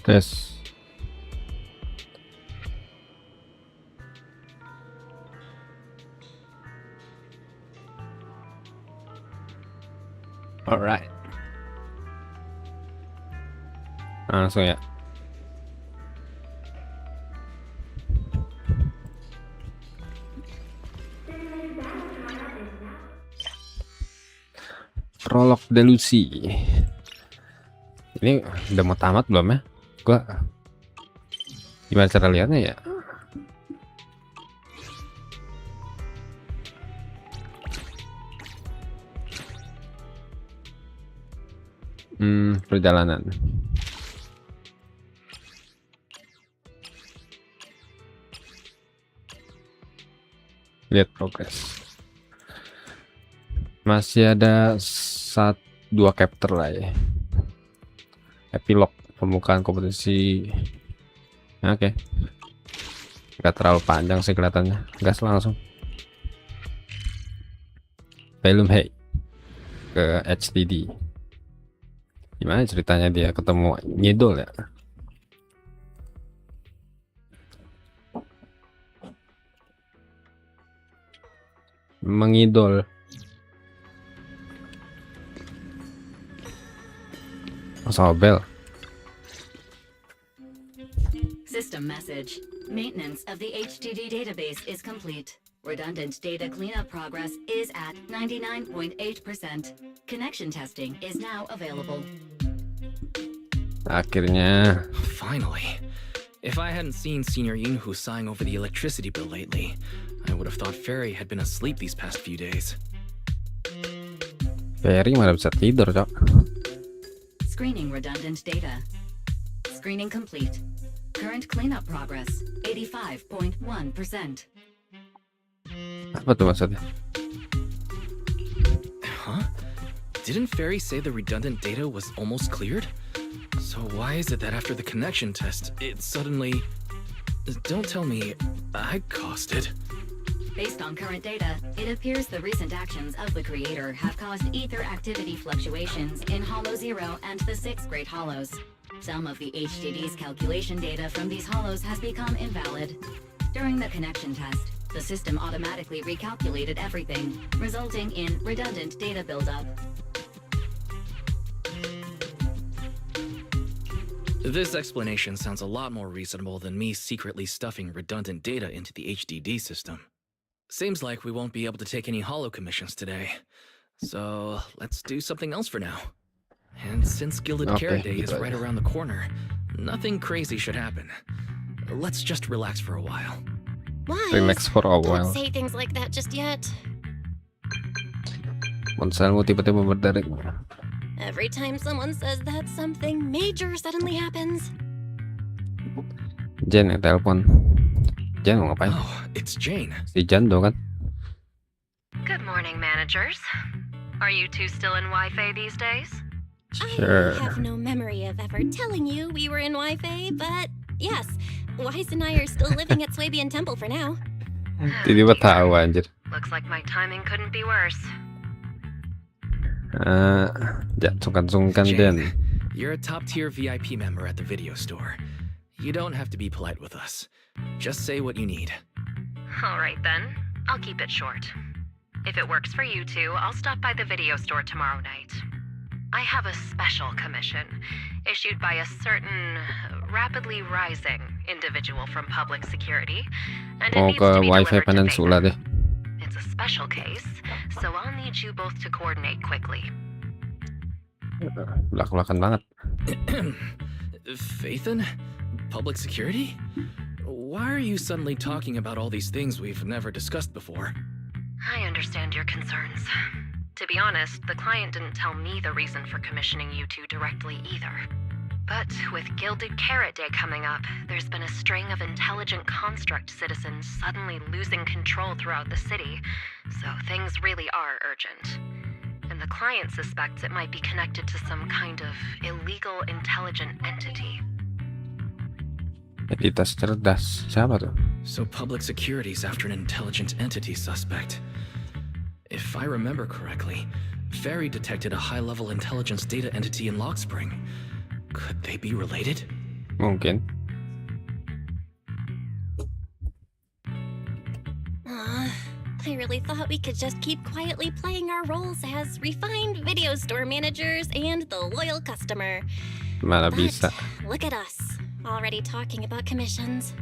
Tes. Alright. Langsung ya. Prolog delusi. Ini udah mau tamat belum ya? Gua gimana cara lihatnya ya? Perjalanan. Lihat progres. Masih ada 2 chapter lah ya. Epilog pembukaan kompetisi. Oke. Gak terlalu panjang sih kelihatannya. Gas langsung. Film hey ke HDD. Gimana ceritanya dia ketemu Ngidol ya? Mengidol. Sama bel. System message. Maintenance of the HDD database is complete. Redundant data cleanup progress is at 99.8%. Connection testing is now available. Akhirnya. Finally. If I hadn't seen Senior Yinghu sighing over the electricity bill lately, I would have thought Fairy had been asleep these past few days. Fairy mana bisa tidur, Cok? Screening redundant data. Screening complete. Current cleanup progress 85.1%. Apa tuh maksudnya? Huh? Didn't Fairy say the redundant data was almost cleared? So why is it that after the connection test, it suddenly... Don't tell me I caused it. Based on current data, it appears the recent actions of the creator have caused ether activity fluctuations in Hollow 0 and the 6 Great Hollows. Some of the HDD's calculation data from these hollows has become invalid. During the connection test, the system automatically recalculated everything, resulting in redundant data buildup. This explanation sounds a lot more reasonable than me secretly stuffing redundant data into the HDD system. Seems like we won't be able to take any hollow commissions today. So let's do something else for now. And since Gilded Carrot Day is right around the corner, nothing crazy should happen. Let's just relax for a while. Why? Relax for a while. Don't say things like that just yet. Ponselmu tiba-tiba berdering. Every time someone says that, something major suddenly happens. Jen yang telepon. Jen mau ngapain? Oh, it's Jane. Si Jan tuh kan. Good morning, managers. Are you two still in Wi-Fi these days? Sure. I have no memory of ever telling you we were in Wi-Fi, but yes, Wise and I are still living at Swabian Temple for now. Tiba-tiba tahu anjir. Looks like my timing couldn't be worse. Jangan sungkan-sungkan Jen. You're a top-tier VIP member at the video store. You don't have to be polite with us. Just say what you need. All right then, I'll keep it short. If it works for you two, I'll stop by the video store tomorrow night. I have a special commission issued by a certain rapidly rising individual from public security, and it Mau needs ke to be Wi-Fi delivered to Peninsula Baker. deh. It's a special case, so I'll need you both to coordinate quickly. Belak-belakan banget. Faithin? Public security? Why are you suddenly talking about all these things we've never discussed before? I understand your concerns. To be honest, the client didn't tell me the reason for commissioning you two directly either. But with Gilded Carrot Day coming up, there's been a string of intelligent construct citizens suddenly losing control throughout the city, so things really are urgent. And the client suspects it might be connected to some kind of illegal intelligent entity. Entitas cerdas. Siapa tuh? So public security's after an intelligent entity suspect. If I remember correctly, Fairy detected a high-level intelligence data entity in Lockspring. Could they be related? Mungkin. I really thought we could just keep quietly playing our roles as refined video store managers and the loyal customer. Malah But bisa. look at us, already talking about commissions.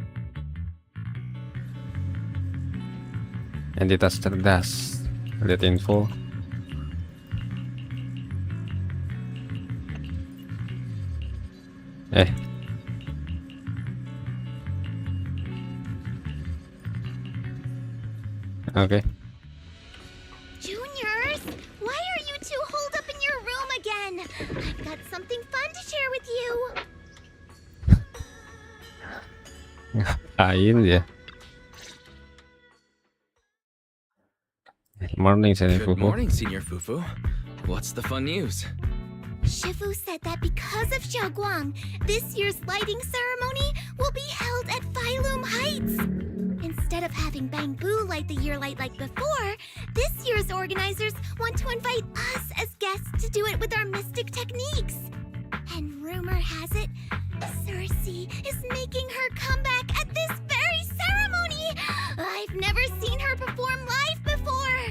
Entitas cerdas. Lihat info. Oke. Juniors, why are you two holed up in your room again? I've got something fun to share with you. Ngapain dia? Morning, Senior Good Fufu. morning, Senior Fufu. What's the fun news? Shifu said that because of Xiaoguang, this year's lighting ceremony will be held at Phylum Heights. Instead of having Bangbu light the year light like before, this year's organizers want to invite us as guests to do it with our mystic techniques. And rumor has it, Cersei is making her comeback at this very ceremony. I've never seen her perform live before.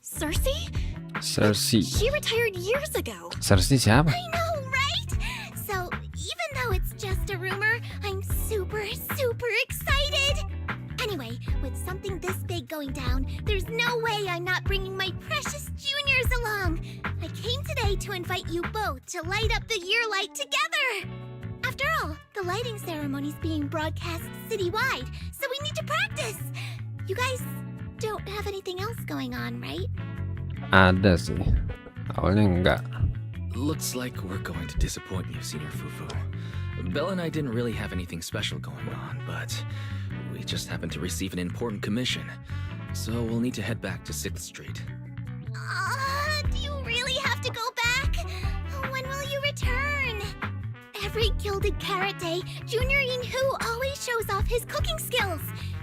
Cersei? Cersei. She retired years ago. Cersei siapa? I know, right? So, even though it's just a rumor, I'm super excited. Anyway, with something this big going down, there's no way I'm not bringing my precious juniors along. I came today to invite you both to light up the year light together. After all, the lighting ceremony's being broadcast citywide, so we need to practice. You guys don't have anything else going on, right? Ada sih. Awalnya enggak. Looks like we're going to disappoint you, Senior Fufu. Belle and I didn't really have anything special going on, but we just happened to receive an important commission. So we'll need to head back to 6th Street. Do you really have to go back? When will you return? Every Gilded Carrot Day, Junior Yinhu always shows off his cooking skills.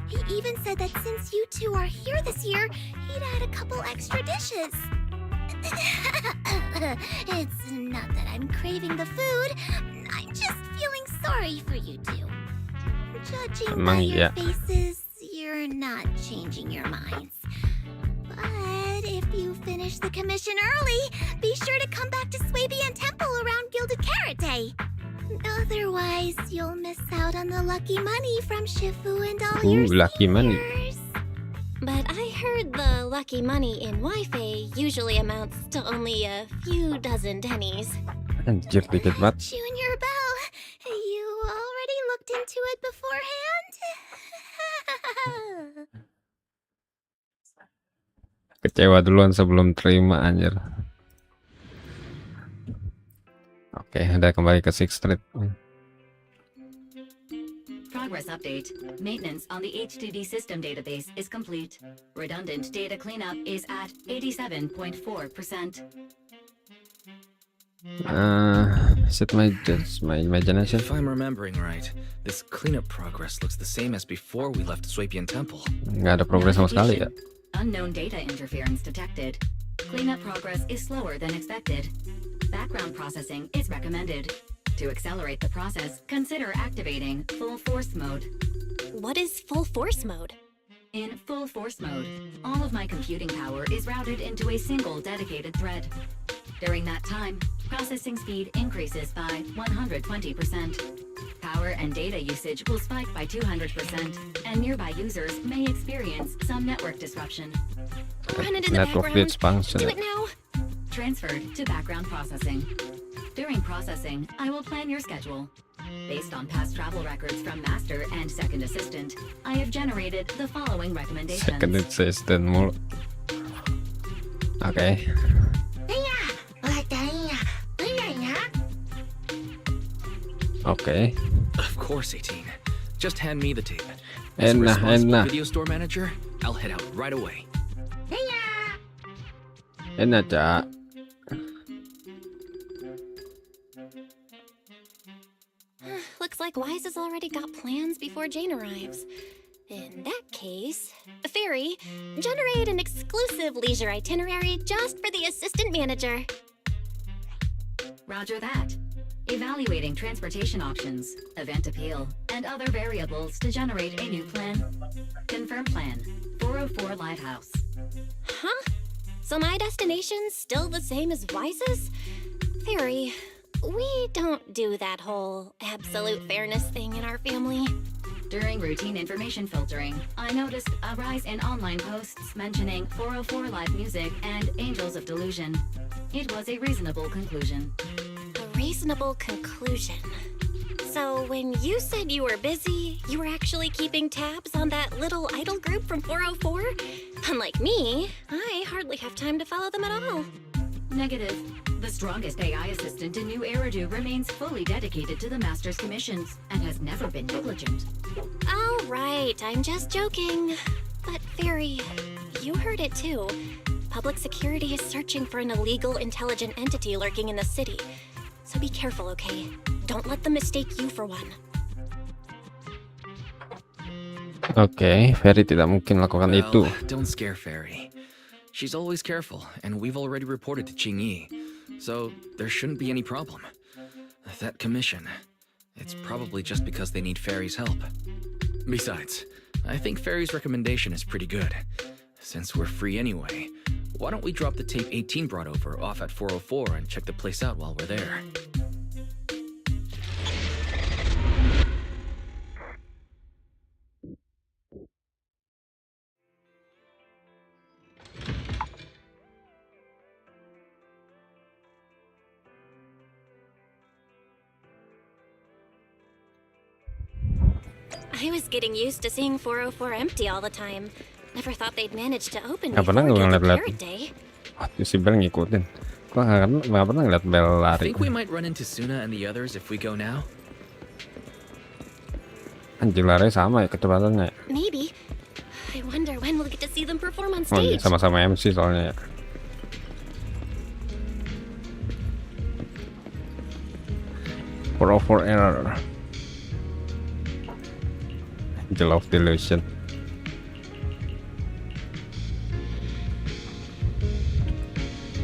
He even said that since you two are here this year, he'd add a couple extra dishes. It's not that I'm craving the food. I'm just feeling sorry for you two. Judging by your faces, you're not changing your minds. But if you finish the commission early, be sure to come back to Swabian Temple around Gilded Carrot Day. Otherwise, you'll miss out on the lucky money from Shifu and all your lucky money. seniors. But I heard the lucky money in Wi-Fi usually amounts to only a few dozen pennies. Anjir, dikit banget. Junior Bell, you already looked into it beforehand? Kecewa duluan sebelum terima, anjir. Oke, udah kembali ke 6th Street. Progress update. Maintenance on the HDD system database is complete. Redundant data cleanup is at 87.4%. Is it my imagination? If I'm remembering right, this cleanup progress looks the same as before we left Swabian Temple. Nggak ada progres sama sekali ya. Unknown data interference detected. Cleanup progress is slower than expected. Background processing is recommended. To accelerate the process, consider activating full force mode. What is full force mode? In full force mode, all of my computing power is routed into a single dedicated thread. During that time, processing speed increases by 120%. Power and data usage will spike by 200%, and nearby users may experience some network disruption. Run into the Network background. expansion. Do it now. Transferred to background processing. During processing, I will plan your schedule. Based on past travel records from Master and Second Assistant, I have generated the following recommendations. Second assistant mulu. Oke. Oke. Of course, 18. Just hand me the tape. As a Enak, responsible enak. video store manager, I'll head out right away. Enak, Cak. Looks like Wise has already got plans before Jane arrives. In that case, Fairy, generate an exclusive leisure itinerary just for the assistant manager. Roger that. evaluating transportation options, event appeal, and other variables to generate a new plan. Confirm plan. 404 Lighthouse. Huh? So my destination's still the same as Wise's? Fairy, we don't do that whole absolute fairness thing in our family. During routine information filtering, I noticed a rise in online posts mentioning 404 live music and Angels of Delusion. It was a reasonable conclusion. A reasonable conclusion. So when you said you were busy, you were actually keeping tabs on that little idol group from 404? Unlike me, I hardly have time to follow them at all. Negative. The strongest AI assistant in New Eridu remains fully dedicated to the Master's commissions and has never been negligent. All right, I'm just joking. But Fairy, you heard it too. Public security is searching for an illegal intelligent entity lurking in the city. So be careful, okay? Don't let them mistake you for one. Oke, Ferry tidak mungkin melakukan itu. Don't scare Fairy. She's always careful, and we've already reported to Qingyi, so there shouldn't be any problem. That commission, it's probably just because they need Fairy's help. Besides, I think Fairy's recommendation is pretty good. Since we're free anyway, why don't we drop the tape 18 brought over off at 404 and check the place out while we're there? I was getting used to seeing 404 empty all the time. Never thought they'd manage to open Nggak pernah before gue Gilded ngeliat-liat. Carrot Day. Waduh, si Bel ngikutin. Gue nggak pernah ngeliat Bel I lari. think we might run into Suna and the others if we go now. Anjir, lari sama ya kecepatannya. Maybe. I wonder when we'll get to see them perform on Oh iya, stage. sama-sama MC soalnya ya. For error. Angel of Delusion.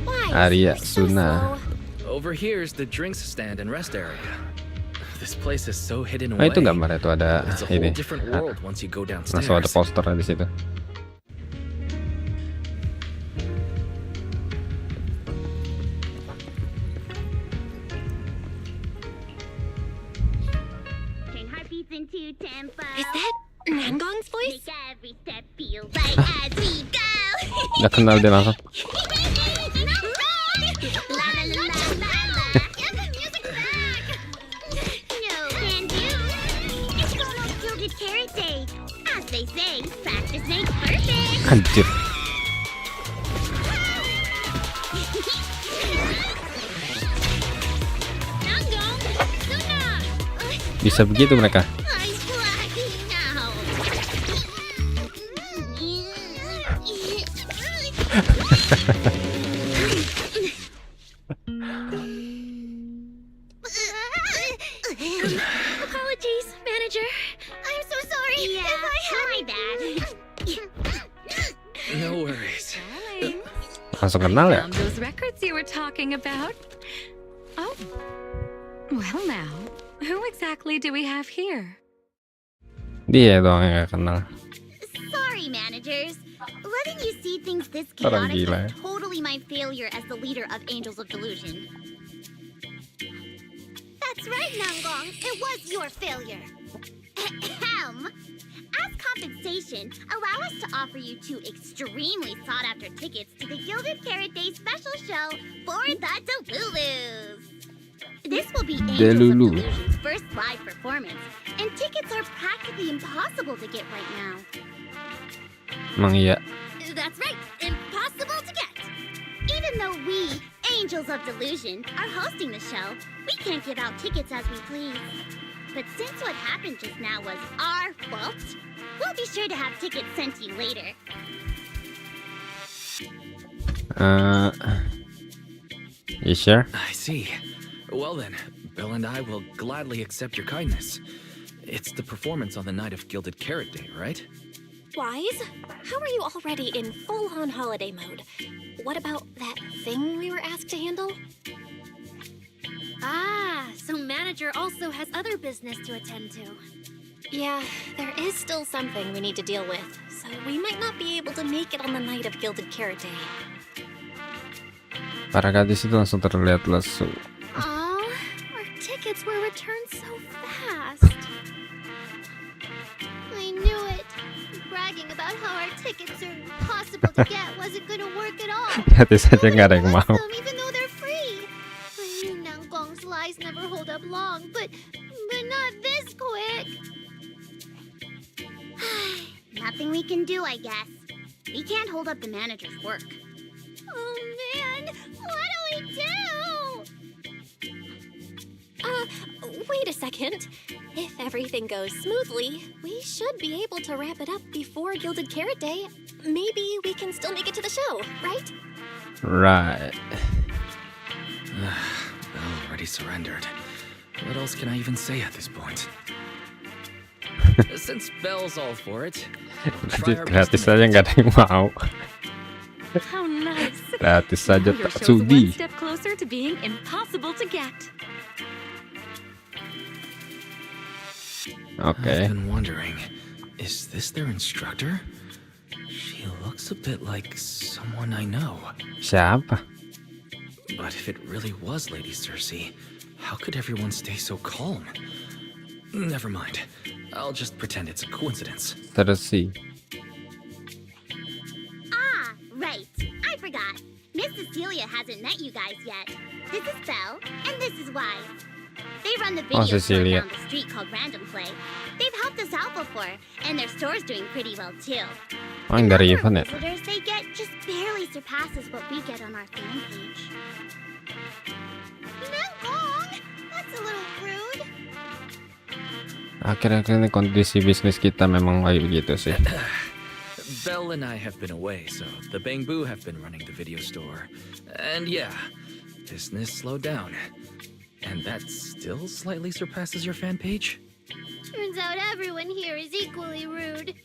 Why? Arya, So Suna. slow. Over here's the drinks stand and rest area. This place is so hidden Oh away. itu gambarnya tuh ada It's a whole ini. different world once you go downstairs. Langsung ada posternya di situ. Turn heartbeats into tempo. Is that Nangong's voice? Make every step feel right as we go. Nggak kenal dia langsung. La la la la la la. Music back. No can do. It's almost Gilded Carrot Day. As they say, practice makes perfect. Anjir. Nangong, Suna. Bisa begitu mereka. I'm flying now. Apologies, manager. I'm so sorry. Yeah, if I had my bad. No worries. Langsung kenal ya. Found those records you were talking about. Oh, well now, who exactly do we have here? Dia doang yang nggak kenal. Sorry, managers. Letting you see things this Orang chaotic gila ya. was totally my failure as the leader of Angels of Delusion. That's right, Nangong. It was your failure. Ahem. As compensation, allow us to offer you 2 extremely sought-after tickets to the Gilded Carrot Day special show for the Delulus. This will be Angels Delulu. of Delusion's first live performance, and tickets are practically impossible to get right now. Emang iya. That's right, impossible to get. Even though we, Angels of Delusion, are hosting the show, we can't give out tickets as we please. But since what happened just now was our fault, we'll be sure to have tickets sent to you later. You sure? I see. Well then, Bill and I will gladly accept your kindness. It's the performance on the night of Gilded Carrot Day, right? Wise? How are you already in full-on holiday mode? What about that thing we were asked to handle? Ah, so manager also has other business to attend to. Yeah, there is still something we need to deal with, so we might not be able to make it on the night of Gilded Carrot Day. Para gadis itu langsung terlihat lesu. Aw, our tickets were returned so fast. I knew it. Bragging about how our tickets are impossible to get wasn't gonna work at all. Hati saja nggak ada yang Nobody mau. wants them, even though they're free. I knew Nanggong's lies never hold up long, but not this quick. Nothing we can do, I guess. We can't hold up the manager's work. Oh man, what do we do? Wait a second. If everything goes smoothly, we should be able to wrap it up before Gilded Carrot Day. Maybe we can still make it to the show, right? Right. Belle already surrendered. What else can I even say at this point? Since Belle's all for it, we'll try our best to Gratis make saja it. nggak ada yang mau. How nice. Gratis saja Now your tak show's one sudi. step closer to being impossible to get. Oke. I've been wondering, is this their instructor? She looks a bit like someone I know. Siapa? But if it really was Lady Cersei, how could everyone stay so calm? Never mind. I'll just pretend it's a coincidence. Cersei. Ah, right. I forgot. Miss Cecilia hasn't met you guys yet. This is Belle, and this is Wise. They run the video store Cecilia. down the street called Random Play. They've helped us out before, and their store's doing pretty well too. Oh, yang The dari number event of ya? visitors they get just barely surpasses what we get on our fan page. Nanggong, that's a little rude. Akhir-akhir ini kondisi bisnis kita memang lagi begitu sih. Belle and I have been away, so the Bangbu have been running the video store. And yeah, business slowed down. And that still slightly surpasses your fan page? Turns out everyone here is equally rude.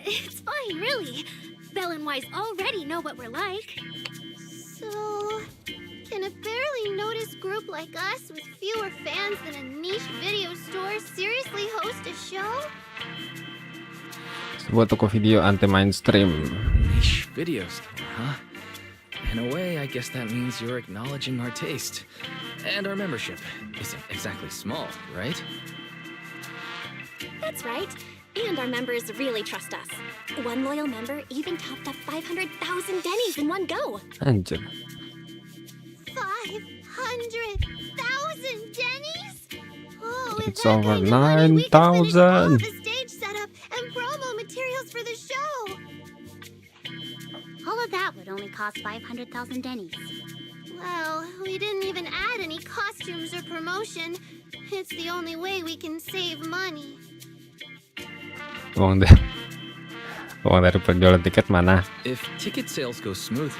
It's fine, really. Belle and Wise already know what we're like. So, can a barely noticed group like us with fewer fans than a niche video store seriously host a show? Sebuah toko video anti mainstream. Niche video store, huh? In a way, I guess that means you're acknowledging our taste. And our membership isn't exactly small, right? That's right. And our members really trust us. One loyal member even topped up 500,000 Denny's in one go. Anjir. 500,000 Denny's? Oh, It's with that over kind of money, we can finish all 9,000. of the stage setup and promo materials for the show. All of that would only cost 500,000 Denny's. Well, we didn't even add any costumes or promotion. It's the only way we can save money. Uang dari penjualan tiket mana? If ticket sales go smoothly,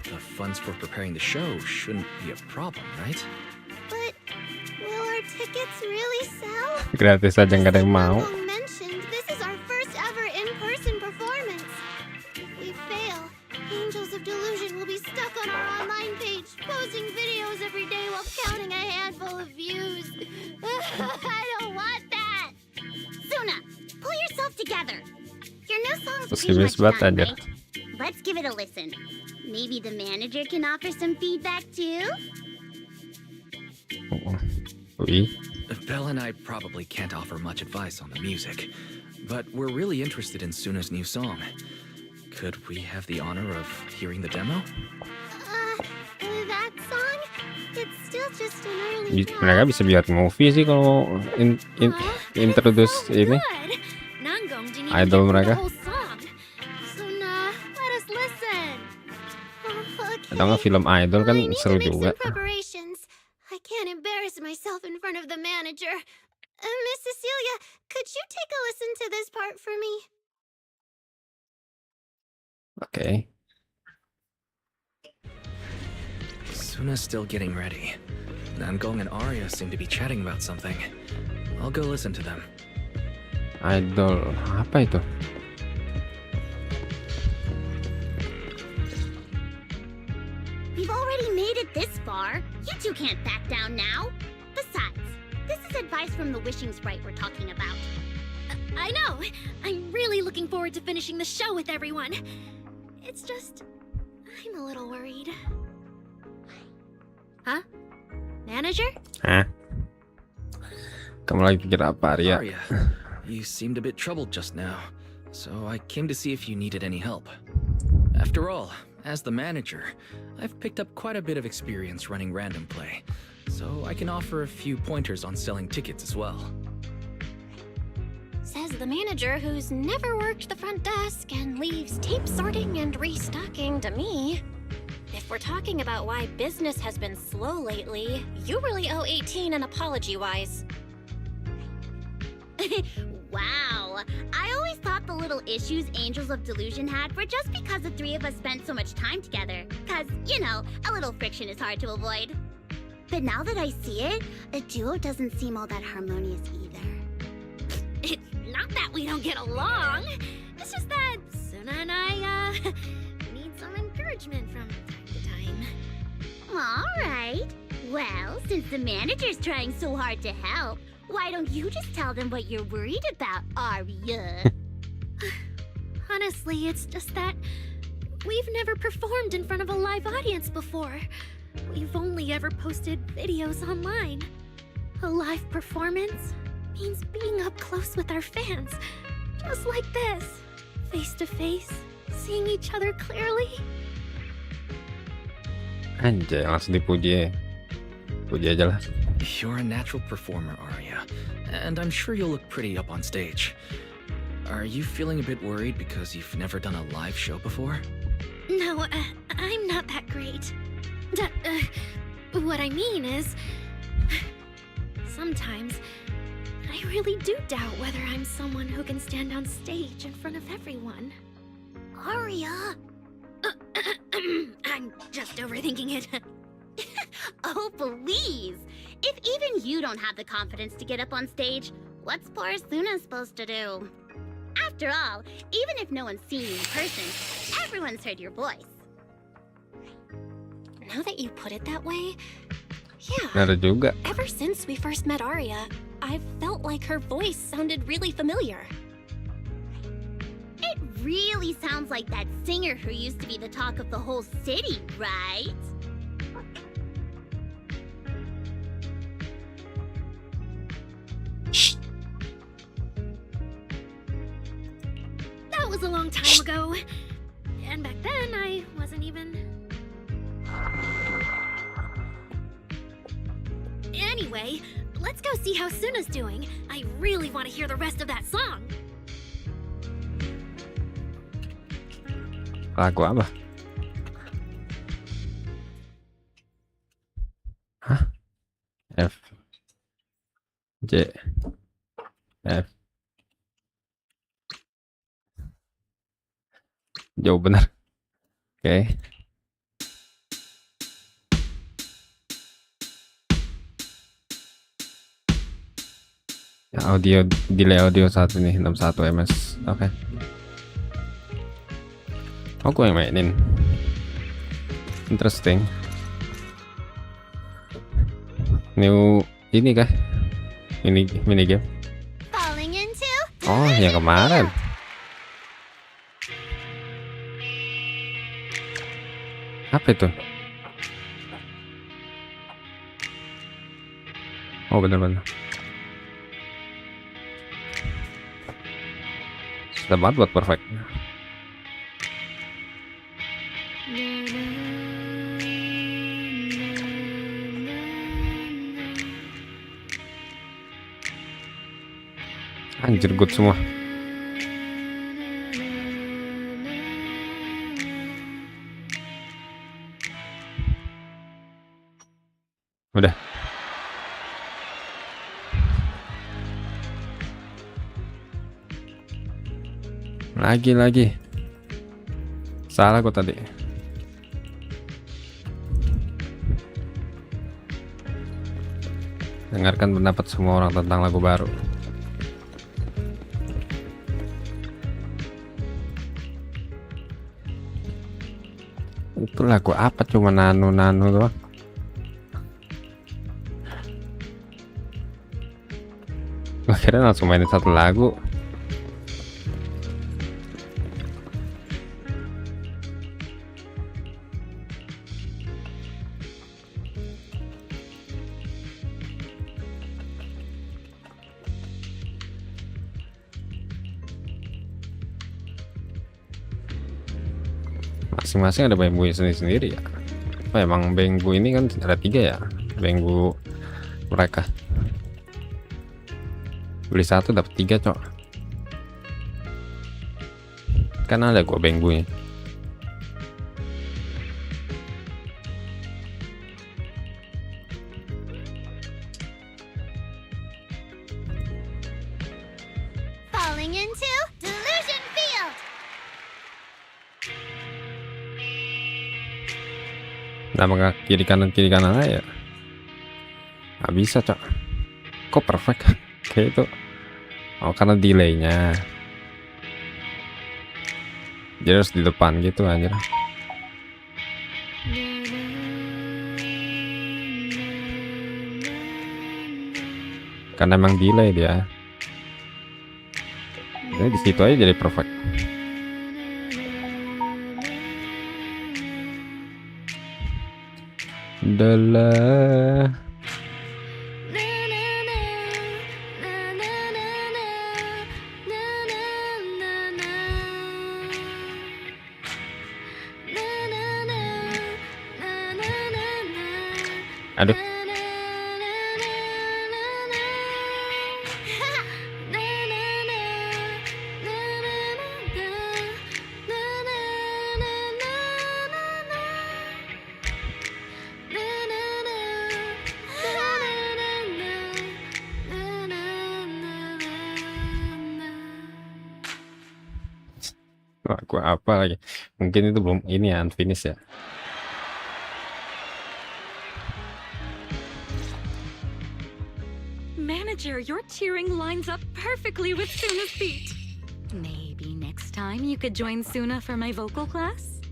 the funds for preparing the show shouldn't be a problem, right? But will our tickets really sell? Gratis aja nggak ada yang mau. Like Mom mentioned, this is our first ever in-person performance. If we fail, Angels of Delusion will be stuck on our online page, posting videos every day while counting a handful of views. I don't want that. Suna, pull yourself together. Your new song's Terus pretty gimana much done, aja. right? Let's give it a listen. Maybe the manager can offer some feedback too? Wih, Belle and I probably can't offer much advice on the music, but we're really interested in Suna's new song. Could we have the honor of hearing the demo? That song? It's still just an early mereka bisa buat movie sih kalau introduce ini idol mereka. Atau nggak film idol kan seru juga. I can't embarrass myself in front of the manager. Miss Cecilia, could you take a listen to this part for me? Oke. Suna's still getting ready. Nangong and Arya seem to be chatting about something. I'll go listen to them. Idol apa itu? We've already made made it this far. You two can't back down now. Besides, this is advice from the wishing sprite we're talking about. I know. I'm really looking forward to finishing the show with everyone. It's just, I'm a little worried. Huh? Manager? Hah? Kamu lagi pikir apa, Arya? Arya, you seemed a bit troubled just now, so I came to see if you needed any help. After all, as the manager, I've picked up quite a bit of experience running random play, so I can offer a few pointers on selling tickets as well. Says the manager who's never worked the front desk and leaves tape sorting and restocking to me. If we're talking about why business has been slow lately, you really owe 18 an apology-wise. Wow. I always thought the little issues Angels of Delusion had were just because the three of us spent so much time together. Cause, you know, a little friction is hard to avoid. But now that I see it, a duo doesn't seem all that harmonious either. It's not that we don't get along. It's just that Suna and I, need some encouragement from time to time. Alright. Well, since the manager's trying so hard to help, why don't you just tell them what you're worried about, Arya? Honestly, it's just that we've never performed in front of a live audience before. We've only ever posted videos online. A live performance means being up close with our fans, just like this, face to face, seeing each other clearly. Anjay, langsung dipuji. Puji aja lah. You're a natural performer, Arya, and I'm sure you'll look pretty up on stage. Are you feeling a bit worried because you've never done a live show before? No, I'm not that great. What I mean is, sometimes I really do doubt whether I'm someone who can stand on stage in front of everyone. Arya! I'm just overthinking it. Oh, please! If even you don't have the confidence to get up on stage, what's poor Suna supposed to do? After all, even if no one's seen you in person, everyone's heard your voice. Now that you put it that way, yeah. Ada juga. Ever since we first met Arya, I've felt like her voice sounded really familiar. It really sounds like that singer who used to be the talk of the whole city, right? That was a long time ago. And back then, I wasn't even... Anyway, let's go see how Suna's doing. I really want to hear the rest of that song. Lagu apa? Hah? F J F jauh benar. Oke. Ya, audio delay audio saat ini 61 ms. Oke. Aku yang mainin. Interesting. New ini kah? Mini game. Falling into... Oh, yang kemarin. Apa itu? Oh, benar-benar. Sudah banget buat perfect. Anjir, good semua. Udah. Lagi. Salah kok tadi. Dengarkan pendapat semua orang tentang lagu baru. Itu lagu apa, cuma nano doang. Akhirnya langsung mainin satu lagu. Masing-masing ada bambu sendiri-sendiri ya. Oh, emang bambu ini kan ada 3 ya, bambu mereka. Beli 1 dapat 3 cok. Kan ada gua bambunya. Falling into Delusion Field. Nama kiri kanan aja. Nggak bisa cok. Kok perfect kayak itu? Oh, karena delaynya. Jadi harus di depan gitu anjir. Karena emang delay dia. Jadi di situ aja jadi perfect. Adalah aduh. Wah, gua apa lagi? Mungkin itu belum ini ya, unfinished ya. Manager, your cheering lines up perfectly with Suna's beat. Maybe next time you could join Suna for my vocal class?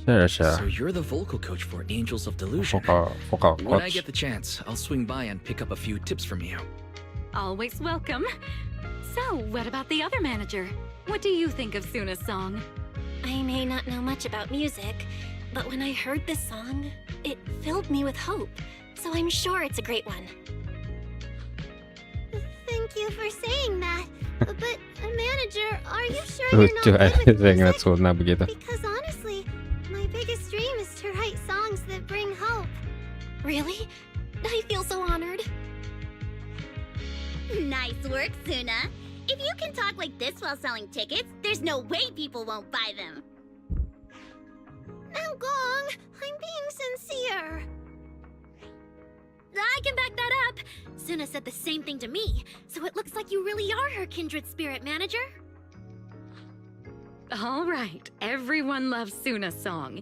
Sure. So you're the vocal coach for Angels of Delusion. Vocal When I coach. get the chance, I'll swing by and pick up a few tips from you. Always welcome. So, what about the other manager? What do you think of Suna's song? I may not know much about music, but when I heard this song, it filled me with hope. So I'm sure it's a great one. Thank you for saying that. But, manager, are you sure you're Lucu not aja good with saya ngeliat music? Suna begitu. Because honestly, my biggest dream is to write songs that bring hope. Really? I feel so honored. Nice work, Suna. If you can talk like this while selling tickets, there's no way people won't buy them. Now, Gong, I'm being sincere. I can back that up. Suna said the same thing to me, so it looks like you really are her kindred spirit, manager. All right, everyone loves Suna's song.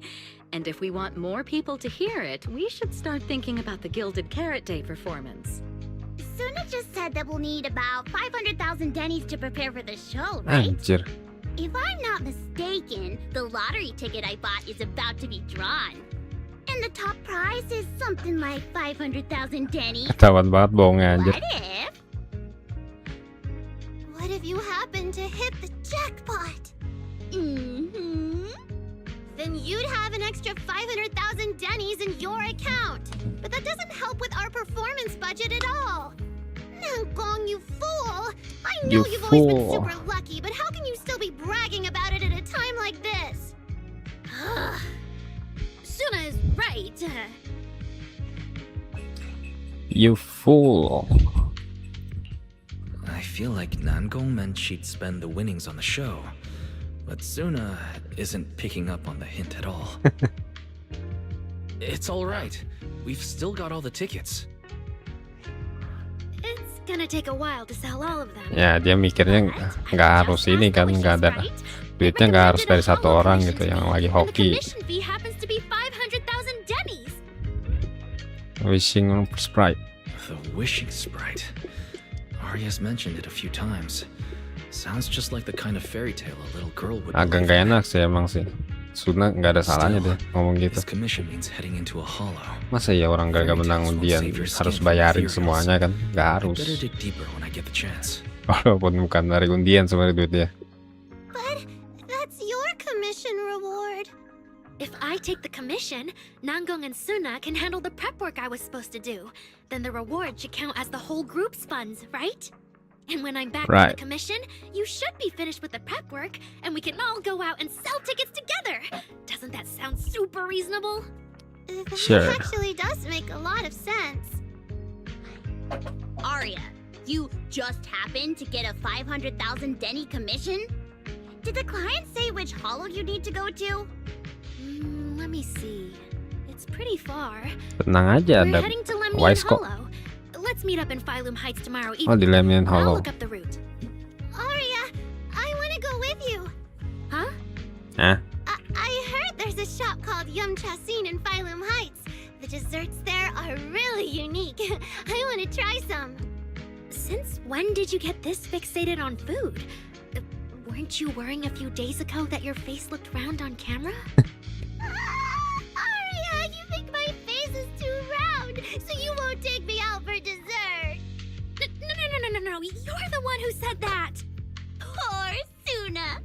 And if we want more people to hear it, we should start thinking about the Gilded Carrot Day performance. Suna just said that we'll need about 500,000 dennies to prepare for the show, right? Anjir. If I'm not mistaken, the lottery ticket I bought is about to be drawn. And the top prize is something like 500,000 dennies. Ketahuan banget bohongnya anjir. What if you happen to hit the jackpot? Then you'd have an extra 500,000 dennies in your account. But that doesn't help with our performance budget at all. Now, Gong, you fool! I know You you've always been fool. super lucky, but how can you still be bragging about it at a time like this? Suna is right. You fool. I feel like Nangong meant she'd spend the winnings on the show, but Suna isn't picking up on the hint at all. It's all right. We've still got all the tickets. It's gonna take a while to sell all of them. Ya dia mikirnya nggak harus ini kan, nggak ada duitnya, nggak harus dari satu orang gitu yang lagi hoki. The commission fee happens to be 500,000 dennies. Wishing on Sprite. The wishing sprite. Arya's mentioned it a few times. Sounds just like the kind of fairy tale a little girl would Agak believe nggak in. enak sih emang sih. Suna nggak ada salahnya deh ngomong gitu. This commission means heading into a hollow. Masa ya orang gagal menang undian harus bayarin semuanya kan? Nggak harus. Better dig deeper when I get the chance. Walaupun bukan dari undian sebenarnya duitnya. But that's your commission reward. If I take the commission, Nanggong and Suna can handle the prep work I was supposed to do. Then the reward should count as the whole group's funds, right? And when I'm back with the commission, you should be finished with the prep work, and we can all go out and sell tickets together. Doesn't that sound super reasonable? That Sure. actually does make a lot of sense. Arya, you just happened to get a 500,000 Denny commission? Did the client say which hollow you need to go to? Let me see. It's pretty far. Tenang aja, We're ada heading to Lemnian wise kok. Hollow. Let's meet up in Phylum Heights tomorrow evening. Oh, di Lemnian I'll Hollow. look up the route. Arya, I want to go with you. Huh? I heard there's a shop called Yum Chasin in Phylum Heights. The desserts there are really unique. I want to try some. Since when did you get this fixated on food? Weren't you worrying a few days ago that your face looked round on camera? Arya, you think my face is too round, so you won't take me out for dessert. No, you're the one who said that! Poor Suna.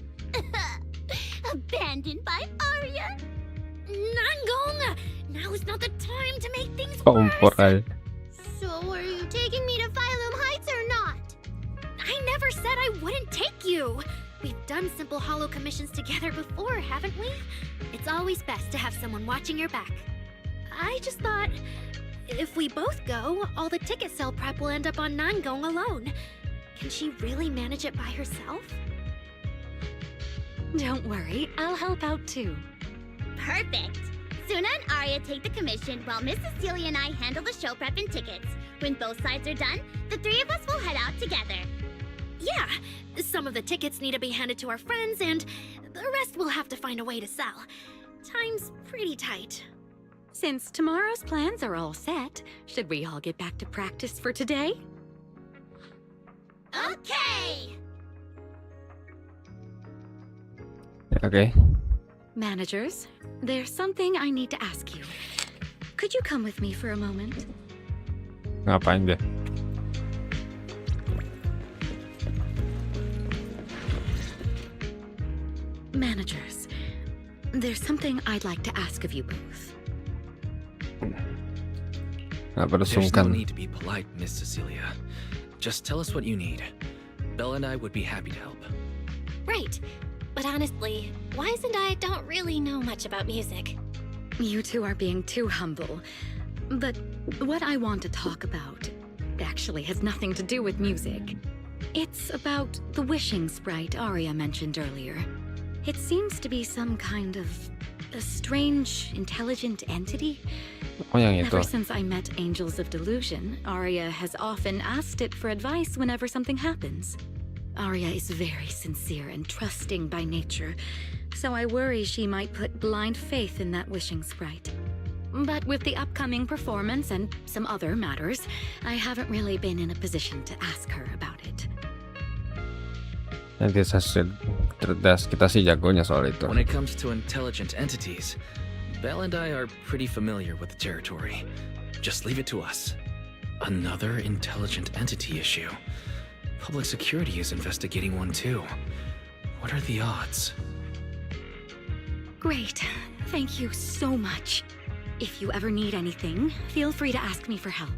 Abandoned by Arya. Nanggong! Now is not the time to make things Kompor worse! aja. So are you taking me to Phylum Heights or not? I never said I wouldn't take you! We've done simple hollow commissions together before, haven't we? It's always best to have someone watching your back. I just thought, if we both go, all the ticket sale prep will end up on Nanggong alone. Can she really manage it by herself? Don't worry, I'll help out too. Perfect! Suna and Arya take the commission while Miss Cecilia and I handle the show prep and tickets. When both sides are done, the three of us will head out together. Yeah, some of the tickets need to be handed to our friends, and the rest we'll have to find a way to sell. Time's pretty tight. Since tomorrow's plans are all set, should we all get back to practice for today? Okay! Oke. Managers, there's something I need to ask you. Could you come with me for a moment? Ngapain dia? Managers, there's something I'd like to ask of you both. Nggak pada There's no sungkan. need to be polite, Miss Cecilia. Just tell us what you need. Belle and I would be happy to help. Right. But honestly, Wise and I don't really know much about music. You two are being too humble. But what I want to talk about actually has nothing to do with music. It's about the wishing sprite Arya mentioned earlier. It seems to be some kind of a strange, intelligent entity. Oh, yang itu. Ever since I met Angels of Delusion, Arya has often asked it for advice whenever something happens. Arya is very sincere and trusting by nature, so I worry she might put blind faith in that wishing sprite. But with the upcoming performance and some other matters, I haven't really been in a position to ask her about it. Nanti cerdas kita sih jagonya soal itu. When it comes to intelligent entities, Belle and I are pretty familiar with the territory. Just leave it to us. Another intelligent entity issue. Public security is investigating one too. What are the odds? Great. Thank you so much. If you ever need anything, feel free to ask me for help.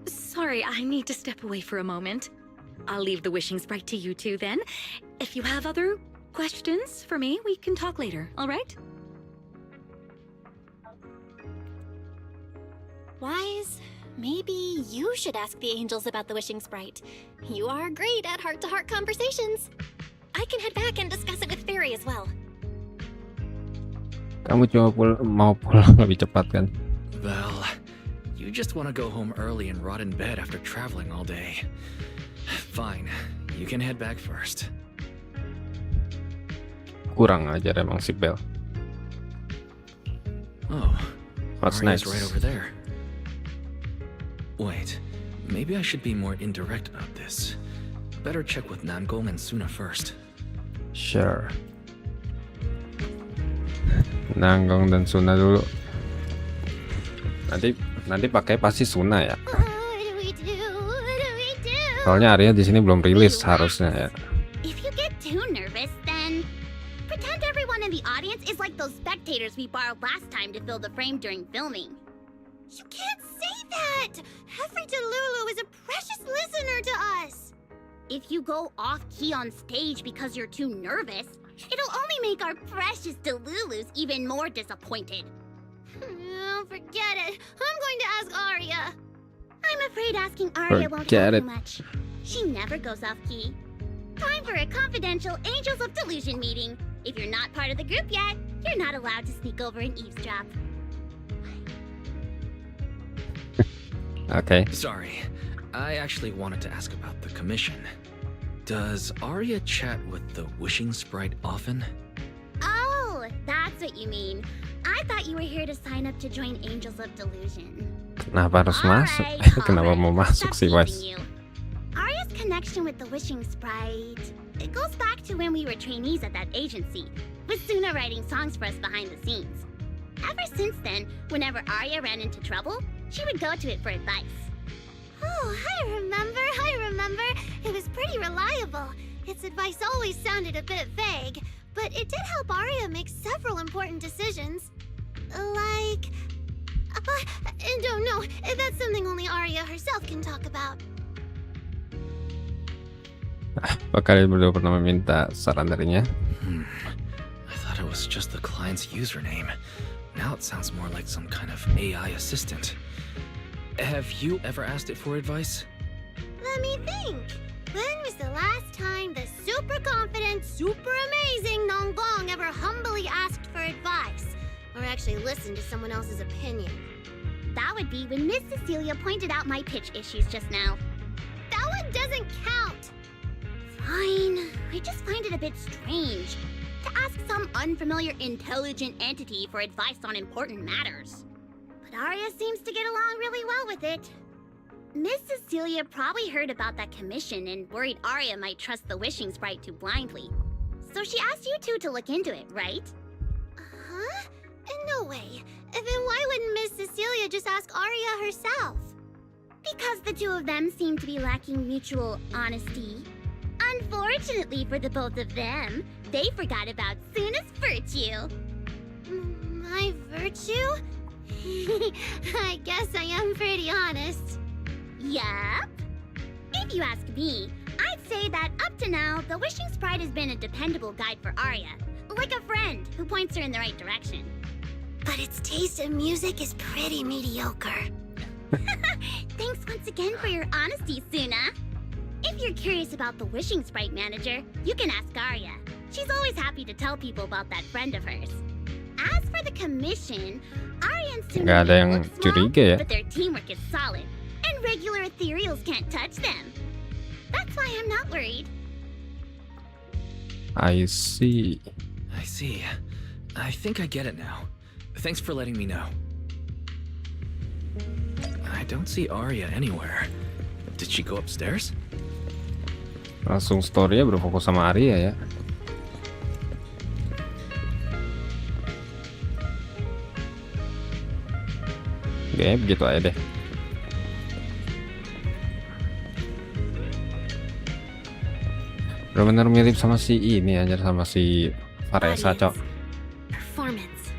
Sorry, I need to step away for a moment. I'll leave the wishing sprite to you two then. If you have other questions for me, we can talk later, all right? Wise, maybe you should ask the angels about the wishing sprite. You are great at heart-to-heart conversations. I can head back and discuss it with Fairy as well. Kamu cuma mau pulang lebih cepat kan? Belle, you just want to go home early and rot in bed after traveling all day. Fine, you can head back first. Kurang ajar emang si Bel. Oh, What's Arya's next? right over there. Wait, maybe I should be more indirect about this. Better check with Nangong and Suna first. Sure. Nangong dan Suna dulu. Nanti pakai pasti Suna ya. What do we do? What do we do? Soalnya Arya di sini belum rilis harusnya ya. If you get too nervous, then pretend everyone in the audience is like those spectators we borrowed last time to fill the frame during filming. You can't say that! Every Delulu is a precious listener to us! If you go off-key on stage because you're too nervous, it'll only make our precious Delulus even more disappointed. Oh, forget it. I'm going to ask Arya. I'm afraid asking Arya won't Forget help it. too much. She never goes off-key. Time for a confidential Angels of Delusion meeting. If you're not part of the group yet, you're not allowed to sneak over and eavesdrop. Oke. Sorry, I actually wanted to ask about the commission. Does Arya chat with the wishing sprite often? Oh, that's what you mean. I thought you were here to sign up to join Angels of Delusion. Kenapa harus masuk? Kenapa mau masuk sih, Stop Wes? teasing you. Arya's connection with the wishing sprite, it goes back to when we were trainees at that agency, with Suna writing songs for us behind the scenes. Ever since then, whenever Arya ran into trouble, she would go to it for advice. Oh, I remember. It was pretty reliable. Its advice always sounded a bit vague, but it did help Arya make several important decisions. Like... don't know. That's something only Arya herself can talk about. Apa kalian berdua pernah meminta saran darinya? I thought it was just the client's username. Now it sounds more like some kind of AI assistant. Have you ever asked it for advice? Let me think. When was the last time the super confident, super amazing Nonggong ever humbly asked for advice? Or actually listened to someone else's opinion? That would be when Miss Cecilia pointed out my pitch issues just now. That one doesn't count! Fine, I just find it a bit strange to ask some unfamiliar intelligent entity for advice on important matters. But Arya seems to get along really well with it. Miss Cecilia probably heard about that commission and worried Arya might trust the wishing sprite too blindly. So she asked you two to look into it, right? Huh? No way. Then why wouldn't Miss Cecilia just ask Arya herself? Because the two of them seem to be lacking mutual honesty. Unfortunately for the both of them, they forgot about Suna's virtue. My virtue? I guess I am pretty honest. Yup. If you ask me, I'd say that up to now, the wishing sprite has been a dependable guide for Arya, like a friend who points her in the right direction. But its taste in music is pretty mediocre. Thanks once again for your honesty, Suna. If you're curious about the wishing sprite manager, you can ask Arya. She's always happy to tell people about that friend of hers. As for the commission, Arya and Suna Nggak ada may yang look small, curiga ya? but their teamwork is solid, and regular ethereals can't touch them. That's why I'm not worried. I see. I see. I think I get it now. Thanks for letting me know. I don't see Arya anywhere. Did she go upstairs? Langsung story-nya berfokus sama Arya ya. Kayaknya begitu aja deh. Bener-bener mirip sama si ini aja, sama si Faresa, cok. Performance.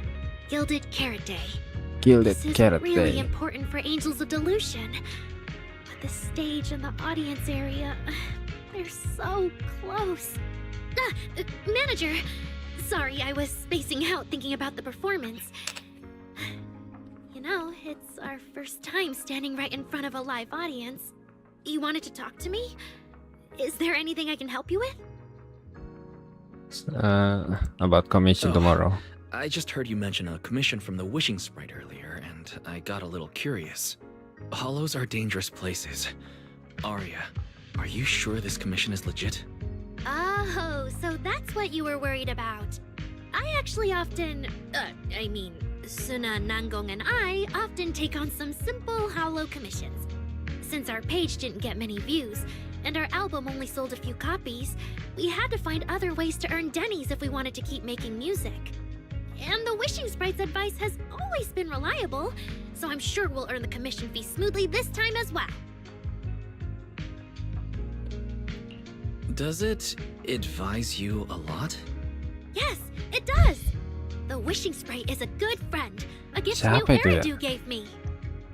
Gilded Carrot Day. Gilded This is Carrot really Day. important for Angels of Delusion. But the stage and the audience area, they're so close. Manager! Sorry, I was spacing out thinking about the performance. You know, it's our first time standing right in front of a live audience. You wanted to talk to me? Is there anything I can help you with? About commission Oh. tomorrow. I just heard you mention a commission from the wishing sprite earlier, and I got a little curious. Hollows are dangerous places. Arya, are you sure this commission is legit? Oh, so that's what you were worried about. I actually often, Suna, Nangong, and I often take on some simple hollow commissions. Since our page didn't get many views, and our album only sold a few copies, we had to find other ways to earn Denny's if we wanted to keep making music. And the Wishing Sprite's advice has always been reliable, so I'm sure we'll earn the commission fee smoothly this time as well. Does it advise you a lot? Yes, it does! The Wishing Sprite is a good friend, a gift new Siapa itu ya? Eridu gave me.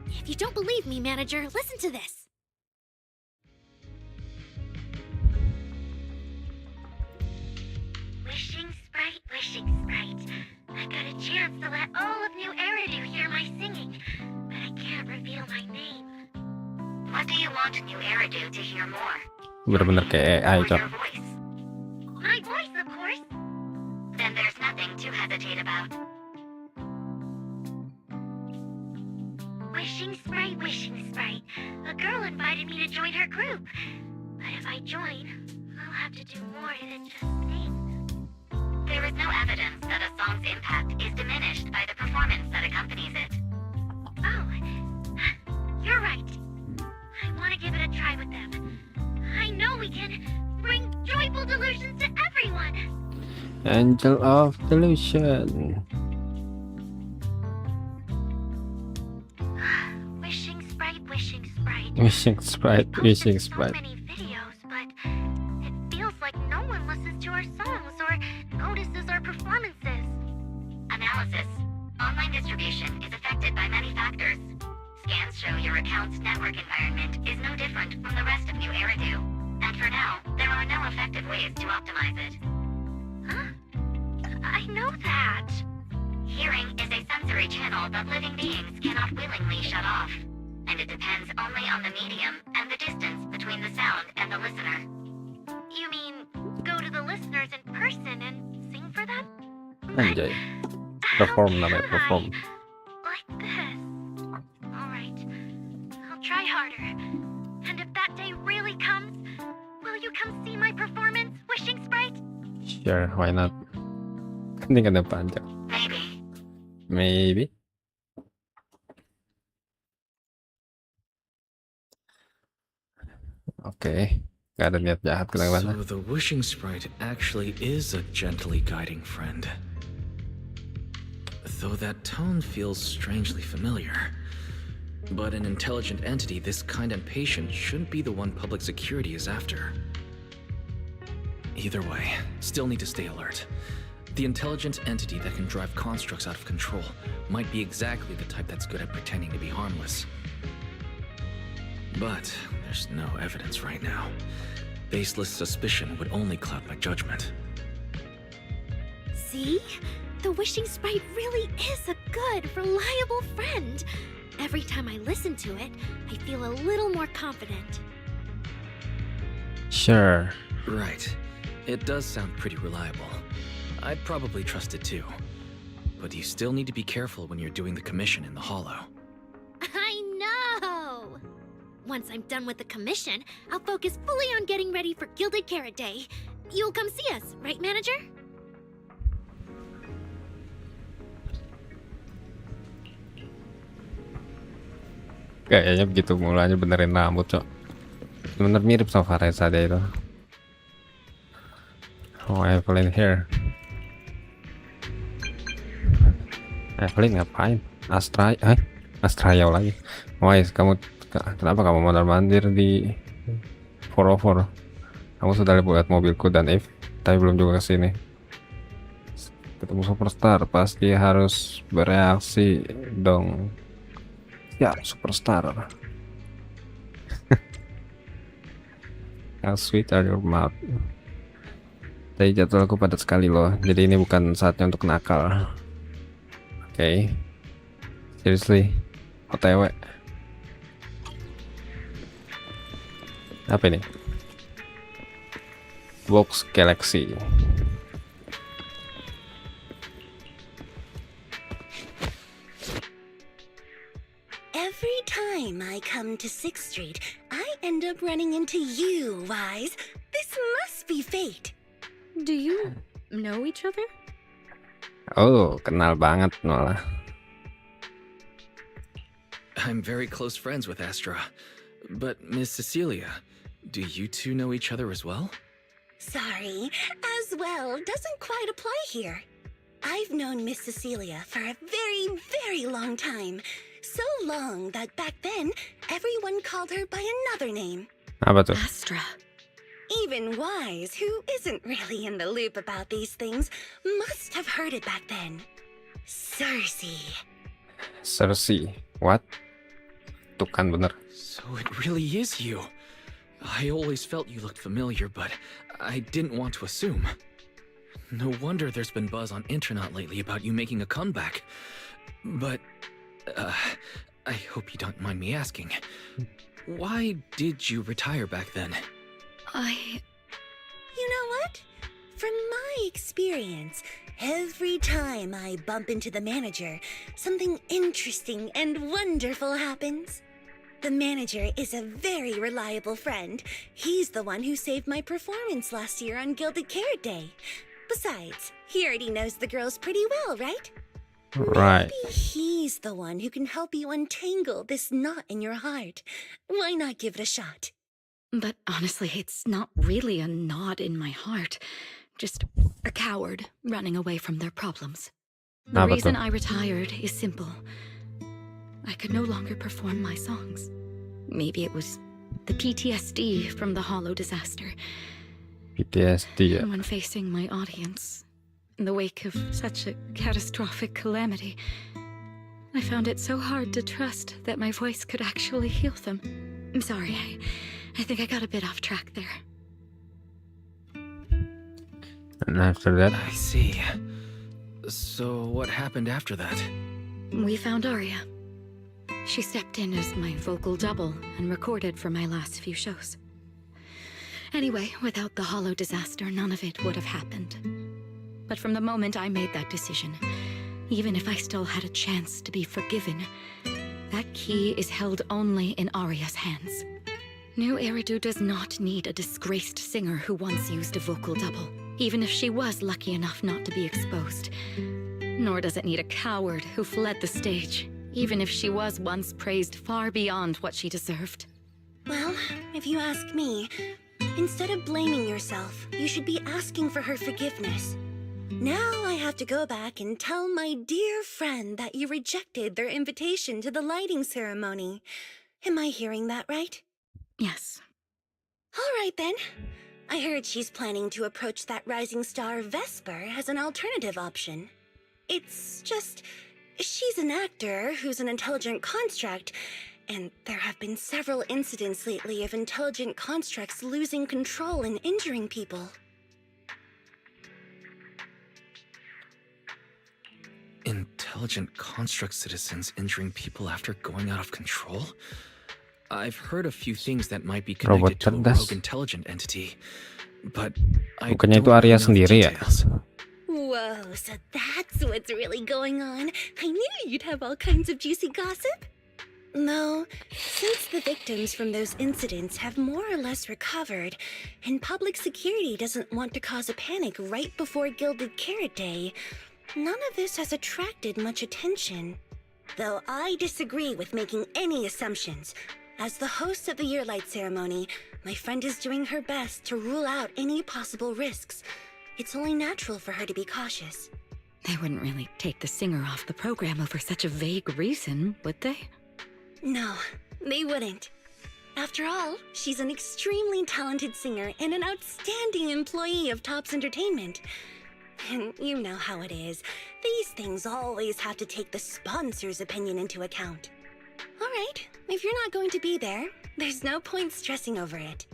If you don't believe me, manager, listen to this. Wishing Sprite, I got a chance to let all of New Eridu hear my singing, but I can't reveal my name. What do you want New Eridu to hear more? Bener-bener kayak AI, Or Cok. your voice? My voice, of course. Then there's nothing to hesitate about. Wishing Sprite. A girl invited me to join her group. But if I join, I'll have to do more than just sing. There is no evidence that a song's impact is diminished by the performance that accompanies it. Oh, you're right. I want to give it a try with them. I know we can bring joyful delusions to everyone. Angel of Delusion. Wishing Sprite. Wishing I've posted Sprite. so many videos, but it feels like no one listens to our songs or notices our performances. Analysis. Online distribution is affected by many factors. Scans show your account's network environment is no different from the rest of New Eridu. And for now, there are no effective ways to optimize it. Huh? I know that. Hearing is a sensory channel that living beings cannot willingly shut off. And it depends only on the medium and the distance between the sound and the listener. You mean go to the listeners in person and sing for them? Anjay. How Perform namanya, could I? perform. Like this. Alright. I'll try harder. And if that day really comes, will you come see my performance, Wishing Sprite? Sure, why not? Ini kan ada panjang. Maybe. Maybe. Oke, nggak ada niat jahat ke mana. So the Wishing Sprite actually is a gently guiding friend. Though that tone feels strangely familiar. But an intelligent entity this kind and patient shouldn't be the one public security is after. Either way, still need to stay alert. The intelligent entity that can drive constructs out of control might be exactly the type that's good at pretending to be harmless. But there's no evidence right now. Baseless suspicion would only cloud my judgment. See? The Wishing Sprite really is a good, reliable friend. Every time I listen to it, I feel a little more confident. Sure. Right. It does sound pretty reliable. I'd probably trust it too. But you still need to be careful when you're doing the commission in the Hollow. I know! Once I'm done with the commission, I'll focus fully on getting ready for Gilded Carrot Day. You'll come see us, right, manager? Kayaknya begitu mulanya benerin rambut, Cok. Bener mirip sama Faresa dia itu. Oh, Evelyn here. Evelyn ngapain? Astraya lagi. Wise, kenapa kamu mondar-mandir di 404? Kamu sudah lihat mobilku dan Eve, tapi belum juga kesini. Ketemu superstar, pasti harus bereaksi dong. Ya, superstar. How sweet are your mouth. Tadi jadwalku padat sekali loh, jadi ini bukan saatnya untuk nakal. Oke. Seriously, OTW. Apa ini? Box Galaxy. Every time I come to 6th Street, I end up running into you, Wise. This must be fate. Do you know each other? Oh, kenal banget malah. I'm very close friends with Astra. But Miss Cecilia, do you two know each other as well? Sorry, as well doesn't quite apply here. I've known Miss Cecilia for a very, very long time. So long that back then, everyone called her by another name. Apa tuh? Astra. Even Wise, who isn't really in the loop about these things, must have heard it back then. Cersei. Cersei. What? Tuh kan bener. So it really is you. I always felt you looked familiar, but I didn't want to assume. No wonder there's been buzz on internet lately about you making a comeback. But, I hope you don't mind me asking. Why did you retire back then? You know what? From my experience, every time I bump into the manager, something interesting and wonderful happens. The manager is a very reliable friend. He's the one who saved my performance last year on Gilded Carrot Day. Besides, he already knows the girls pretty well, right? Right. Maybe he's the one who can help you untangle this knot in your heart. Why not give it a shot? But honestly, it's not really a knot in my heart. Just a coward running away from their problems. The Apa reason tuh? I retired is simple. I could no longer perform my songs. Maybe it was the PTSD from the Hollow disaster. PTSD ya. And when facing my audience, in the wake of such a catastrophic calamity, I found it so hard to trust that my voice could actually heal them. I'm sorry, I think I got a bit off track there. And after that, I see. So what happened after that? We found Arya. She stepped in as my vocal double and recorded for my last few shows. Anyway, without the Hollow disaster, none of it would have happened. But from the moment I made that decision, even if I still had a chance to be forgiven, that key is held only in Arya's hands. New Eridu does not need a disgraced singer who once used a vocal double, even if she was lucky enough not to be exposed. Nor does it need a coward who fled the stage, even if she was once praised far beyond what she deserved. Well, if you ask me, instead of blaming yourself, you should be asking for her forgiveness. Now I have to go back and tell my dear friend that you rejected their invitation to the lighting ceremony. Am I hearing that right? Yes. All right then. I heard she's planning to approach that rising star Vesper as an alternative option. It's just, she's an actor who's an intelligent construct, and there have been several incidents lately of intelligent constructs losing control and injuring people. Intelligent construct citizens injuring people after going out of control? I've heard a few things that might be connected to a cerdas. rogue intelligent entity, but I Bukannya itu don't Arya know the sendiri ya? details. Whoa, so that's what's really going on. I knew you'd have all kinds of juicy gossip. No, since the victims from those incidents have more or less recovered, and public security doesn't want to cause a panic right before Gilded Carrot Day, none of this has attracted much attention. Though I disagree with making any assumptions. As the host of the Yearlight ceremony, my friend is doing her best to rule out any possible risks. It's only natural for her to be cautious. They wouldn't really take the singer off the program over such a vague reason, would they? No, they wouldn't. After all, she's an extremely talented singer and an outstanding employee of Topps Entertainment. And you know how it is. These things always have to take the sponsor's opinion into account. All right, if you're not going to be there, there's no point stressing over it.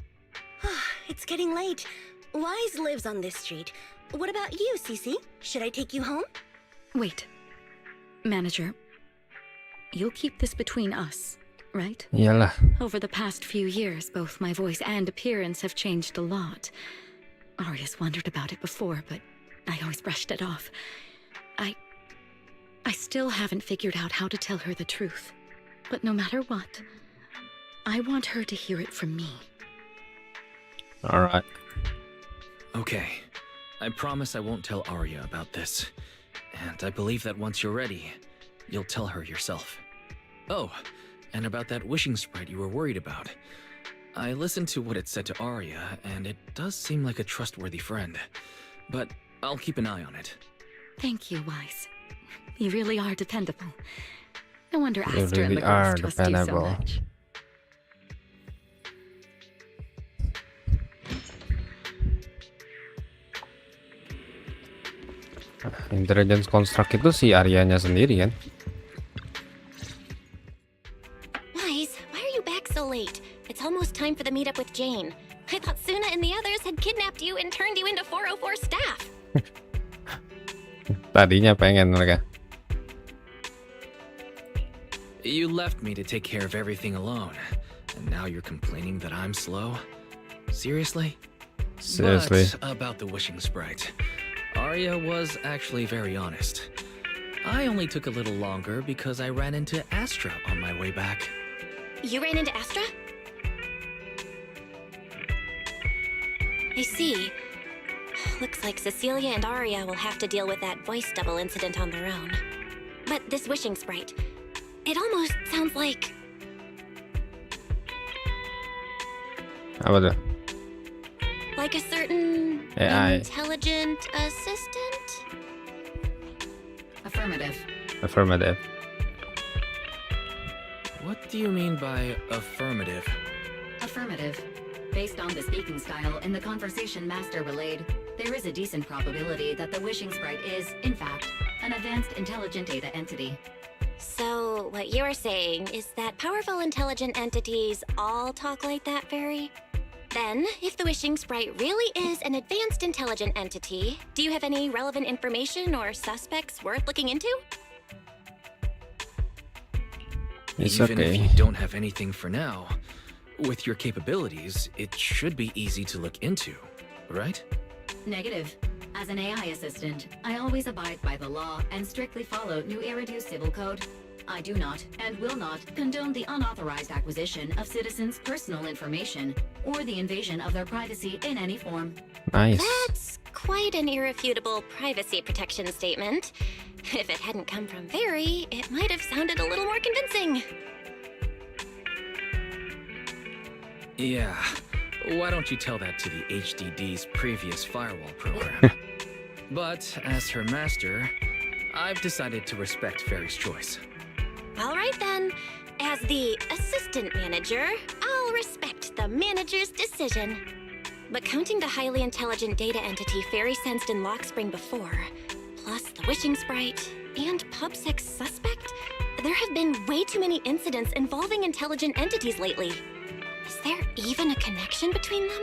It's getting late. Wise lives on this street. What about you, Cece? Should I take you home? Wait. Manager, you'll keep this between us, right? Iyalah. Over the past few years, both my voice and appearance have changed a lot. Arya's wondered about it before, but I always brushed it off. I still haven't figured out how to tell her the truth. But no matter what, I want her to hear it from me. Alright. Okay, I promise I won't tell Arya about this. And I believe that once you're ready, you'll tell her yourself. Oh, and about that wishing sprite you were worried about. I listened to what it said to Arya, and it does seem like a trustworthy friend. But I'll keep an eye on it. Thank you, Wise. You really are dependable. No wonder You Astra and really the are girls trust you so dependable. much. Intelligence construct itu si Aryanya sendiri kan? Wise, why are you back so late? It's almost time for the meetup with Jane. I thought Suna and the others had kidnapped you and turned you into 404 staff. Tadinya pengen mereka. You left me to take care of everything alone, and now you're complaining that I'm slow? Seriously? Seriously. But about the wishing sprite, Arya was actually very honest. I only took a little longer because I ran into Astra on my way back. You ran into Astra? I see. Looks like Cecilia and Arya will have to deal with that voice double incident on their own. But this wishing sprite, it almost sounds like... Apa tuh? like a certain AI. intelligent assistant? Affirmative. Affirmative. What do you mean by affirmative? Affirmative. Based on the speaking style in the conversation Master relayed, there is a decent probability that the wishing sprite is, in fact, an advanced intelligent data entity. So, what you're saying is that powerful intelligent entities all talk like that, Fairy? Then, if the wishing sprite really is an advanced intelligent entity, do you have any relevant information or suspects worth looking into? It's Even if okay. you don't have anything for now, with your capabilities, it should be easy to look into, right? Negative. As an AI assistant, I always abide by the law and strictly follow New Eridu Civil Code. I do not and will not condone the unauthorized acquisition of citizens' personal information or the invasion of their privacy in any form. Nice. That's quite an irrefutable privacy protection statement. If it hadn't come from Fairy, it might have sounded a little more convincing. Yeah. Why don't you tell that to the HDD's previous firewall program? But as her master, I've decided to respect Fairy's choice. All right then. As the assistant manager, I'll respect the manager's decision. But counting the highly intelligent data entity Fairy sensed in Lockspring before, plus the wishing sprite, and PubSec suspect, there have been way too many incidents involving intelligent entities lately. Is there even a connection between them?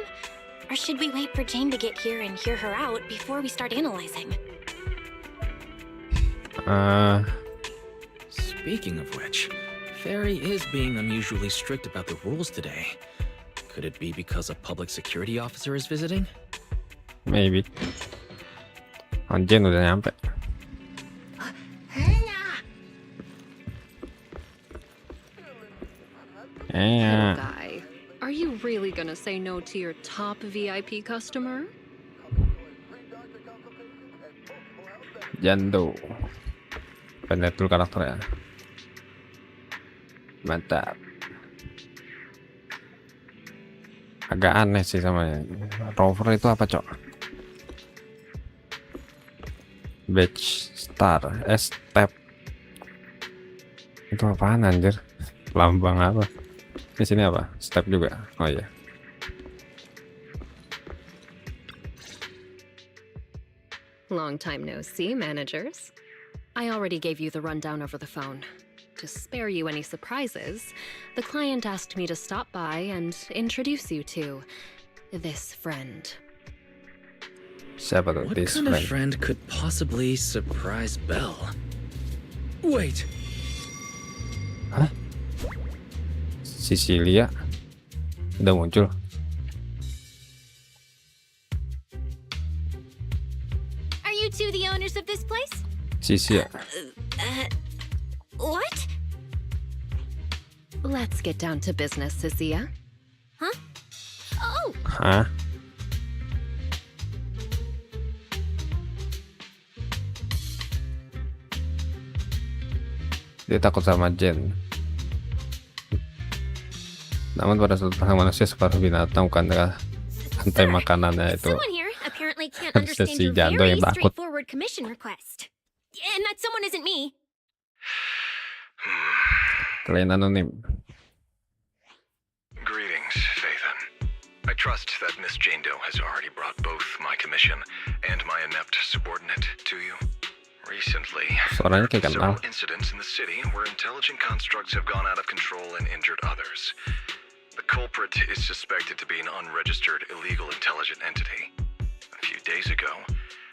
Or should we wait for Jane to get here and hear her out before we start analyzing? Speaking of which, Fairy is being unusually strict about the rules today. Could it be because a public security officer is visiting? Maybe. Anjing udah nyampe. Little guy, are you really gonna say no to your top VIP customer? Jando. Pendek dulu karakternya. Mantap. Agak aneh sih sama rover itu apa, Cok? Badge star, step. Itu apaan anjir? Lambang apa? Di sini apa? Step juga. Oh iya. Long time no see, managers. I already gave you the rundown over the phone. To spare you any surprises, the client asked me to stop by and introduce you to this friend. Siapa tuh? What This kind of friend. friend could possibly surprise Belle? Wait, Hah? Cecilia udah muncul. Are you two the owners of this place? Cecilia. What? Let's get down to business, Cecilia. Huh? Oh! Hah? Dia takut sama Jen. Namun pada sudut pandang manusia separuh binatang, bukankah rantai makanannya itu Someone here apparently can't harusnya understand si your Jando very yang takut. straightforward commission request. And that someone isn't me. Kalian anonim. Greetings, Phaethon. I trust that Miss Jane Doe has already brought both my commission and my inept subordinate to you. Recently, Suaranya kayak several kenal. incidents in the city where intelligent constructs have gone out of control and injured others. The culprit is suspected to be an unregistered illegal intelligent entity. A few days ago,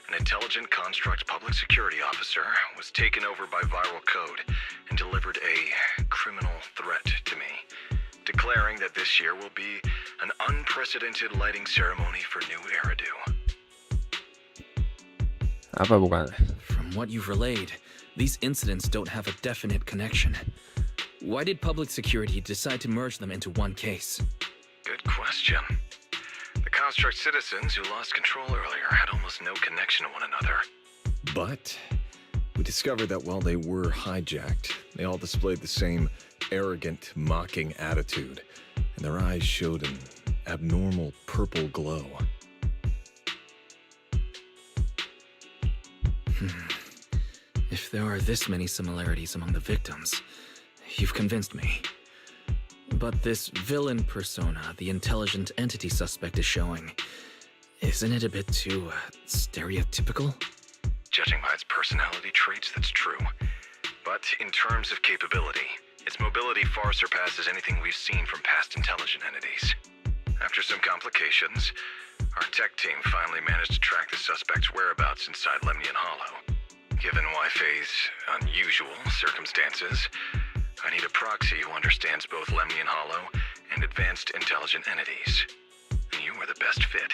an intelligent construct public security officer was taken over by viral code and delivered a criminal threat to me, declaring that this year will be an unprecedented lighting ceremony for New Eridu. Apa bukan? From what you've relayed, these incidents don't have a definite connection. Why did public security decide to merge them into one case? Good question. The construct citizens who lost control earlier had almost no connection to one another. But we discovered that while they were hijacked, they all displayed the same arrogant, mocking attitude, and their eyes showed an abnormal purple glow. If there are this many similarities among the victims, you've convinced me. But this villain persona the intelligent entity suspect is showing, isn't it a bit too stereotypical? Judging by its personality traits, that's true. But in terms of capability, its mobility far surpasses anything we've seen from past intelligent entities. After some complications, our tech team finally managed to track the suspect's whereabouts inside Lemnian Hollow. Given Wi-Fi's unusual circumstances, I need a proxy who understands both Lemnian Hollow and advanced intelligent entities. And you are the best fit.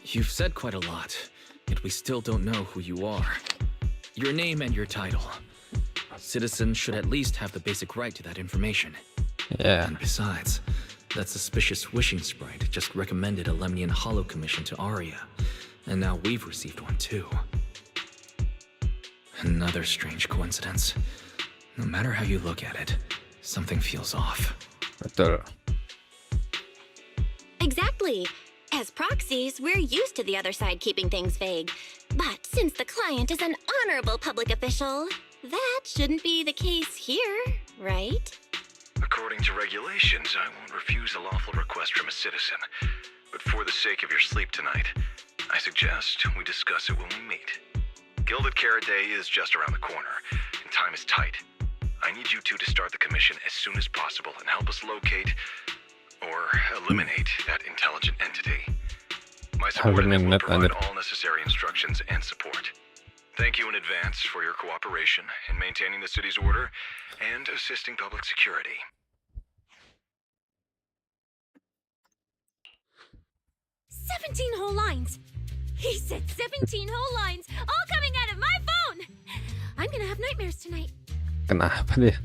You've said quite a lot, yet we still don't know who you are. Your name and your title. Citizens should at least have the basic right to that information. Yeah. And besides, that suspicious wishing sprite just recommended a Lemnian Hollow commission to Arya, and now we've received one too. Another strange coincidence. No matter how you look at it, something feels off. Betul. Exactly. As proxies, we're used to the other side keeping things vague. But since the client is an honorable public official, that shouldn't be the case here, right? According to regulations, I won't refuse a lawful request from a citizen. But for the sake of your sleep tonight, I suggest we discuss it when we meet. Gilded Carrot Day is just around the corner, and time is tight. I need you two to start the commission as soon as possible and help us locate or eliminate that intelligent entity. My subordinate will provide all necessary instructions and support. Thank you in advance for your cooperation in maintaining the city's order and assisting public security. "17 whole lines. He said 17 whole lines, all coming out of my phone. I'm gonna have nightmares tonight." Kenapa dia?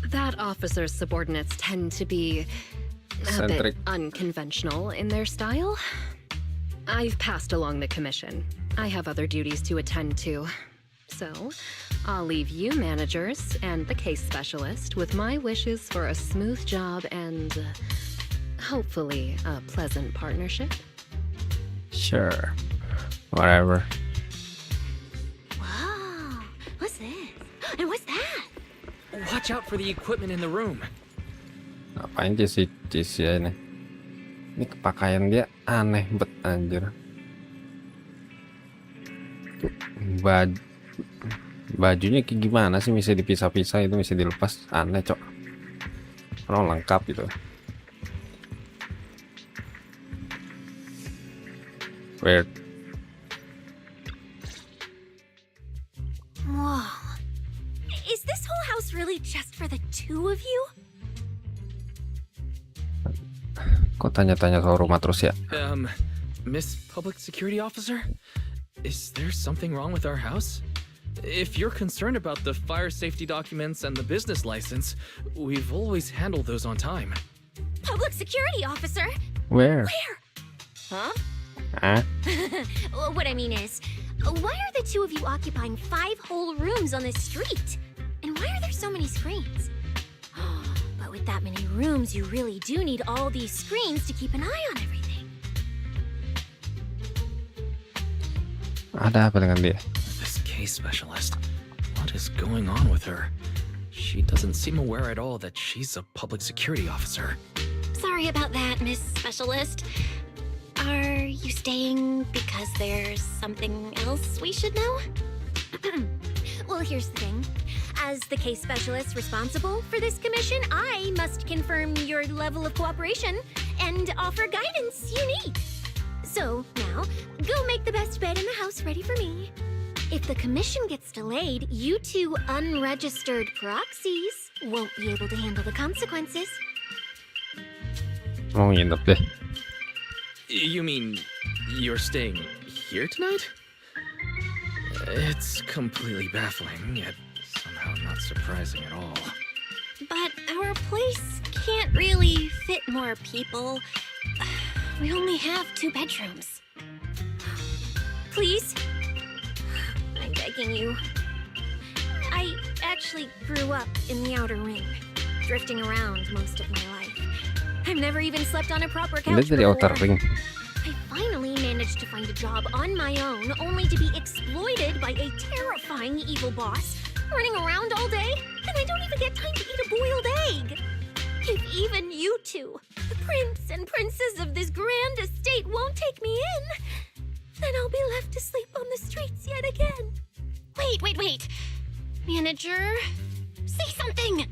That officer's subordinates tend to be a Eccentric. bit unconventional in their style. I've passed along the commission. I have other duties to attend to. So, I'll leave you managers and the case specialist with my wishes for a smooth job and hopefully a pleasant partnership. Sure. Whatever. Wow, what's this? And what's that? Watch out for the equipment in the room. Ngapain sih ya ini? Ini kepakaian dia aneh bet anjir. Bajunya kayak gimana sih, bisa dipisah-pisah itu, bisa dilepas, aneh cok. Kalau lengkap gitu. Weird. Whoa. Is this whole house really just for the two of you? Kok tanya-tanya soal rumah terus ya? Miss Public Security Officer? Is there something wrong with our house? If you're concerned about the fire safety documents and the business license, we've always handled those on time. Public security officer? Where? Where? Huh? Huh? What I mean is, Why are the two of you occupying 5 whole rooms on this street? And why are there so many screens? But with that many rooms, you really do need all these screens to keep an eye on everything. Ada apa dengan dia? This case specialist. What is going on with her? She doesn't seem aware at all that she's a public security officer. Sorry about that, Miss Specialist. Are you staying because there's something else we should know? Well, here's the thing. As the case specialist responsible for this commission, I must confirm your level of cooperation and offer guidance you need. So, now, go make the best bed in the house ready for me. If the commission gets delayed, you two unregistered proxies won't be able to handle the consequences. Mau nginep deh. You mean you're staying here tonight? It's completely baffling, yet somehow not surprising at all. But our place can't really fit more people. We only have 2 bedrooms. Please? I'm begging you. I actually grew up in the Outer Ring, drifting around most of my life. I've never even slept on a proper Dia couch dari Outer before. Ring. I finally managed to find a job on my own, only to be exploited by a terrifying evil boss, running around all day, and I don't even get time to eat a boiled egg. If even you two, the prince and princess of this grand estate, won't take me in, then I'll be left to sleep on the streets yet again. Wait. Manager, say something!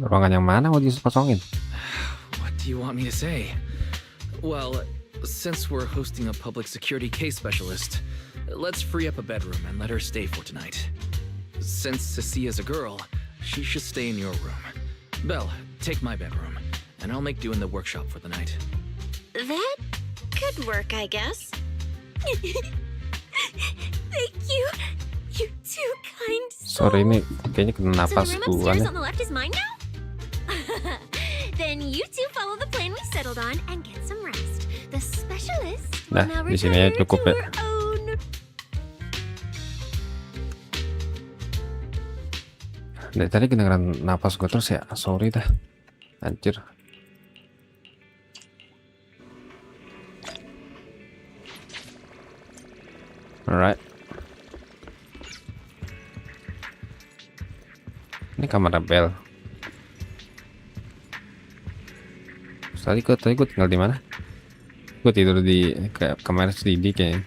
Ruangan yang mana mau dikosongin? What do you want me to say? Well, since we're hosting a public security case specialist, let's free up a bedroom and let her stay for tonight. Since Cecia's a girl, she should stay in your room. Belle, take my bedroom, and I'll make do in the workshop for the night. That could work, I guess. Thank you. You two kind souls. Sorry, ini kayaknya kena So napas the room gua upstairs nih. on the left is mine now? Then you two follow the plan we settled on and get some rest. The specialist will Nah, now di sini aja return cukup to ya. her own. Dari tadi kedengeran napas gue terus ya. Sorry dah. Anjir. Alright. Ini kamar Bel. Tadi gue tinggal di mana? Gue tidur di kamar SD kayaknya.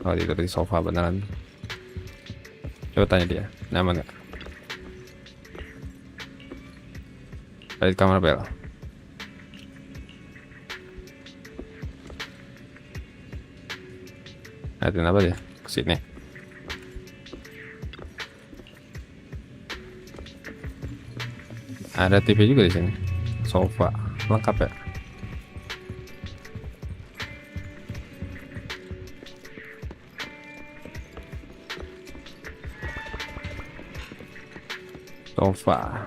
Oh, tidur di sofa beneran. Coba tanya dia, nyaman nggak? Ada di kamar Bel. Ada apa dia? Kesini. Ada TV juga di sini. Sofa lengkap ya. Sofa.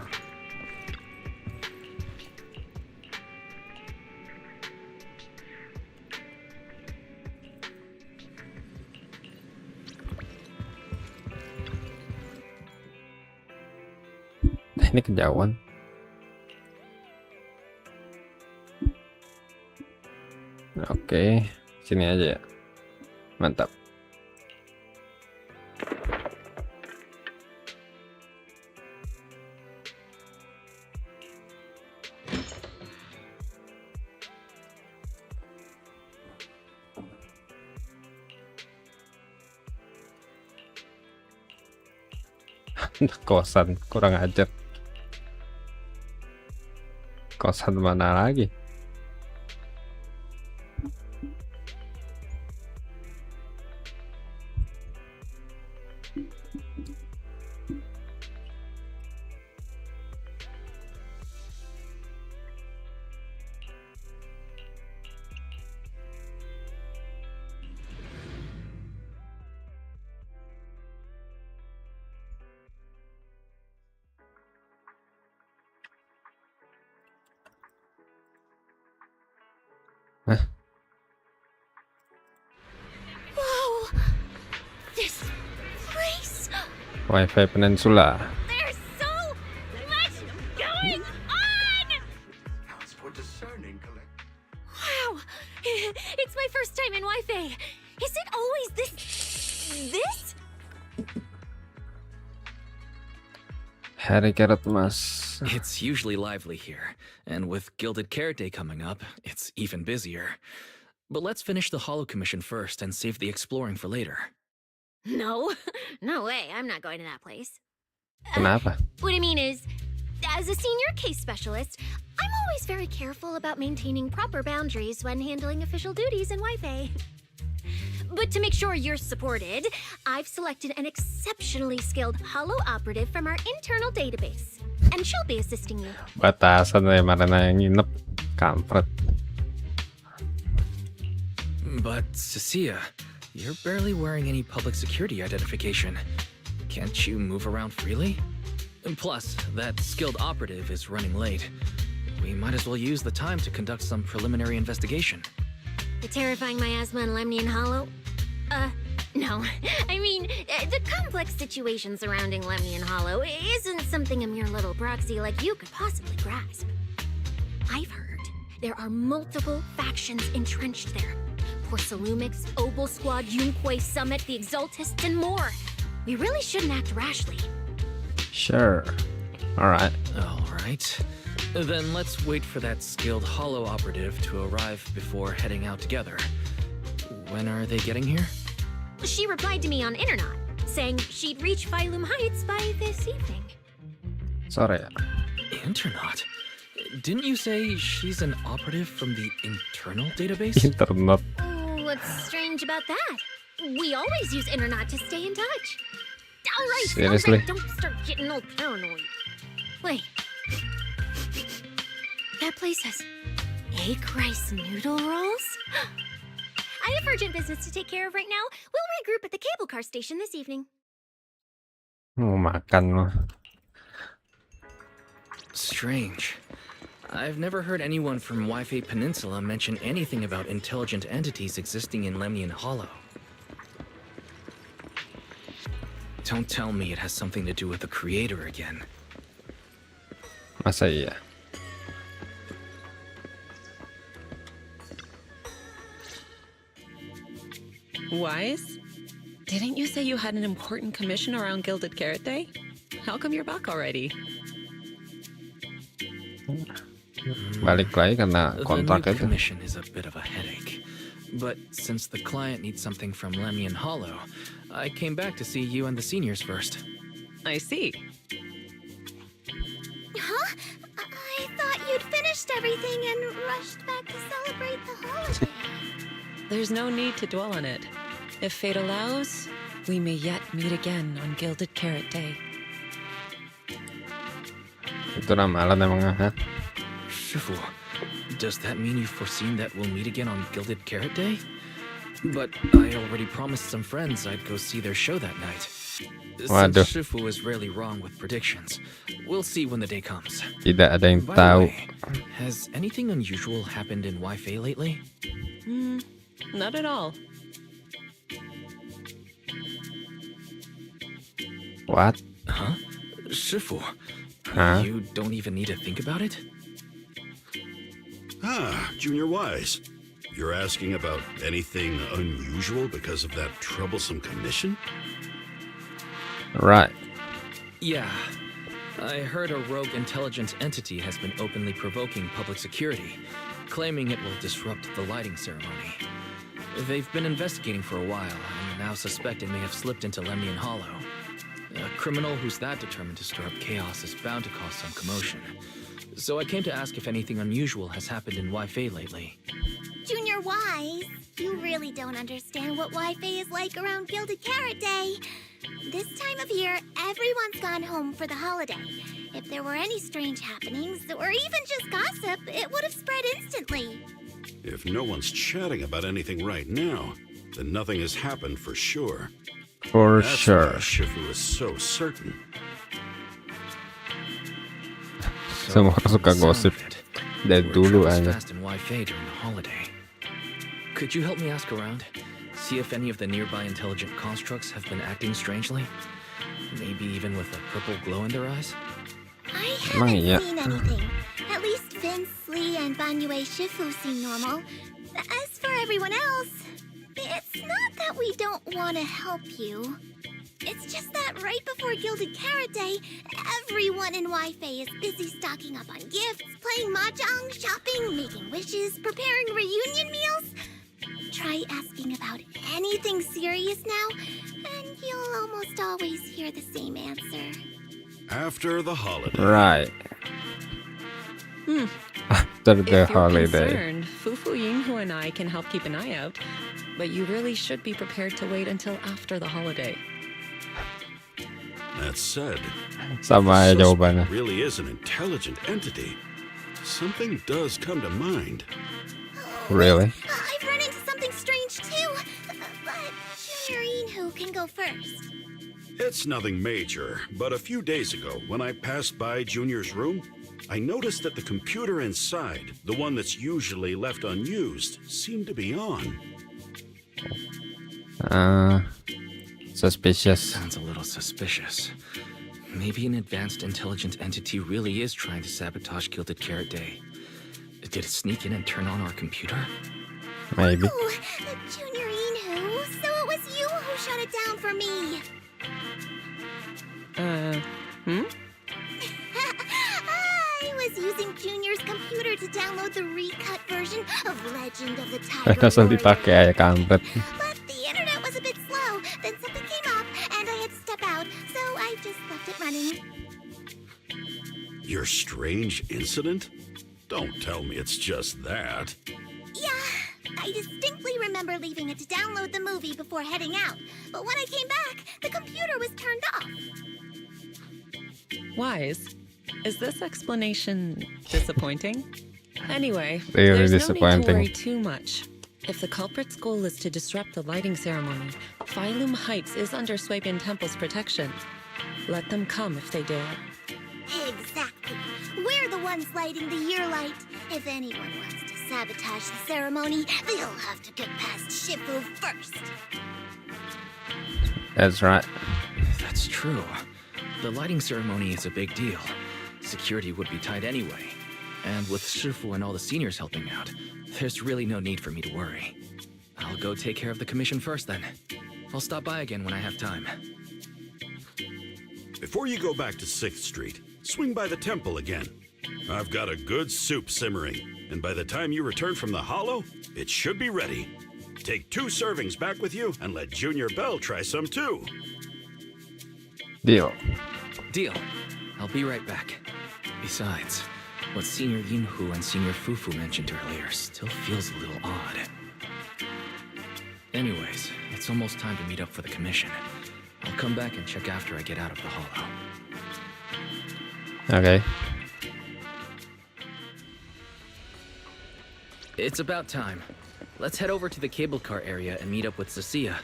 Ini kejauhan. Oke, sini aja ya. Mantap. Kosan kurang ajar. Kosan mana lagi? Wi-Fi Peninsula. There's so much going on! Wow, it's my first time in Wi-Fi. Is it always this? Hari Carrot Mas. It's usually lively here, and with Gilded Carrot Day coming up, it's even busier. But let's finish the Hollow Commission first and save the exploring for later. No, no way. I'm not going to that place. Kenapa? What I mean is, as a senior case specialist, I'm always very careful about maintaining proper boundaries when handling official duties in Wi-Fi. But to make sure you're supported, I've selected an exceptionally skilled Hollow operative from our internal database. And she'll be assisting you. Batasan na marana yang nginep. Kampret. But, Cecilia, you're barely wearing any public security identification. Can't you move around freely? And plus, that skilled operative is running late. We might as well use the time to conduct some preliminary investigation. The terrifying miasma in Lemnian Hollow? No. I mean, the complex situation surrounding Lemnian Hollow isn't something a mere little proxy like you could possibly grasp. I've heard there are multiple factions entrenched there. Porcelumix, Obel Squad, Yunquay Summit, the Exaltists, and more. We really shouldn't act rashly. Sure. Alright. Alright. Then let's wait for that skilled Hollow operative to arrive before heading out together. When are they getting here? She replied to me on Internet, saying she'd reach Phylum Heights by this evening. Sorry ya. Internet? Didn't you say she's an operative from the internal database? Internet. What's strange about that? We always use Internet to stay in touch. Alright, Seriously? alright, don't start getting all paranoid. Wait. That place has egg rice noodle rolls? I have urgent business to take care of right now. We'll regroup at the cable car station this evening. Mau makan loh. Strange. I've never heard anyone from Wi-Fi Peninsula mention anything about intelligent entities existing in Lemnian Hollow. Don't tell me it has something to do with the creator again. Masa iya? Wise? Didn't you say you had an important commission around Gilded Carrot Day? How come you're back already? Balik lagi karena kontrak The new itu. commission is a bit of a headache. But since the client needs something from Lemnian Hollow, I came back to see you and the seniors first. I see. Huh? I thought you'd finished everything and rushed back to celebrate the holiday. There's no need to dwell on it. If fate allows, we may yet meet again on Gilded Carrot Day. Itu ramalan emangnya, ha? Shifu, does that mean you've foreseen that we'll meet again on Gilded Carrot Day? But I already promised some friends I'd go see their show that night. Waduh. Since Shifu is rarely wrong with predictions, we'll see when the day comes. Tidak ada yang By the tahu. way, has anything unusual happened in Wi-Fi lately? Not at all. What? Huh? Shifu, Huh? you don't even need to think about it? Ah, Junior Wise. You're asking about anything unusual because of that troublesome commission? Right. Yeah. I heard a rogue intelligent entity has been openly provoking public security, claiming it will disrupt the lighting ceremony. They've been investigating for a while, and now suspect it may have slipped into Lemnian Hollow. A criminal who's that determined to stir up chaos is bound to cause some commotion. So I came to ask if anything unusual has happened in Wi-Fi lately. Junior Wise, you really don't understand what Wi-Fi is like around Gilded Carrot Day. This time of year, everyone's gone home for the holiday. If there were any strange happenings, or even just gossip, it would have spread instantly. If no one's chatting about anything right now, then nothing has happened for sure. For That's sure. why Shifu is so certain. Semua suka gosip dari We're dulu troubles aja. fast in Wi-Fi during the holiday. Could you help me ask around? See if any of the nearby intelligent constructs have been acting strangely? Maybe even with a purple glow in their eyes? I Emang haven't iya? seen anything. At least Vince, Lee, and Banyue Shifu seem normal. As for everyone else, it's not that we don't want to help you. It's just that right before Gilded Carrot Day, everyone in Wi-Fi is busy stocking up on gifts, playing mahjong, shopping, making wishes, preparing reunion meals. Try asking about anything serious now, and you'll almost always hear the same answer. After the holiday. Right. After If the you're holiday. concerned, Fufu Yinghu and I can help keep an eye out. But you really should be prepared to wait until after the holiday. That said, Sama aja the jawabannya. suspect really is an intelligent entity. Something does come to mind. Really? I've run into something strange too, but Junior Yinhu can go first. It's nothing major, but a few days ago, when I passed by Junior's room, I noticed that the computer inside, the one that's usually left unused, seemed to be on. Suspicious. Sounds a little suspicious. Maybe an advanced intelligent entity really is trying to sabotage Gilded Carrot Day. Did it sneak in and turn on our computer? Maybe. Oh, Junior Yinhu, so it was you who shut it down for me. I was using Junior's computer to download the recut version of Legend of the Tiger Langsung Warrior. dipakai ya kampret. But the internet was a bit slow, then something came up, and I had to step out, so I just left it running. Your strange incident? Don't tell me it's just that. Yeah, I distinctly remember leaving it to download the movie before heading out, but when I came back, the computer was turned off. Wise, is this explanation disappointing? Anyway, Really there's no need to disappointing. worry too much. If the culprit's goal is to disrupt the lighting ceremony, Phylum Heights is under Swabian Temple's protection. Let them come if they dare. Exactly. We're the ones lighting the year light. If anyone wants to sabotage the ceremony, they'll have to get past Shifu first. That's right. That's true. The lighting ceremony is a big deal. Security would be tight anyway. And with Shifu and all the seniors helping out, there's really no need for me to worry. I'll go take care of the commission first then. I'll stop by again when I have time. Before you go back to 6th Street, swing by the temple again. I've got a good soup simmering, and by the time you return from the hollow, it should be ready. Take 2 servings back with you and let Junior Bell try some too. Deal. Deal. I'll be right back. Besides, what Senior Yinhu and Senior Fufu mentioned earlier still feels a little odd. Anyways, it's almost time to meet up for the commission. I'll come back and check after I get out of the hollow. Okay. It's about time. Let's head over to the cable car area and meet up with Cecilia.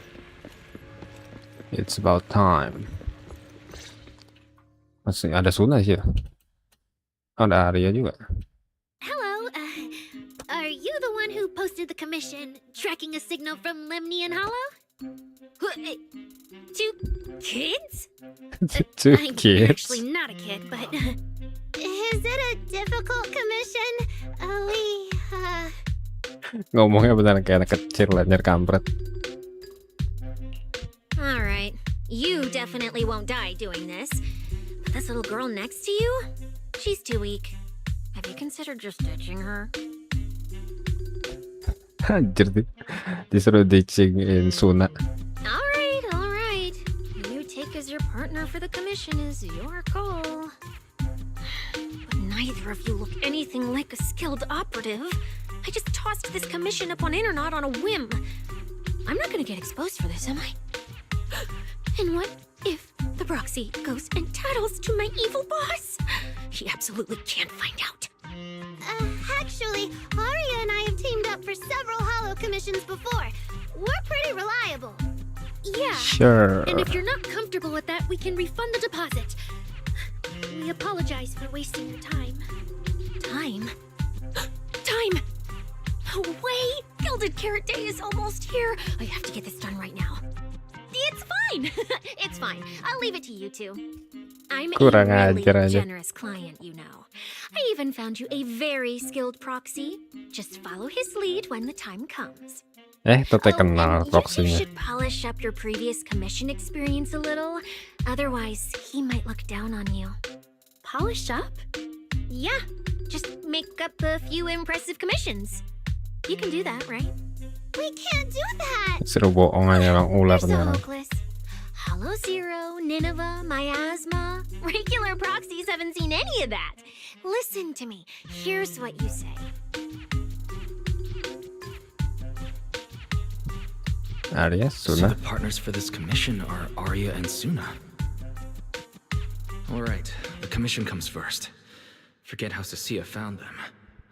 It's about time. Masih ada Suna sih ya? Oh, ada Arya juga. Hello, are you the one who posted the commission, tracking a signal from Lemny and Hollow? 2 kids? Two I'm kids. actually not a kid, but... Is it a difficult commission? Ngomongnya beneran kayak anak kecil lanjut kampret. Alright, you definitely won't die doing this. But this little girl next to you? She's too weak. Have you considered just ditching her? Anjir disuruh ditchingin Suna. Alright. You take as your partner for the commission is your call. But neither of you look anything like a skilled operative. I just tossed this commission up on Internet on a whim. I'm not gonna get exposed for this, am I? And what if the proxy goes and tattles to my evil boss? He absolutely can't find out. Actually, Arya and I have teamed up for several Hollow commissions before. We're pretty reliable. Yeah. Sure. And if you're not comfortable with that, we can refund the deposit. We apologize for wasting your time. Time? Time! No way! Gilded Carrot Day is almost here. I have to get this done right now. It's fine! fine. It's fine. I'll leave it to you two. I'm Kurang a really ajar aja. generous client, you know. I even found you a very skilled proxy. Just follow his lead when the time comes. Teteh kenal and you proxy-nya. should polish up your previous commission experience a little. Otherwise, he might look down on you. Polish up? Yeah. Just make up a few impressive commissions. You can do that, right? We can't do that. Seru bohong aja orang ular You're so nih orang. hopeless. Hollow Zero, Nineveh, Miasma. Regular proxies haven't seen any of that. Listen to me. Here's what you say. Arya, So Suna. the partners for this commission are Arya and Suna. All right, the commission comes first. Forget how Cecilia found them.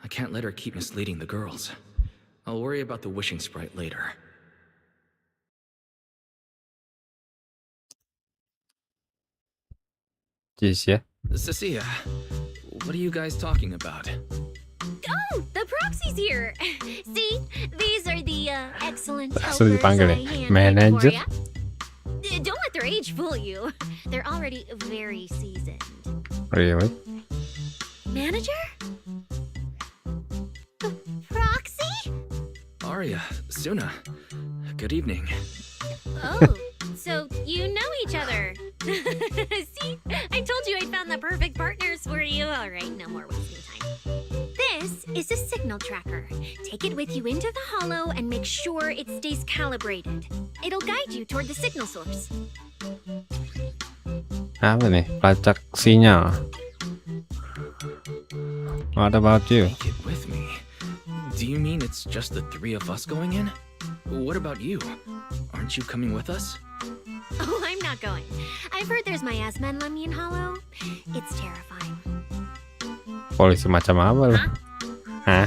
I can't let her keep misleading the girls. I'll worry about the wishing sprite later. Kisah. Cecilia, what are you guys talking about? Oh, the proxy's here. See, these are the excellent Langsung helpers dipanggil I ya. handpicked Manager. for ya. Don't let their age fool you. They're already very seasoned. Really? Manager? Proxy? Arya, Suna, good evening. Oh, so you know each other. See, I told you I found the perfect partners for you. All right, no more wasting time. This is a signal tracker. Take it with you into the hollow and make sure it stays calibrated. It'll guide you toward the signal source. Apa nih? Pelacak sinyal. What about you? Take it with me. Do you mean it's just the three of us going in? What about you? Aren't you coming with us? Oh, I'm not going. I've heard there's miasma in Lemnian Hollow. It's terrifying. Polisi macam apa lu? Hah?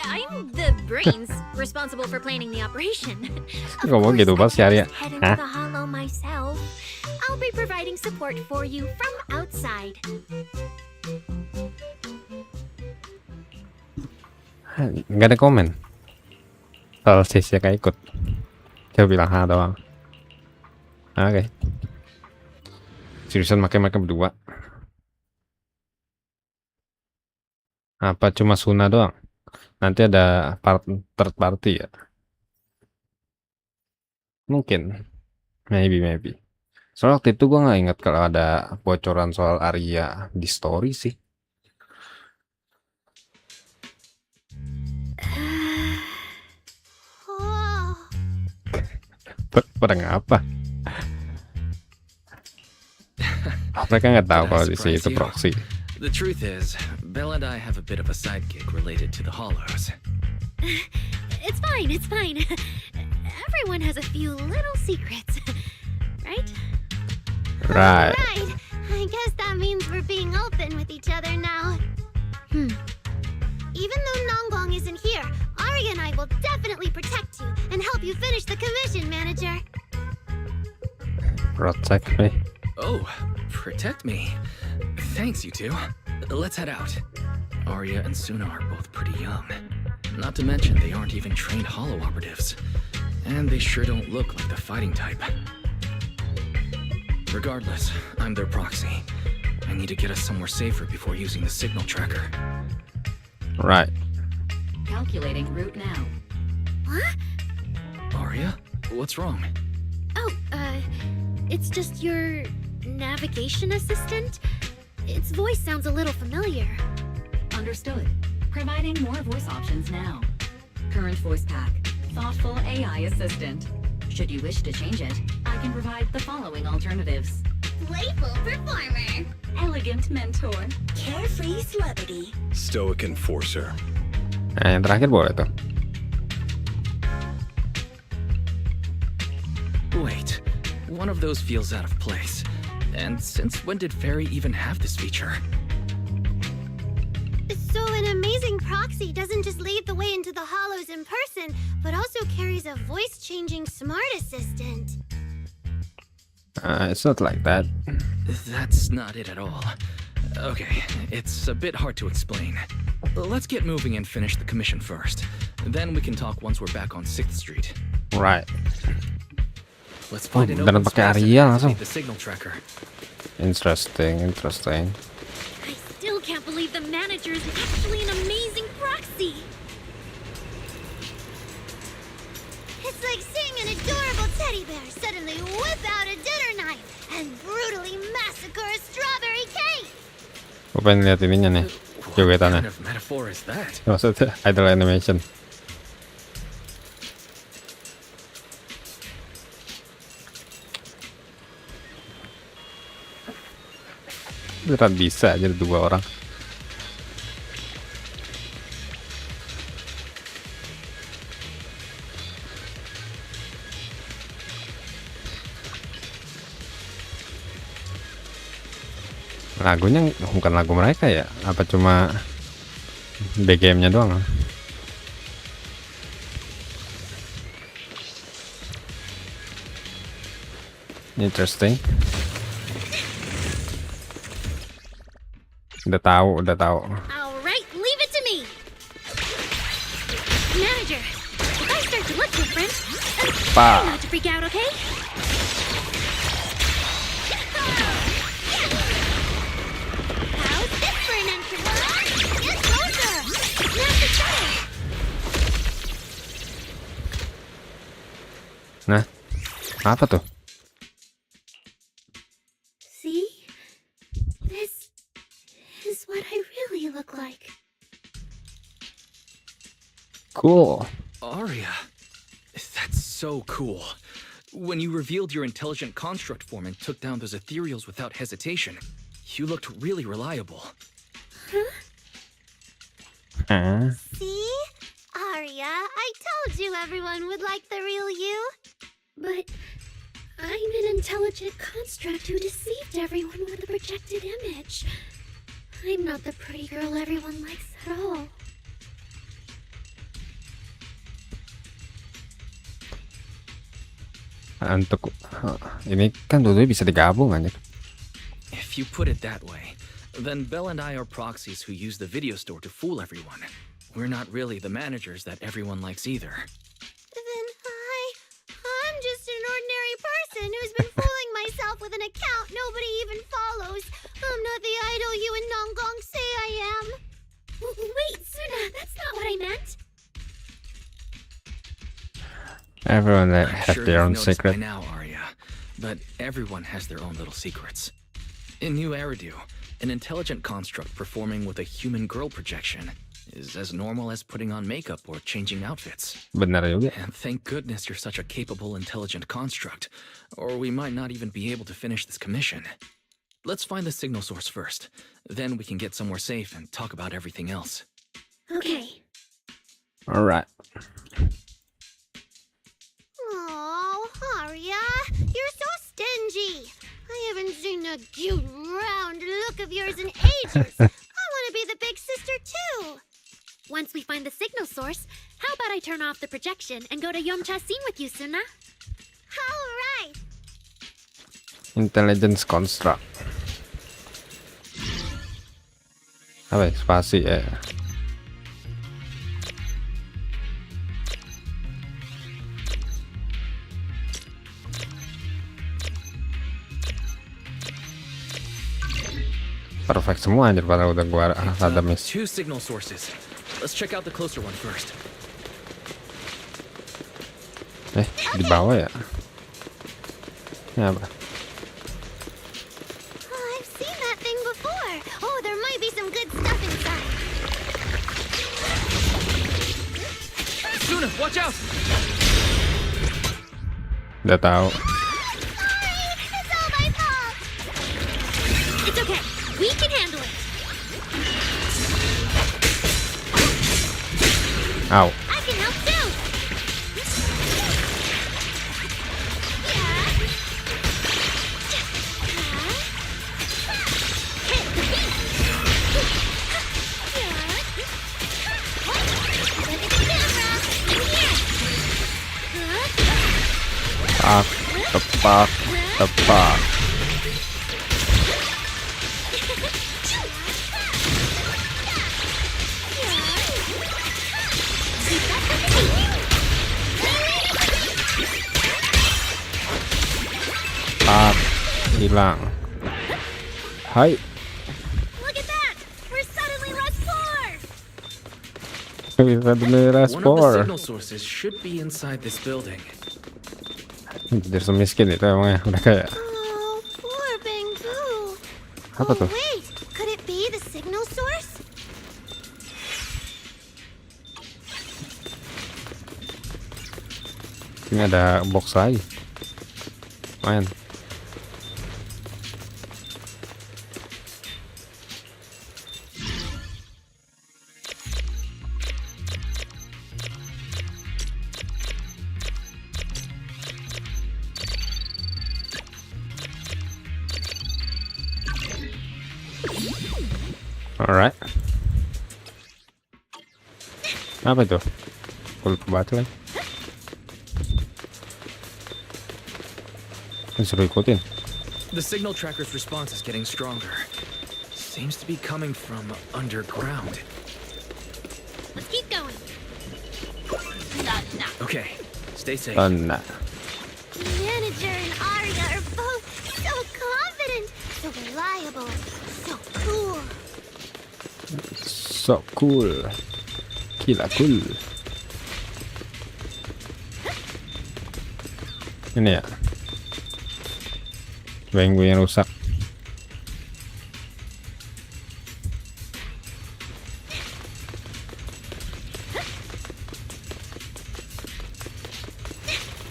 I'm the brains responsible for planning the operation. Of Ngomong course, gitu I pas si Arya. can't head into Hah? the hollow myself. I'll be providing support for you from outside. Nggak ada komen. Kalau Sisya kayak ikut. Dia bilang ha doang. Oke. Seriusan makai mereka berdua. Apa cuma Suna doang? Nanti ada third party ya? Mungkin. Maybe. Soalnya waktu itu gue nggak ingat kalau ada bocoran soal Arya di story sih. Pada ngapa? Mereka nggak tahu Did I kalau di surprise situ you? proxy. The truth is, Belle and I have a bit of a side gig related to the Hollows. It's fine. Everyone has a few little secrets, right? Right. Right. I guess that means we're being open with each other now. Even though Nonggong isn't here, Arya and I will definitely protect you and help you finish the commission, Manager. Protect me. Oh, protect me. Thanks, you two. Let's head out. Arya and Suna are both pretty young. Not to mention, they aren't even trained Hollow operatives. And they sure don't look like the fighting type. Regardless, I'm their proxy. I need to get us somewhere safer before using the signal tracker. Right. Calculating route now. What? Arya, what's wrong? Oh, it's just your navigation assistant. Its voice sounds a little familiar. Understood. Providing more voice options now. Current voice pack. Thoughtful AI assistant. Should you wish to change it, I can provide the following alternatives. Playful performer. Elegant mentor. Carefree celebrity. Stoic enforcer. Nah, yang terakhir boleh tuh. Wait, one of those feels out of place. And since when did Fairy even have this feature? So an amazing proxy doesn't just lead the way into the hollows in person, but also carries a voice-changing smart assistant. It's not like that. That's not it at all. Okay, it's a bit hard to explain. Let's get moving and finish the commission first. Then we can talk once we're back on 6th Street. Right. let's find an beneran open pakai space and Arya langsung. activate the signal tracker. Interesting. I still can't believe the manager is actually an amazing proxy. It's like seeing an adorable teddy bear suddenly whip out a dinner knife and brutally massacre a strawberry cake. Gue pengen lihat ininya nih, What jogetannya. kind of metaphor is that? Maksudnya idol animation. Beneran bisa jadi 2 orang. Lagunya bukan lagu mereka ya? Apa cuma BGM-nya doang? Interesting. Udah tahu. All right, leave it to me. Manager, if I start to look different, try not to freak out, okay? How's this for an entrance? Get closer! Snap the shutter! Nah, apa tuh? See? This is what I really look like. Cool. Arya, that's so cool. When you revealed your intelligent construct form and took down those ethereals without hesitation, you looked really reliable. Huh? See? Arya, I told you everyone would like the real you. But I'm an intelligent construct who deceived everyone with a projected image. I'm not the pretty girl everyone likes at all. Untuk ini kan dua-duanya bisa digabung aja. If you put it that way, then Belle and I are proxies who use the video store to fool everyone. We're not really the managers that everyone likes either. Then I'm just an ordinary person who's been fooling myself with an account nobody even follows. I'm not the idol you and Nonggong say I am. Wait, Suna, that's not what I meant. Everyone I'm has sure their you've own noticed by secret. now, Arya, but everyone has their own little secrets. In New Eridu, an intelligent construct performing with a human girl projection is as normal as putting on makeup or changing outfits. Benar juga. And thank goodness you're such a capable, intelligent construct, or we might not even be able to finish this commission. Let's find the signal source first. Then we can get somewhere safe and talk about everything else. Okay. All right. Oh, Arya, you're so stingy. I haven't seen a cute, round look of yours in ages. I want to be the big sister, too. Once we find the signal source, how about I turn off the projection and go to Yomcha Scene with you, Suna? All right. Intelligence construct. Apa ya? Spasi ya. Perfect semua anjir, padahal udah gua ada miss. 2 signal sources. Let's check out the closer one first. Di bawah ya? Ini apa? Oh, I've seen that thing before. Oh, there might be some good stuff inside. Suna, watch out! Udah tahu. Sorry, it's all my fault. It's okay. We can handle it. Ow. I can help too. Tepak. hilang. Hai. Look at that! We're suddenly less poor! Bisa One dulu of the respon. signal sources should be inside this building. Jadi semiskin itu emangnya udah kayak Oh, poor Bangbu. apa tuh? Wait, could it be the signal source? Ini ada box lagi. Main. Alright. Apa itu? Kulit batu lagi. Suruh ikutin. The signal tracker's response is getting stronger. Seems to be coming from underground. Let's keep going. Okay, stay safe. Nah. Manager and Arya are both so confident, so reliable, so cool. So cool. Gila cool. Ini ya. Bangbu yang rusak.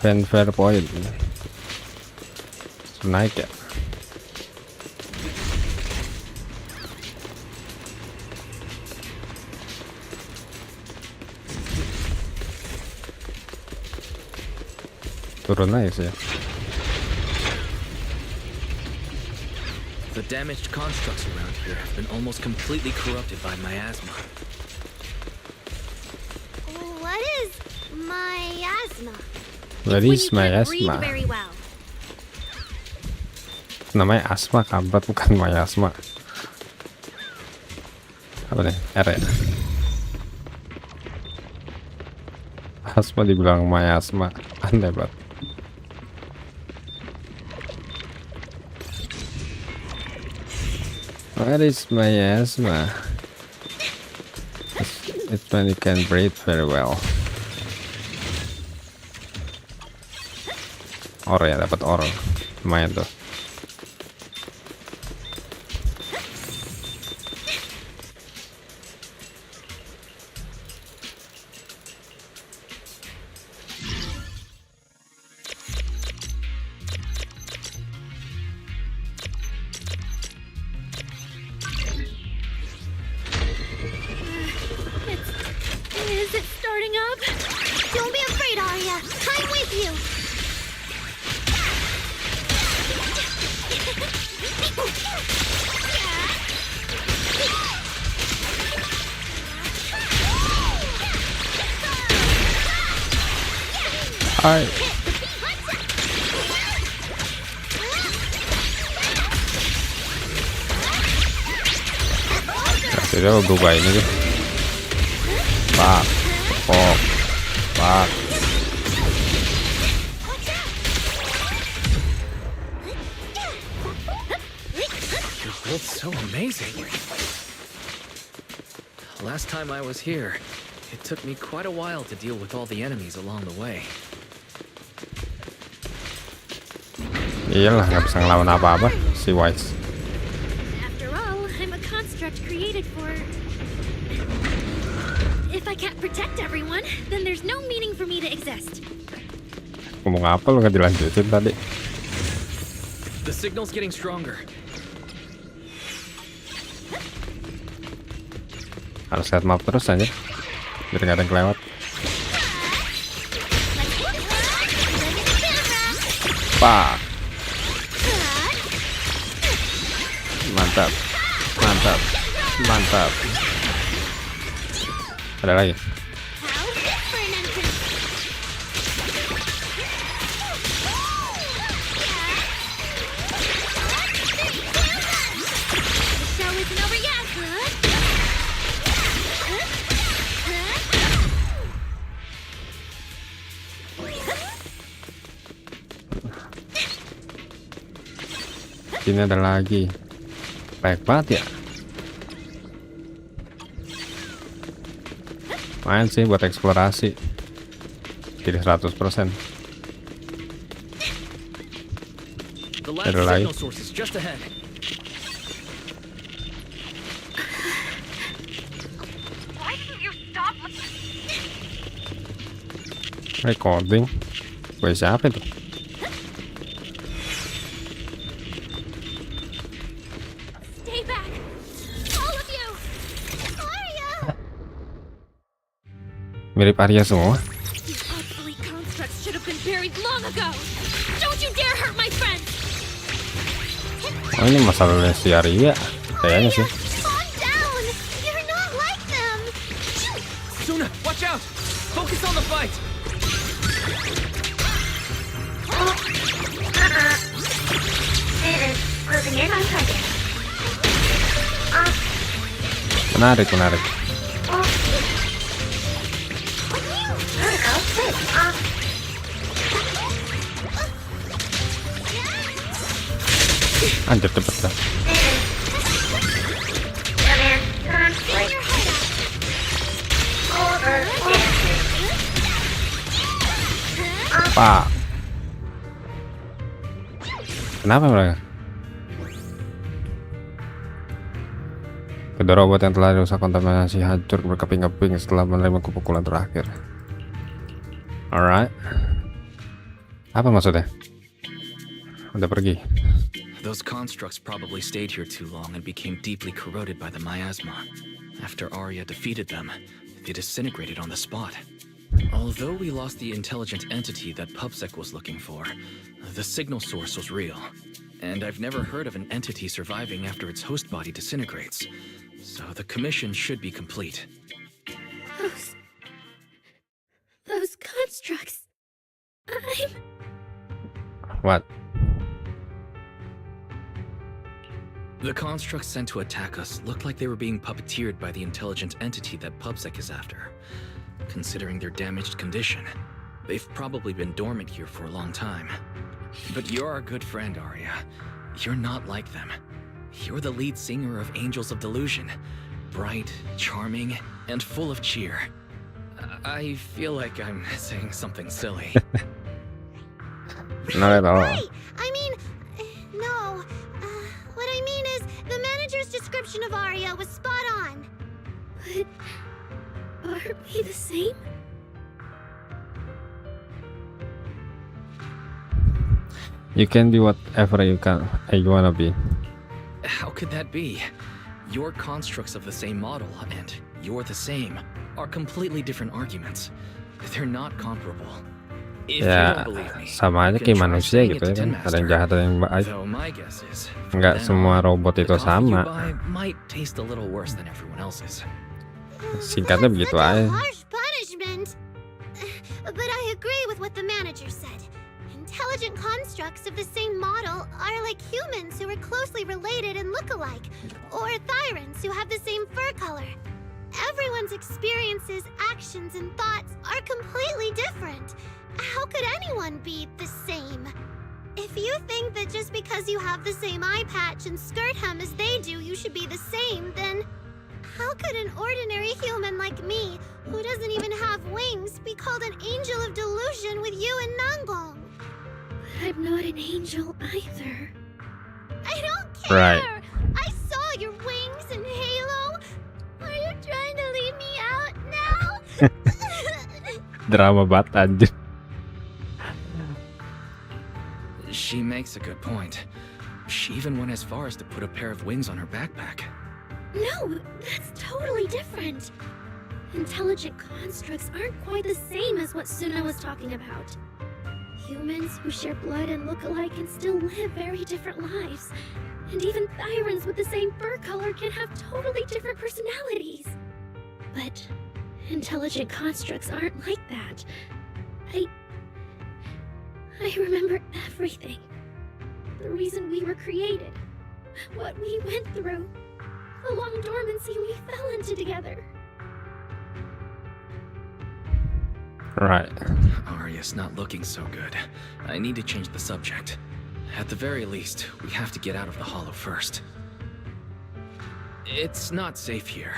Fanfare point. Naik ya. Turun aja sih. The damaged constructs around here have been almost completely corrupted by miasma. What is miasma? What When is you can't breathe miasma? very well. Namanya asma kampret, bukan miasma. Apa nih? R ya? Asma dibilang miasma. Aneh banget. What is miasma? It's when you can breathe very well. Or ya, dapat or. Lumayan tuh. Is it starting up? Don't be afraid, Arya. I'm with you. Hai. Jadi lo berubah ini deh. Pak, pak. You're both so amazing. Last time I was here, it took me quite a while to deal with all the enemies along the way. Iyalah, nggak bisa ngelawan apa-apa si Wise. After all, I'm a construct created for... If I can't protect everyone, then there's no meaning for me to exist. Ngomong apa lu nggak dilanjutin tadi? The signal's getting stronger. Harus lihat map terus aja, biar nggak ada yang kelewat. Pak. Mantap, mantap, mantap. Ada lagi. Sini ada lagi. Baik banget ya. Main sih buat eksplorasi. Jadi 100%. The last Ada lagi. signal source is just ahead. Why didn't you stop? Recording. Gue siapa itu? Stay back! All of you! Arya! Mirip Arya semua. You obsolete constructs should have been buried long ago! Don't you dare hurt my friends! Oh, ini masalahnya si Arya. Kayaknya sih. Calm down! You're not like them! Suna, watch out! Focus on the fight! Menarik, menarik. Anjir, cepet dah. Pak. Kenapa mereka? Kedua robot yang telah dirusak kontaminasi hancur berkeping-keping setelah menerima pukulan terakhir. Alright. Apa maksudnya? Udah pergi. Those constructs probably stayed here too long and became deeply corroded by the miasma. After Arya defeated them, they disintegrated on the spot. Although we lost the intelligent entity that PubSec was looking for, the signal source was real. And I've never heard of an entity surviving after its host body disintegrates. So the commission should be complete. Those constructs. What? The constructs sent to attack us looked like they were being puppeteered by the intelligent entity that PubSec is after. Considering their damaged condition, they've probably been dormant here for a long time. But you're our good friend, Arya. You're not like them. You're the lead singer of Angels of Delusion. Bright, charming, and full of cheer. I feel like I'm saying something silly. Not at all. Right! I mean, no. What I mean is, the manager's description of Arya was spot on. But are we the same? You can be whatever you wanna be. How could that be? Your constructs of the same model and you're the same are completely different arguments. They're not comparable. If you Ya, don't believe me, sama aja you can kayak try manusia saying gitu it ya to kan. Tin Ada yang Master. jahat, ada yang baik. Though my guess is, from Nggak then semua on, robot the itu coffee you sama. buy might taste a little worse than everyone else's. Singkatnya begitu aja. Harsh punishment. But I agree with what the manager said. Intelligent constructs of the same model are like humans who are closely related and look alike, or Thyrans who have the same fur color. Everyone's experiences, actions, and thoughts are completely different. How could anyone be the same? If you think that just because you have the same eye patch and skirt hem as they do, you should be the same, then how could an ordinary human like me, who doesn't even have wings, be called an angel of delusion with you and Nangbong? I'm not an angel either. I don't care! Right. I saw your wings and halo! Are you trying to leave me out now? Drama banget anjir. She makes a good point. She even went as far as to put a pair of wings on her backpack. No, that's totally different. Intelligent constructs aren't quite the same as what Suna was talking about. Humans who share blood and look alike can still live very different lives. And even Thyrans with the same fur color can have totally different personalities. But intelligent constructs aren't like that. I remember everything. The reason we were created. What we went through. The long dormancy we fell into together. Right. Arya's not looking so good. I need to change the subject. At the very least, we have to get out of the hollow first. It's not safe here.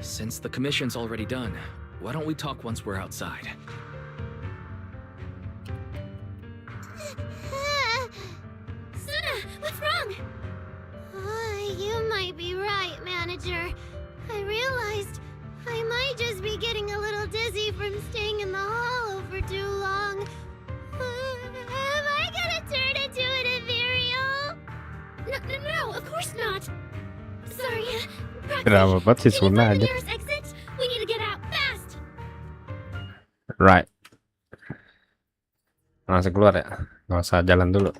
Since the commission's already done, why don't we talk once we're outside? Suna, what's wrong? You might be right, Manager. I realized I might just be getting a little dizzy from staying in the hollow for too long. Am I gonna turn into an ethereal? No, of course not. Sorry, Drama banget si Suna aja. nearest exit. We need to get out fast. Right. Langsung keluar ya. Nggak usah jalan dulu.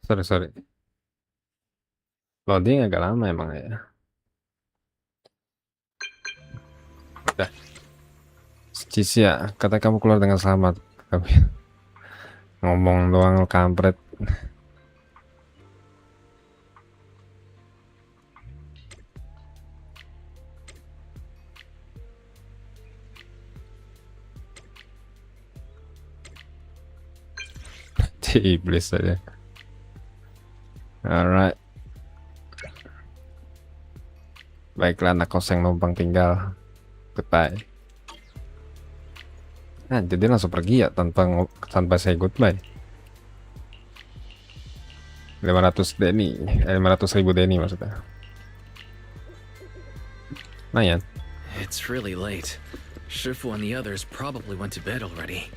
Sorry. Loading agak lama emang ya. Udah. Kisah, kata kamu keluar dengan selamat. Ngomong doang lo kampret. Iblis aja. Alright. Baiklah anak kos yang numpang tinggal. Goodbye. Nah, jadi langsung pergi ya tanpa say goodbye. 500 Denny, 500.000 Denny maksudnya. Lumayan. It's really late. Shifu and the others probably went to bed already.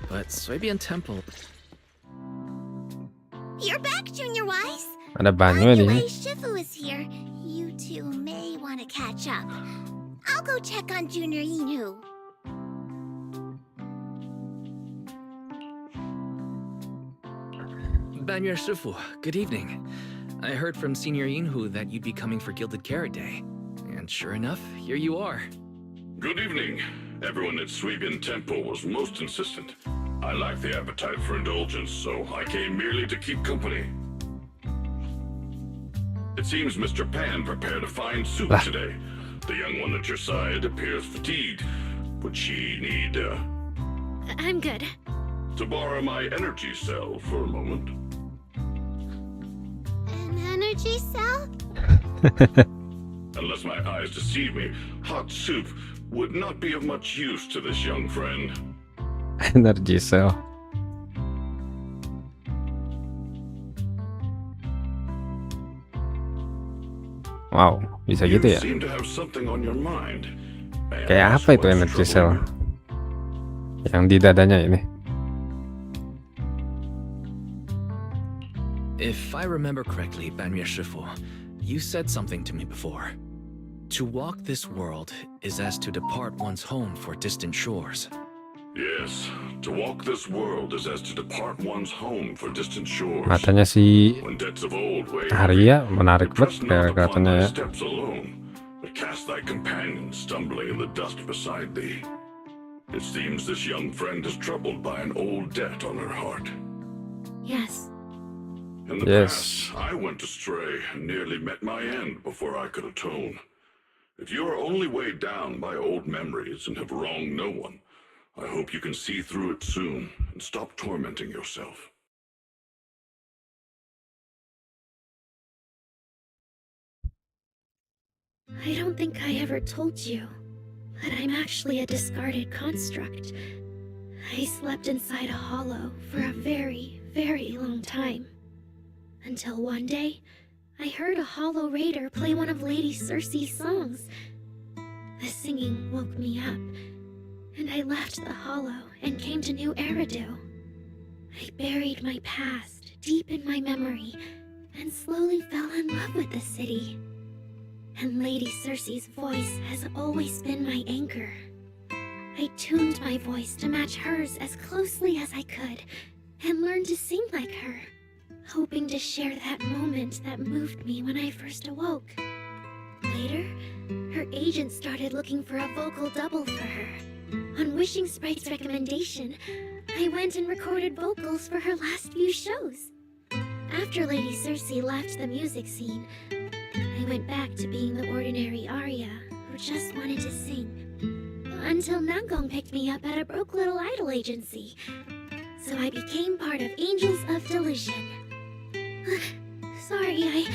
But Swabian Temple... You're back, Junior Wise. Ada banyu By the di way, sini. Shifu is here. You two may want to catch up. I'll go check on Junior Inu. Banyer Shifu, good evening. I heard from Senior Yinhu that you'd be coming for Gilded Carrot Day. And sure enough, here you are. Good evening. Everyone at Swabian Temple was most insistent. I lack the appetite for indulgence, so I came merely to keep company. It seems Mr. Pan prepared a fine soup today. The young one at your side appears fatigued. Would she need, I'm good. to borrow my energy cell for a moment? An energy cell? Unless my eyes deceive me, hot soup would not be of much use to this young friend. Energy cell. Wow, bisa You gitu ya? seem to have something on your mind. May I Kayak ask apa itu what's energy troubling cell? you? Yang di dadanya ini. If I remember correctly, Banyer Shifu, you said something to me before. To walk this world is as to depart one's home for distant shores. Yes, to walk this world is as to depart one's home for distant shores. Matanya si When debts of old weigh Arya menarik press banget not kayak upon kelihatannya thy ya. steps alone, but cast thy companion stumbling in the dust beside thee. It seems this young friend is troubled by an old debt on her heart. Yes. In the Yes. past, I went astray and nearly met my end before I could atone. If you are only weighed down by old memories and have wronged no one, I hope you can see through it soon and stop tormenting yourself. I don't think I ever told you, but I'm actually a discarded construct. I slept inside a hollow for a very, very long time. Until one day, I heard a hollow raider play one of Lady Circe's songs. The singing woke me up, and I left the hollow and came to New Eridu. I buried my past deep in my memory and slowly fell in love with the city. And Lady Circe's voice has always been my anchor. I tuned my voice to match hers as closely as I could and learned to sing like her, hoping to share that moment that moved me when I first awoke. Later, her agent started looking for a vocal double for her. On Wishing Sprite's recommendation, I went and recorded vocals for her last few shows. After Lady Circe left the music scene, I went back to being the ordinary Arya who just wanted to sing. Until Nangong picked me up at a broke little idol agency. So I became part of Angels of Delusion. Sorry, I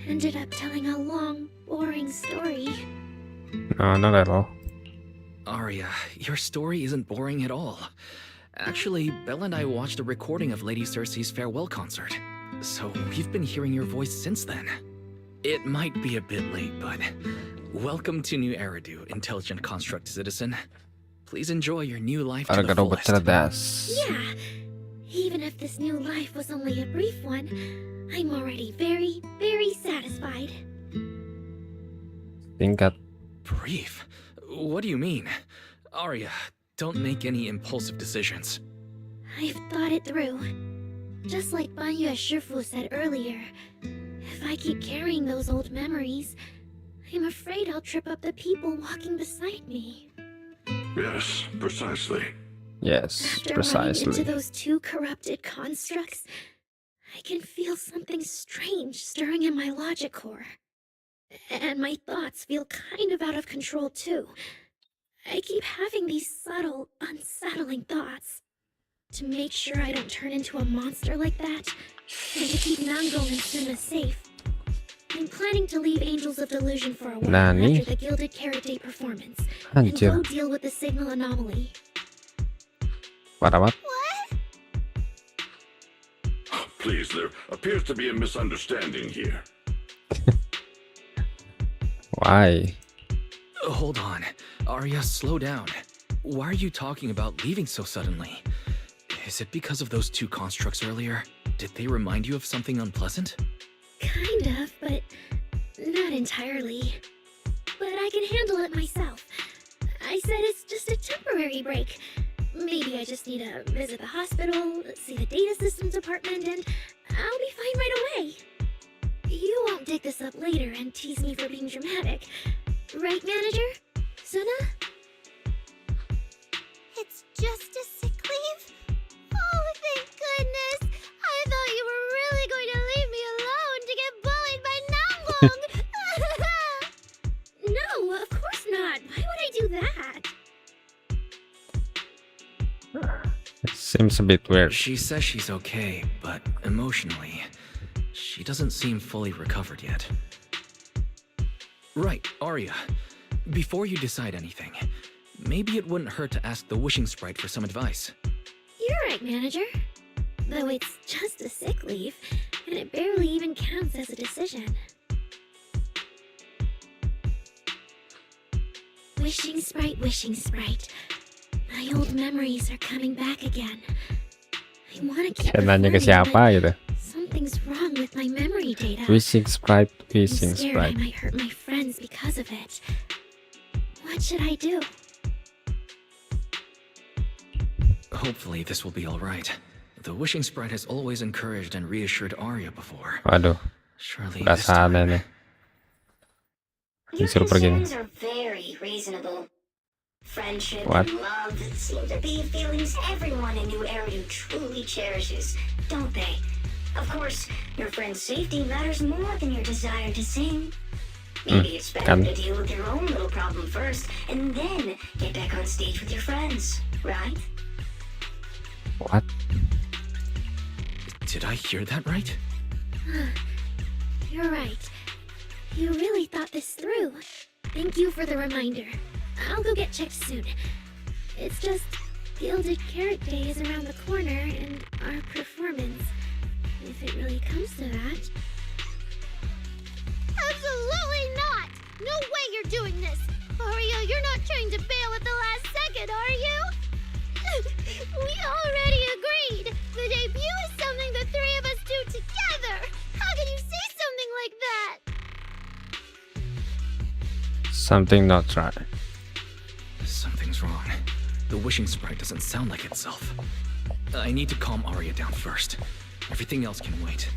ended up telling a long, boring story. No, not at all. Arya, your story isn't boring at all. Actually, Belle and I watched a recording of Lady Cersei's farewell concert. So we've been hearing your voice since then. It might be a bit late, but welcome to New Eridu, intelligent construct citizen. Please enjoy your new life to the Robot fullest. cerdas. Yeah, even if this new life was only a brief one, I'm already very, very satisfied. Tingkat. Brief? What do you mean? Arya, don't make any impulsive decisions. I've thought it through. Just like Banyu Shifu said earlier, if I keep carrying those old memories, I'm afraid I'll trip up the people walking beside me. Yes, precisely. Yes, After running precisely. into those two corrupted constructs, I can feel something strange stirring in my logic core. And my thoughts feel kind of out of control too. I keep having these subtle, unsettling thoughts. To make sure I don't turn into a monster like that, and to keep Nangong and Suna safe, I'm planning to leave Angels of Delusion for a while Nani? after the Gilded Carrot Day performance, and Anjir. go deal with the signal anomaly. Parah banget. Please, there appears to be a misunderstanding here. Why? Hold on. Arya, slow down. Why are you talking about leaving so suddenly? Is it because of those two constructs earlier? Did they remind you of something unpleasant? Kind of, but not entirely. But I can handle it myself. I said it's just a temporary break. Maybe I just need to visit the hospital, see the data systems department, and I'll be fine right away. You won't dig this up later and tease me for being dramatic. Right, manager? Suna? It's just a sick leave? Oh, thank goodness! I thought you were really going to leave me alone to get bullied by Nanglong! No, of course not. Why would I do that? It seems a bit weird. She says she's okay, but emotionally, she doesn't seem fully recovered yet. Right, Arya. Before you decide anything, maybe it wouldn't hurt to ask the wishing sprite for some advice. You're right, manager. Though it's just a sick leave, and it barely even counts as a decision. Wishing sprite. My old memories are coming back again. I want to keep Saya nanya ke performing, siapa but gitu. something's wrong with my memory data. Wishing sprite, I'm wishing scared I sprite. might hurt my friends because of it. What should I do? Hopefully this will be alright. The wishing sprite has always encouraged and reassured Arya before. Waduh, Surely udah this time... saatnya nih. Your Disuruh pergi nih. concerns are very reasonable. Friendship What? and love seem to be feelings everyone in New Eridu truly cherishes, don't they? Of course, your friend's safety matters more than your desire to sing. Maybe it's better to deal with your own little problem first, and then get back on stage with your friends, right? What? Did I hear that right? You're right. You really thought this through. Thank you for the reminder. I'll go get checked soon. It's just Gilded Carrot Day is around the corner, and our performance, if it really comes to that. Absolutely not! No way you're doing this! Arya, you're not trying to bail at the last second, are you? We already agreed! The debut is something the three of us do together! How can you say something like that? Something not right. Something's wrong. The wishing sprite doesn't sound like itself. I need to calm Arya down first. Everything else can wait.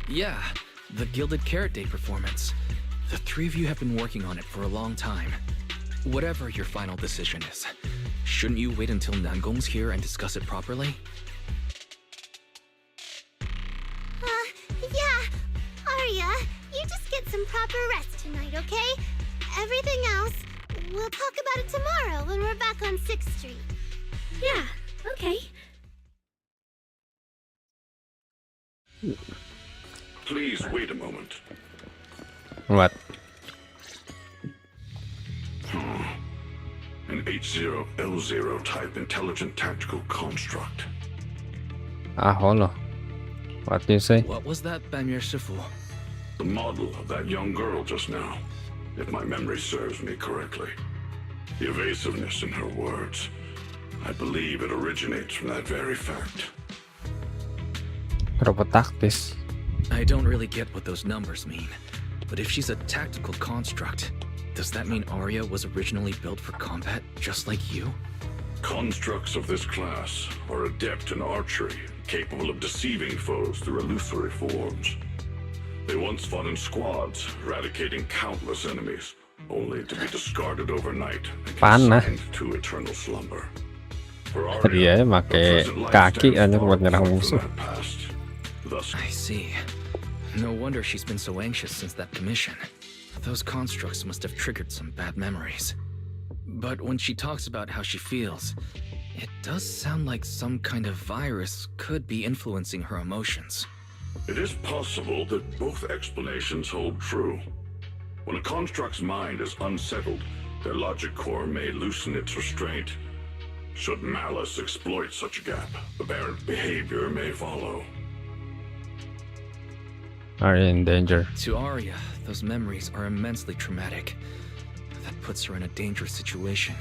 Yeah, the Gilded Carrot Day performance. The three of you have been working on it for a long time. Whatever your final decision is, shouldn't you wait until Nangong's here and discuss it properly? Yeah. Arya, you just get some proper rest tonight, okay? tomorrow when we're back on 6th Street. Yeah, okay. Please wait a moment. What? An H0L0 type intelligent tactical construct. Holo. What do you say? What was that, Bamir Shifu? The model of that young girl just now, if my memory serves me correctly. The evasiveness in her words, I believe it originates from that very fact. Robot taktis. I don't really get what those numbers mean, but if she's a tactical construct, does that mean Arya was originally built for combat, just like you? Constructs of this class are adept in archery, capable of deceiving foes through illusory forms. They once fought in squads, eradicating countless enemies, only to be discarded overnight and consigned to eternal slumber. For Arya, Dia pakai kaki aja buat nyerang musuh. I see. No wonder she's been so anxious since that commission. Those constructs must have triggered some bad memories. But when she talks about how she feels, it does sound like some kind of virus could be influencing her emotions. It is possible that both explanations hold true. When a construct's mind is unsettled, their logic core may loosen its restraint. Should malice exploit such a gap, aberrant behavior may follow. Arya in danger. To Arya, those memories are immensely traumatic. That puts her in a dangerous situation.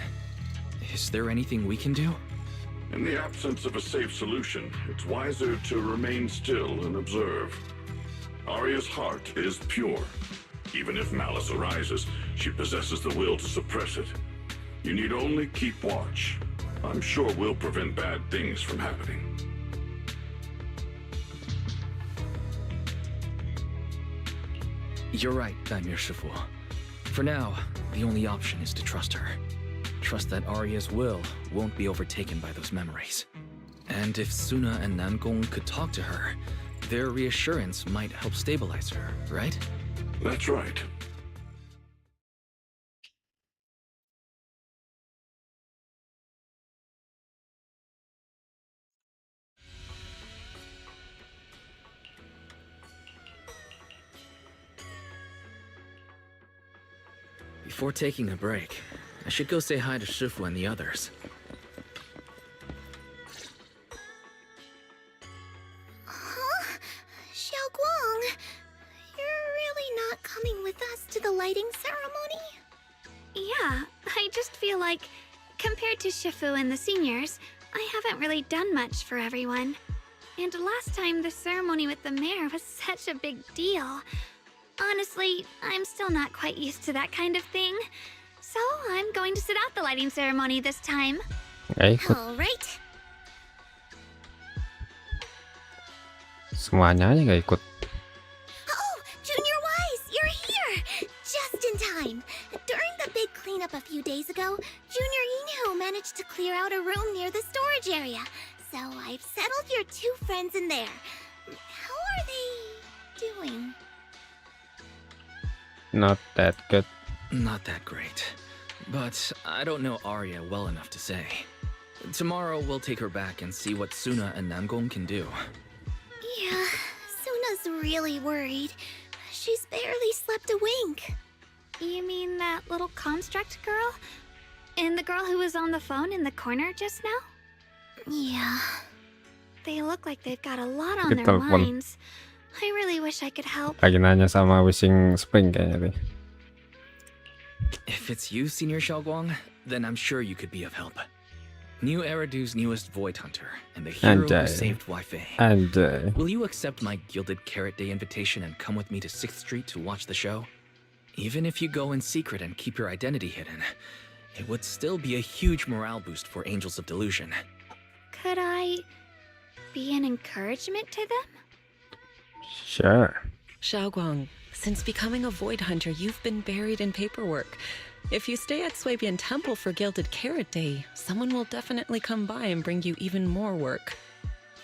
Is there anything we can do? In the absence of a safe solution, it's wiser to remain still and observe. Arya's heart is pure. Even if malice arises, she possesses the will to suppress it. You need only keep watch. I'm sure we'll prevent bad things from happening. You're right, Bamir Shifu. For now, the only option is to trust her. Trust that Arya's will won't be overtaken by those memories. And if Suna and Nangong could talk to her, their reassurance might help stabilize her, right? That's right. Before taking a break, I should go say hi to Shifu and the others. Huh? Xiaoguang, you're really not coming with us to the lighting ceremony? Yeah, I just feel like, compared to Shifu and the seniors, I haven't really done much for everyone. And last time the ceremony with the mayor was such a big deal. Honestly, I'm still not quite used to that kind of thing. So I'm going to sit out the lighting ceremony this time. Okay. All right. Semuanya aja gak ikut. Oh, Junior Wise, you're here! Just in time. During the big cleanup a few days ago, Junior Yinhu managed to clear out a room near the storage area. So I've settled your two friends in there. How are they doing? Not that good. Not that great. But I don't know Arya well enough to say. Tomorrow we'll take her back and see what Suna and Nangong can do. Yeah, Suna's really worried. She's barely slept a wink. You mean that little construct girl? And the girl who was on the phone in the corner just now? Yeah. They look like they've got a lot on their Telepon. minds. I really wish I could help. Lagi nanya sama Wishing Spring kayaknya nih. If it's you, Senior Xiaoguang, then I'm sure you could be of help. New Eridu's newest Void Hunter, and the hero who saved Wai-Fei. Will you accept my Gilded Carrot Day invitation and come with me to 6th Street to watch the show? Even if you go in secret and keep your identity hidden, it would still be a huge morale boost for Angels of Delusion. Could I be an encouragement to them? Sure. Xiaoguang, since becoming a Void Hunter, you've been buried in paperwork. If you stay at Swabian Temple for Gilded Carrot Day, someone will definitely come by and bring you even more work.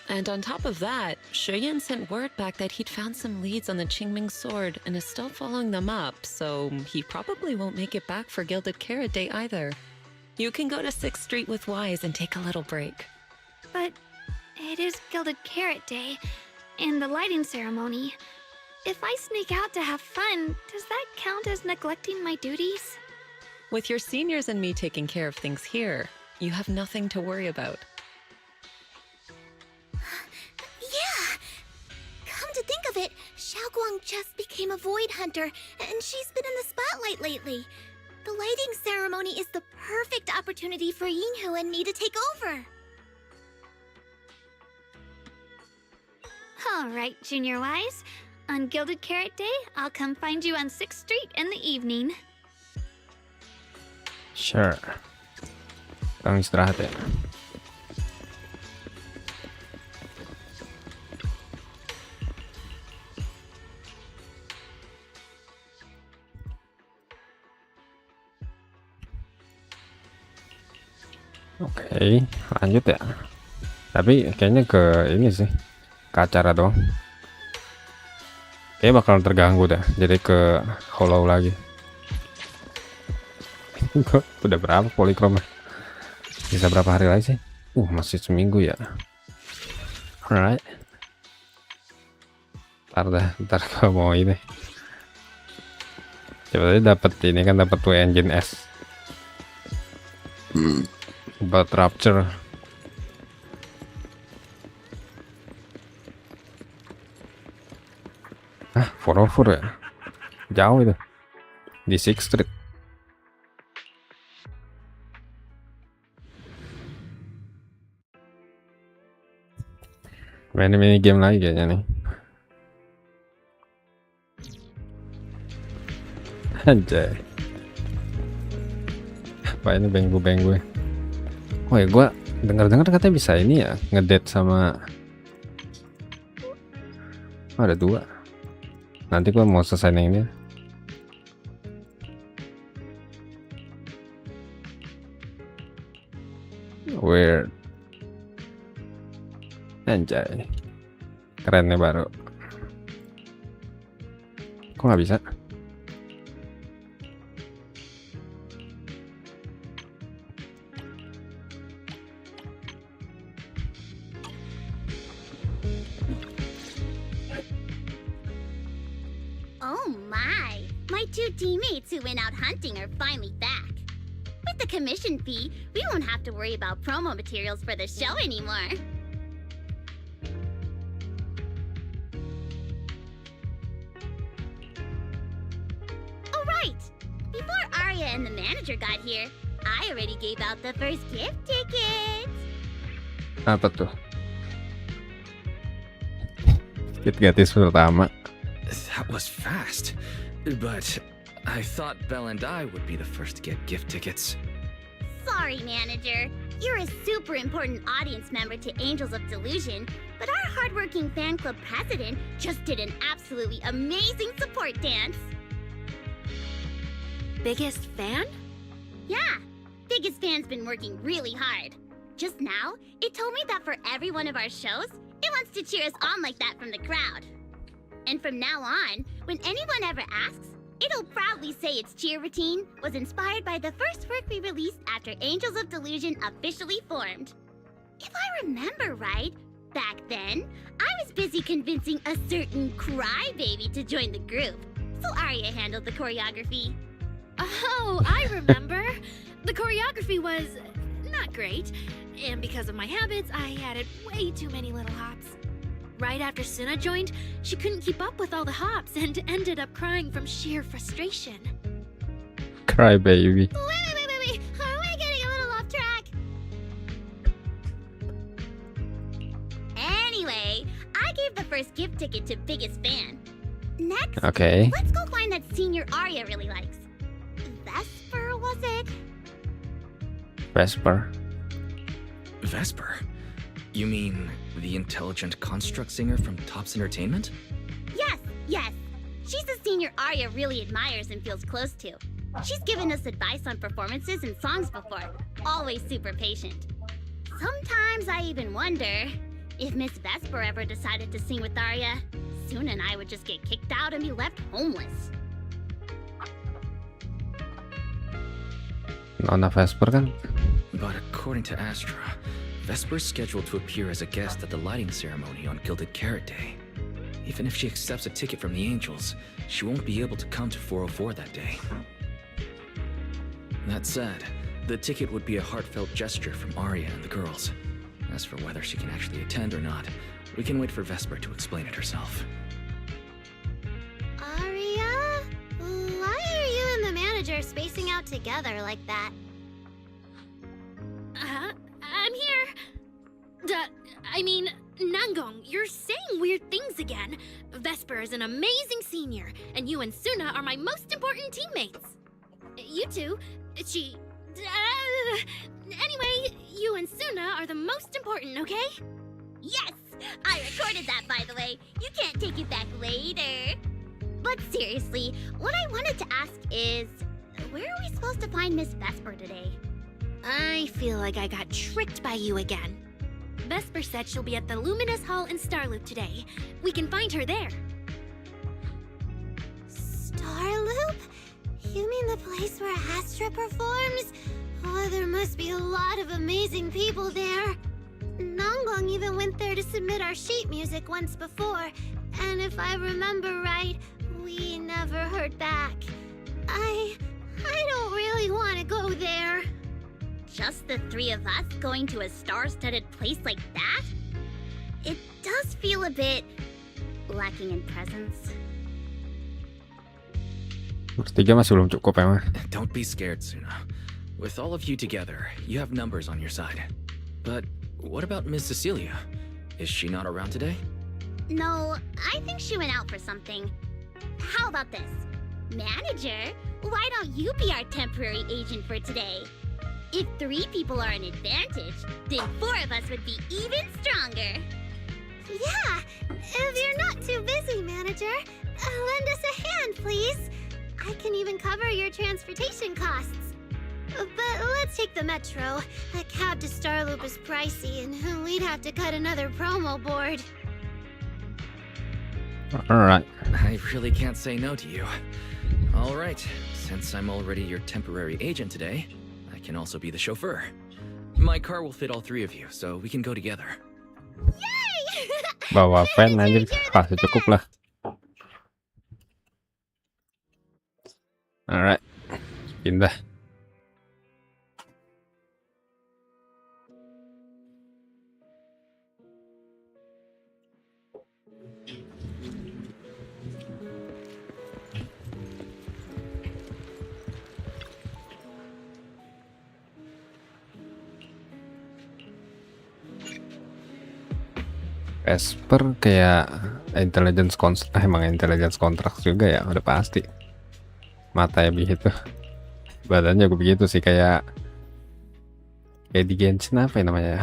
And on top of that, Shuyan sent word back that he'd found some leads on the Qingming sword and is still following them up, so he probably won't make it back for Gilded Carrot Day either. You can go to 6th Street with Wise and take a little break. But it is Gilded Carrot Day and the lighting ceremony. If I sneak out to have fun, does that count as neglecting my duties? With your seniors and me taking care of things here, you have nothing to worry about. Yeah! Come to think of it, Xiaoguang just became a Void Hunter, and she's been in the spotlight lately. The lighting ceremony is the perfect opportunity for Yinhu and me to take over. Alright, Junior Wise. On Gilded Carrot Day, I'll come find you on 6th Street in the evening. Sure. Sekarang istirahat ya. Oke, lanjut ya. Tapi kayaknya ke ini sih, ke acara dong. Kayaknya bakal terganggu dah. Jadi ke hollow lagi. Udah berapa polychrome? Bisa berapa hari lagi sih? Masih seminggu ya. Alright. Ntar kalau mau ini. Coba aja dapat ini kan, dapat tuh engine S. Buat Rapture. Forever ya? Jauh itu. Di 6th Street. Main mini game lagi kayaknya nih. Anjay. Apa ini benggu-benggu? Oh ya, gue dengar-dengar katanya bisa ini ya, ngedate sama. Oh, ada 2. Nanti gue mau selesai yang ini. Weird. Anjay. Keren nih baru. Kok nggak bisa? Oh my! My 2 teammates who went out hunting are finally back. With the commission fee, we won't have to worry about promo materials for the show anymore. Oh right! Before Arya and the manager got here, I already gave out the first gift tickets. Apa tuh? Gift gratis pertama. That was fast. But I thought Belle and I would be the first to get gift tickets. Sorry, manager. You're a super important audience member to Angels of Delusion, but our hardworking fan club president just did an absolutely amazing support dance. Biggest fan? Yeah, biggest fan's been working really hard. Just now, it told me that for every one of our shows, it wants to cheer us on like that from the crowd. And from now on, when anyone ever asks, it'll proudly say its cheer routine was inspired by the first work we released after Angels of Delusion officially formed. If I remember right, back then, I was busy convincing a certain crybaby to join the group, so Arya handled the choreography. Oh, I remember. The choreography was not great, and because of my habits, I added way too many little hops. Right after Suna joined, she couldn't keep up with all the hops and ended up crying from sheer frustration. Cry baby. Wait. Are we getting a little off track? Anyway, I gave the first gift ticket to biggest fan. Next, Okay. let's go find that senior Arya really likes. Vesper, was it? Vesper. Vesper? You mean the intelligent construct singer from Topps Entertainment? Yes. She's a senior Arya really admires and feels close to. She's given us advice on performances and songs before. Always super patient. Sometimes I even wonder if Miss Vesper ever decided to sing with Arya, Suna and I would just get kicked out and be left homeless. Nona Vesper kan? But according to Astra, Vesper's scheduled to appear as a guest at the lighting ceremony on Gilded Carrot Day. Even if she accepts a ticket from the Angels, she won't be able to come to 404 that day. That said, the ticket would be a heartfelt gesture from Arya and the girls. As for whether she can actually attend or not, we can wait for Vesper to explain it herself. Aria? Why are you and the manager spacing out together like that? I'm here. Nangong, you're saying weird things again. Vesper is an amazing senior, and you and Suna are my most important teammates. You two, anyway, you and Suna are the most important, okay? Yes! I recorded that, by the way. You can't take it back later. But seriously, what I wanted to ask is, where are we supposed to find Miss Vesper today? I feel like I got tricked by you again. Vesper said she'll be at the Luminous Hall in Starloop today. We can find her there. Starloop? You mean the place where Astra performs? Oh, there must be a lot of amazing people there. Nangong even went there to submit our sheet music once before, and if I remember right, we never heard back. I don't really want to go there. Just the three of us going to a star-studded place like that? It does feel a bit lacking in presence. Bertiga masih belum cukup emang. Don't be scared, Suna. With all of you together, you have numbers on your side. But what about Miss Cecilia? Is she not around today? No, I think she went out for something. How about this? Manager, why don't you be our temporary agent for today? If 3 people are an advantage, then 4 of us would be even stronger. Yeah, if you're not too busy, manager, lend us a hand, please. I can even cover your transportation costs. But let's take the metro. A cab to Starloop is pricey, and we'd have to cut another promo board. Alright. I really can't say no to you. Alright, since I'm already your temporary agent today, I can also be the chauffeur. My car will fit all 3 of you, so we can go together. Yay! Bawa van anjir, pasti cukup lah. Alright, pindah. Vesper kayak emang intelligence contract juga ya, udah pasti. Matanya begitu, badannya gue begitu sih, kayak di Genshin apa ya namanya?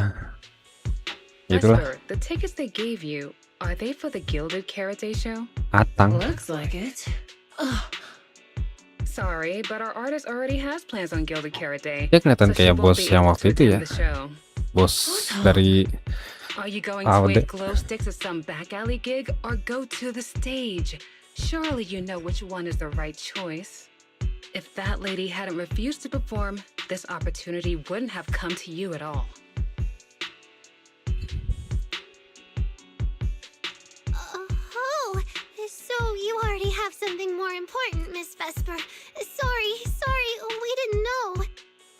Itulah. Vesper, the tickets they gave you, are they for the Gilded Carrot Day show? Atang. Looks like it. Ugh. Sorry, but our artist already has plans on Gilded Carrot Day. Dia kelihatan so she kayak won't bos be yang able waktu to itu ya. attend the show. Bos dari Are you going to wave glow sticks at some back alley gig or go to the stage? Surely you know which one is the right choice. If that lady hadn't refused to perform, this opportunity wouldn't have come to you at all. Oh, so you already have something more important, Miss Vesper. Sorry, we didn't know.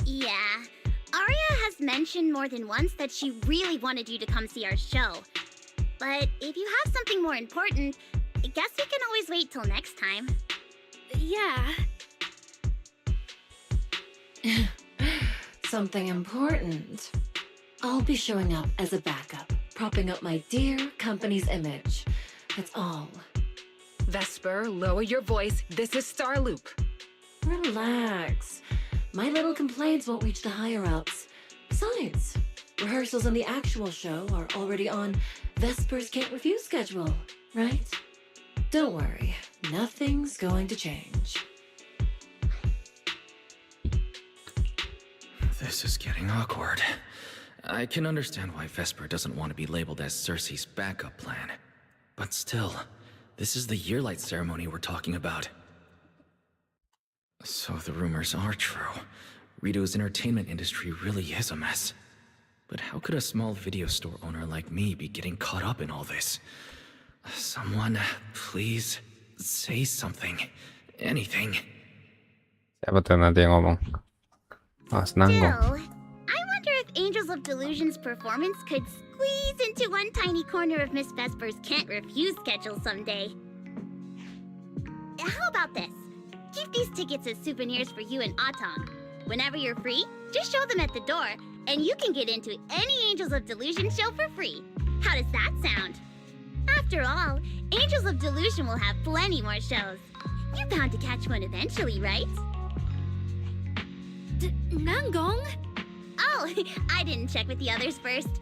Yeah, Arya has mentioned more than once that she really wanted you to come see our show. But if you have something more important, I guess we can always wait till next time. Yeah. Something important. I'll be showing up as a backup, propping up my dear company's image. That's all. Vesper, lower your voice. This is Starloop. Relax. My little complaints won't reach the higher-ups. Besides, rehearsals and the actual show are already on Vesper's Can't Refuse schedule, right? Don't worry, nothing's going to change. This is getting awkward. I can understand why Vesper doesn't want to be labeled as Cersei's backup plan. But still, this is the Yearlight ceremony we're talking about. So the rumors are true. Rito's entertainment industry really is a mess. But how could a small video store owner like me be getting caught up in all this? Someone, please, say something. Anything. Siapa tuh nanti yang ngomong? Mas Nanggung. I wonder if Angels of Delusion's performance could squeeze into one tiny corner of Miss Vesper's can't refuse schedule someday. How about this? Keep these tickets as souvenirs for you and Atong. Whenever you're free, just show them at the door, and you can get into any Angels of Delusion show for free. How does that sound? After all, Angels of Delusion will have plenty more shows. You're bound to catch one eventually, right? Nangong? Oh, I didn't check with the others first.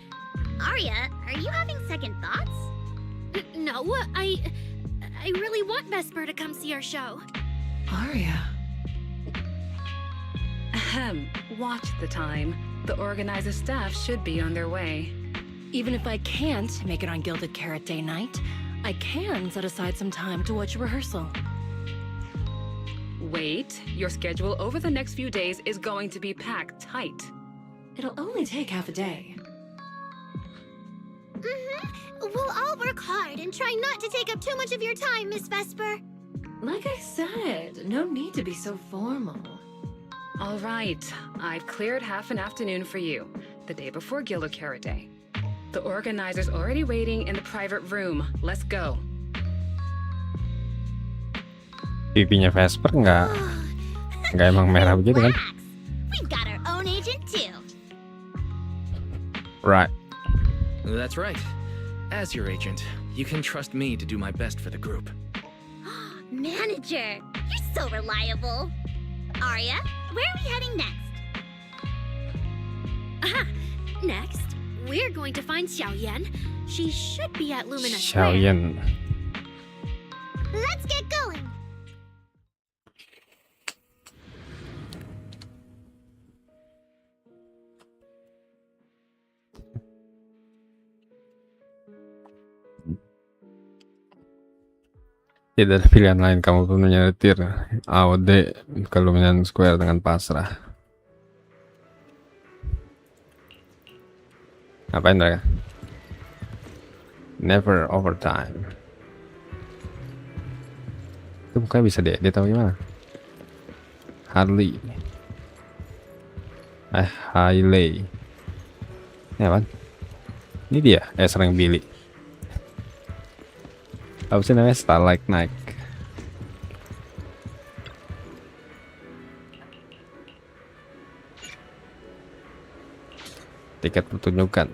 Arya, are you having second thoughts? No, I really want Vesper to come see our show. Arya. Ahem, watch the time. The organizer staff should be on their way. Even if I can't make it on Gilded Carrot Day night, I can set aside some time to watch a rehearsal. Wait, your schedule over the next few days is going to be packed tight. It'll only take half a day. We'll all work hard and try not to take up too much of your time, Miss Vesper. Like I said, no need to be so formal. All right, I've cleared half an afternoon for you, the day before Gilded Carrot Day. The organizer's already waiting in the private room. Let's go. Pipinya Vesper nggak emang merah begitu kan? We've got our own agent too. Right. That's right. As your agent, you can trust me to do my best for the group. Manager, you're so reliable. Arya, where are we heading next? Next, we're going to find Xiaoyan. She should be at Lumina Xiaoyan. Let's get going. Tidak ada pilihan lain, kamu pun menyetir AOD ke Luminan Square dengan pasrah. Ngapain mereka? Never overtime. Itu mukanya bisa dia tahu gimana? Harley. Hailey. Ini apaan? Ini dia, serang Billy. Apa sih namanya? Starlight Night. Tiket pertunjukan.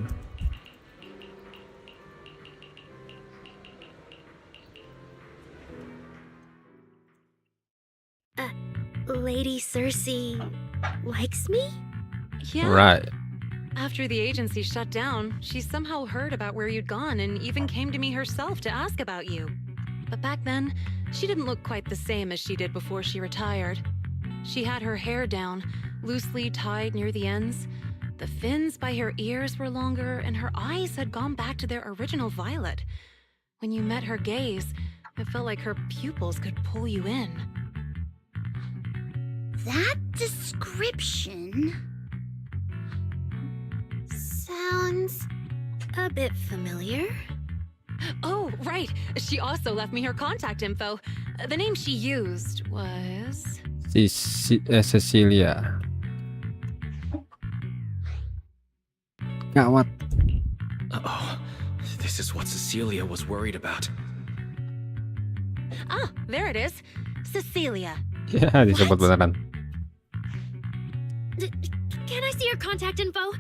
Lady Cersei likes me? Yeah. Right. After the agency shut down, she somehow heard about where you'd gone and even came to me herself to ask about you. But back then, she didn't look quite the same as she did before she retired. She had her hair down, loosely tied near the ends. The fins by her ears were longer, and her eyes had gone back to their original violet. When you met her gaze, it felt like her pupils could pull you in. That description sounds a bit familiar. Oh, right. She also left me her contact info. The name she used was... Cecilia. Gawat. Uh-oh. This is what Cecilia was worried about. Ah, there it is. Cecilia. Ya, disebut beneran. Can I see your contact info?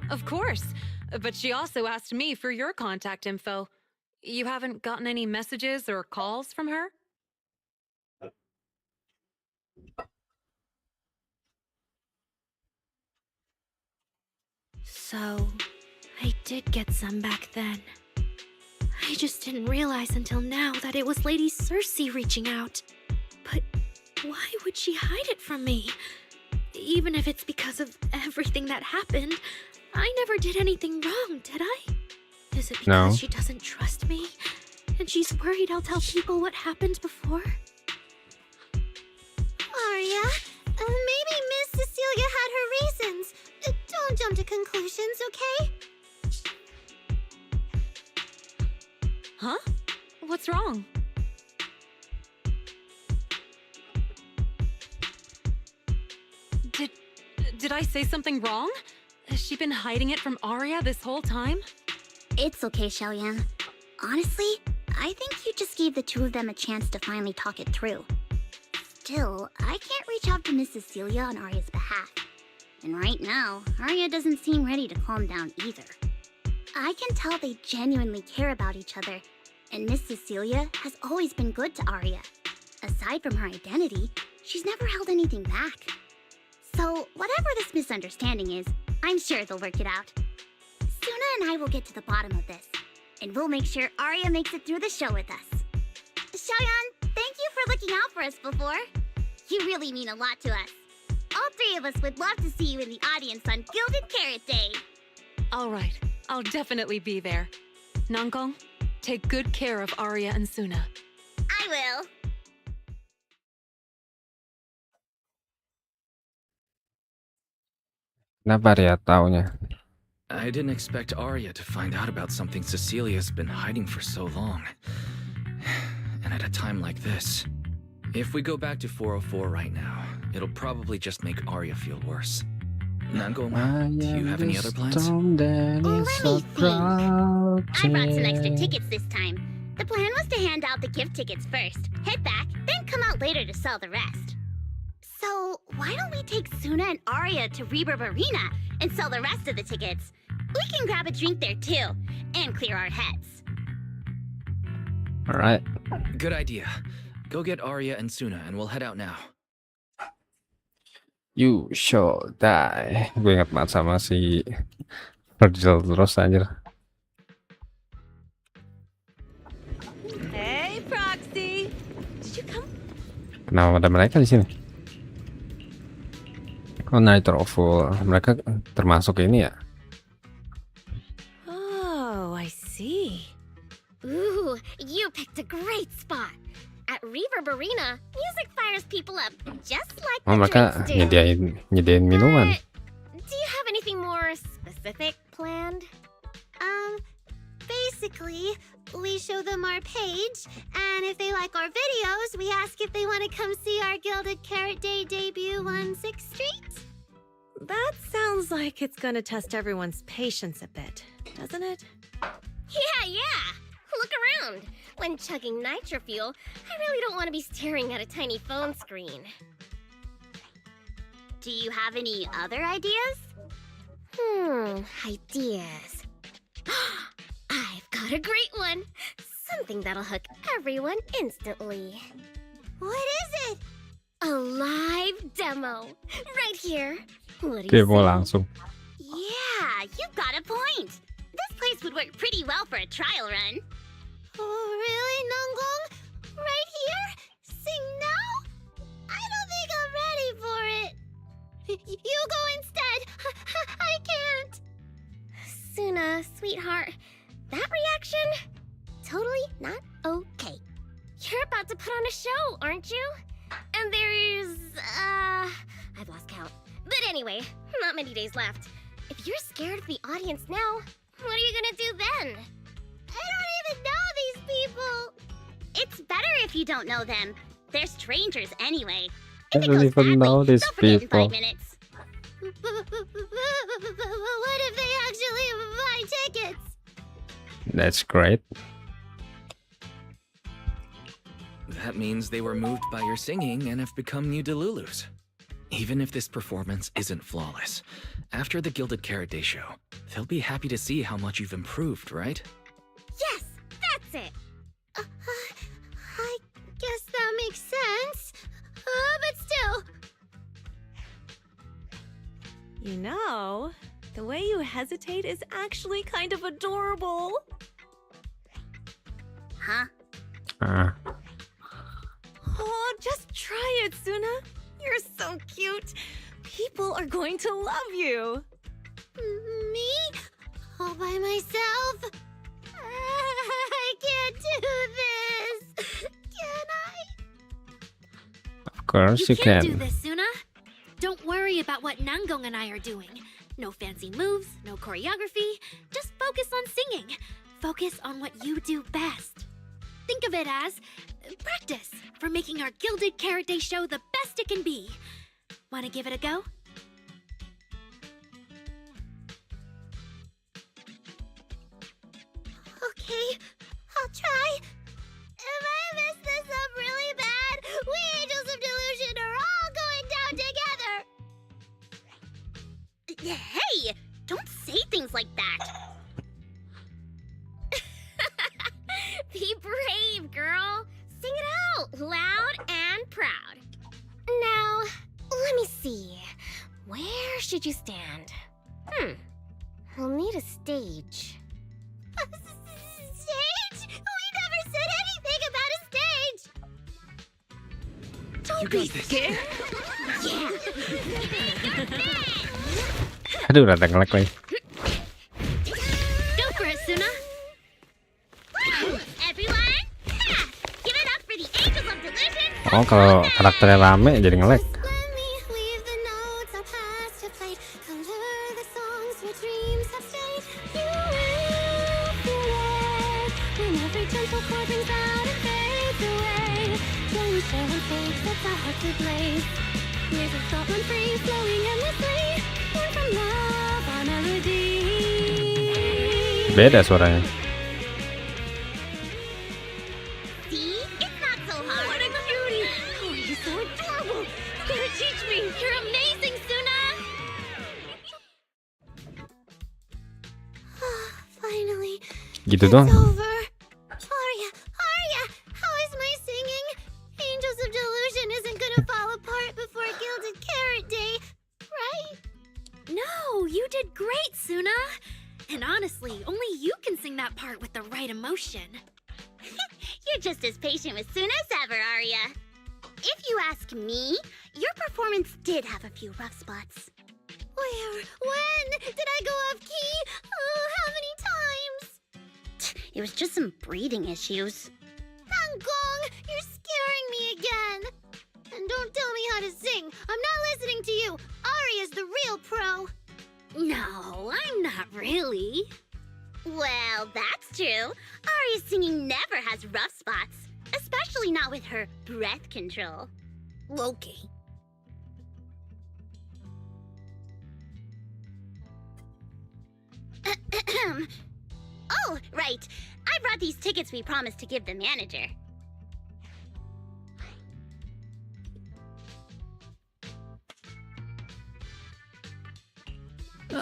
Of course. But she also asked me for your contact info. You haven't gotten any messages or calls from her? So, I did get some back then. I just didn't realize until now that it was Lady Cersei reaching out. But why would she hide it from me? Even if it's because of everything that happened, I never did anything wrong, did I? Is it because she doesn't trust me? And she's worried I'll tell people what happened before? Arya, maybe Miss Cecilia Cecilia had her reasons. Don't jump to conclusions, okay? Huh? What's wrong? Did I say something wrong? Has she been hiding it from Arya this whole time? It's okay, Xiaoyan. Honestly, I think you just gave the two of them a chance to finally talk it through. Still, I can't reach out to Miss Cecilia on Arya's behalf. And right now, Arya doesn't seem ready to calm down either. I can tell they genuinely care about each other, and Miss Cecilia has always been good to Arya. Aside from her identity, she's never held anything back. So, whatever this misunderstanding is, I'm sure they'll work it out. Suna and I will get to the bottom of this, and we'll make sure Arya makes it through the show with us. Xiaoyan, thank you for looking out for us before. You really mean a lot to us. All three of us would love to see you in the audience on Gilded Carrot Day. All right, I'll definitely be there. Nangong, take good care of Arya and Suna. I will. Kenapa Arya taunya? I didn't expect Arya to find out about something Cecilia's been hiding for so long. And at a time like this. If we go back to 404 right now, it'll probably just make Arya feel worse. Nango, do you have any other plans? Let me think. I brought some extra tickets this time. The plan was to hand out the gift tickets first, head back, then come out later to sell the rest. So, why don't we take Suna and Arya to Reverb Arena and sell the rest of the tickets? We can grab a drink there too, and clear our heads. Alright. Good idea. Go get Arya and Suna and we'll head out now. You should die. Gue ingat banget sama si Virgil terus anjir. Hey, Proxy! Did you come? Kenapa ada mereka di sini? Oh, Nitro Full. Mereka termasuk ini ya? Oh, I see. Ooh, you picked a great spot. At Reverb Arena, music fires people up just like Oh, the mereka drinks do. nyediain minuman. Do you have anything more specific planned? Basically, we show them our page, and if they like our videos, we ask if they want to come see our Gilded Carrot Day debut on 6th Street. That sounds like it's gonna test everyone's patience a bit, doesn't it? Yeah. Look around. When chugging nitro fuel, I really don't want to be staring at a tiny phone screen. Do you have any other ideas? Ideas. I've got a great one. Something that'll hook everyone instantly. What is it? A live demo. Right here. What do you Demo say? langsung. Yeah, you've got a point. This place would work pretty well for a trial run. Oh, really, Nangong? Right here? Sing now? I don't think I'm ready for it. You go instead. I can't. Suna, sweetheart, that reaction? Totally not okay. You're about to put on a show, aren't you? And there's, I've lost count. But anyway, not many days left. If you're scared of the audience now, what are you gonna do then? I don't even know these people. It's better if you don't know them. They're strangers anyway. I don't even know these They'll forget in people. 5 minutes. What if they actually buy tickets? That's great. That means they were moved by your singing and have become new Delulus. Even if this performance isn't flawless, after the Gilded Carrot Day show, they'll be happy to see how much you've improved, right? Yes, that's it. I guess that makes sense. But still. You know, the way you hesitate is actually kind of adorable. Huh? Oh, just try it, Suna. You're so cute. People are going to love you. Me? All by myself? I can't do this. Can I? Of course you can can. do this, Suna. Don't worry about what Dong and I are doing. No fancy moves, no choreography, just focus on singing. Focus on what you do best. Think of it as practice for making our Gilded Carrot Day show the best it can be. Wanna give it a go? Okay, I'll try. If I mess this up really bad, we Angels of Delusion are all going down together. Hey, don't say things like that. Be brave, girl. Sing it out, loud and proud. Now, let me see. Where should you stand? We'll need a stage. Stage? We never said anything about a stage! Don't be scared! Yeah! Aduh, rada nge-lag lagi. Go for it, Suna! Everyone, give it up for the Angels of Delusion! Oh, kalau karakternya rame jadi nge-lag. Beda suaranya. See? It's not so hard. What a cutie! Oh, you're so adorable! You gotta teach me! You're amazing, Suna! Finally. Gitu doang. Over. Arya, how is my singing? Angels of Delusion isn't gonna fall apart before Gilded Carrot Day, right? No, you did great, Suna. And honestly, only you can sing that part with the right emotion. You're just as patient with Suna as ever, Arya. If you ask me, your performance did have a few rough spots. Where? When? Did I go off key? Oh, how many times? It was just some breathing issues. Gong, you're scaring me again. And don't tell me how to sing. I'm not listening to you. Arya's the real pro. No, I'm not really. Well, that's true. Arya's singing never has rough spots, especially not with her breath control. Okay. Oh, right. I brought these tickets we promised to give the manager.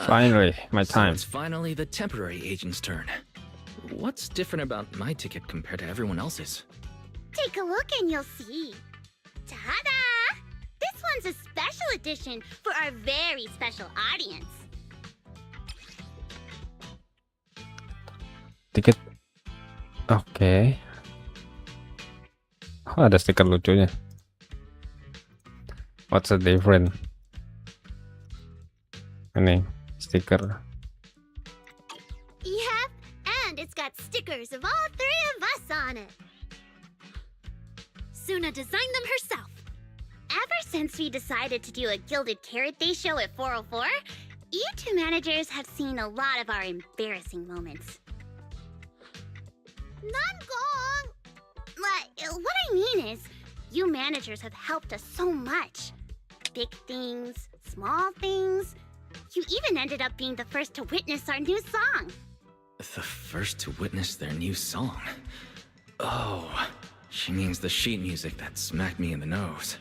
Finally, my So time. it's finally the temporary agent's turn. What's different about my ticket compared to everyone else's? Take a look and you'll see. Ta-da! This one's a special edition for our very special audience. Tiket. Oke. Oh, ada stiker lucunya. What's the difference? Ini stiker. Yep, and it's got stickers of all three of us on it. Suna designed them herself. Ever since we decided to do a Gilded Carrot Day show at 404, you two managers have seen a lot of our embarrassing moments. Nangong! What I mean is, you managers have helped us so much. Big things, small things. You even ended up being the first to witness our new song. The first to witness their new song? Oh, she means the sheet music that smacked me in the nose.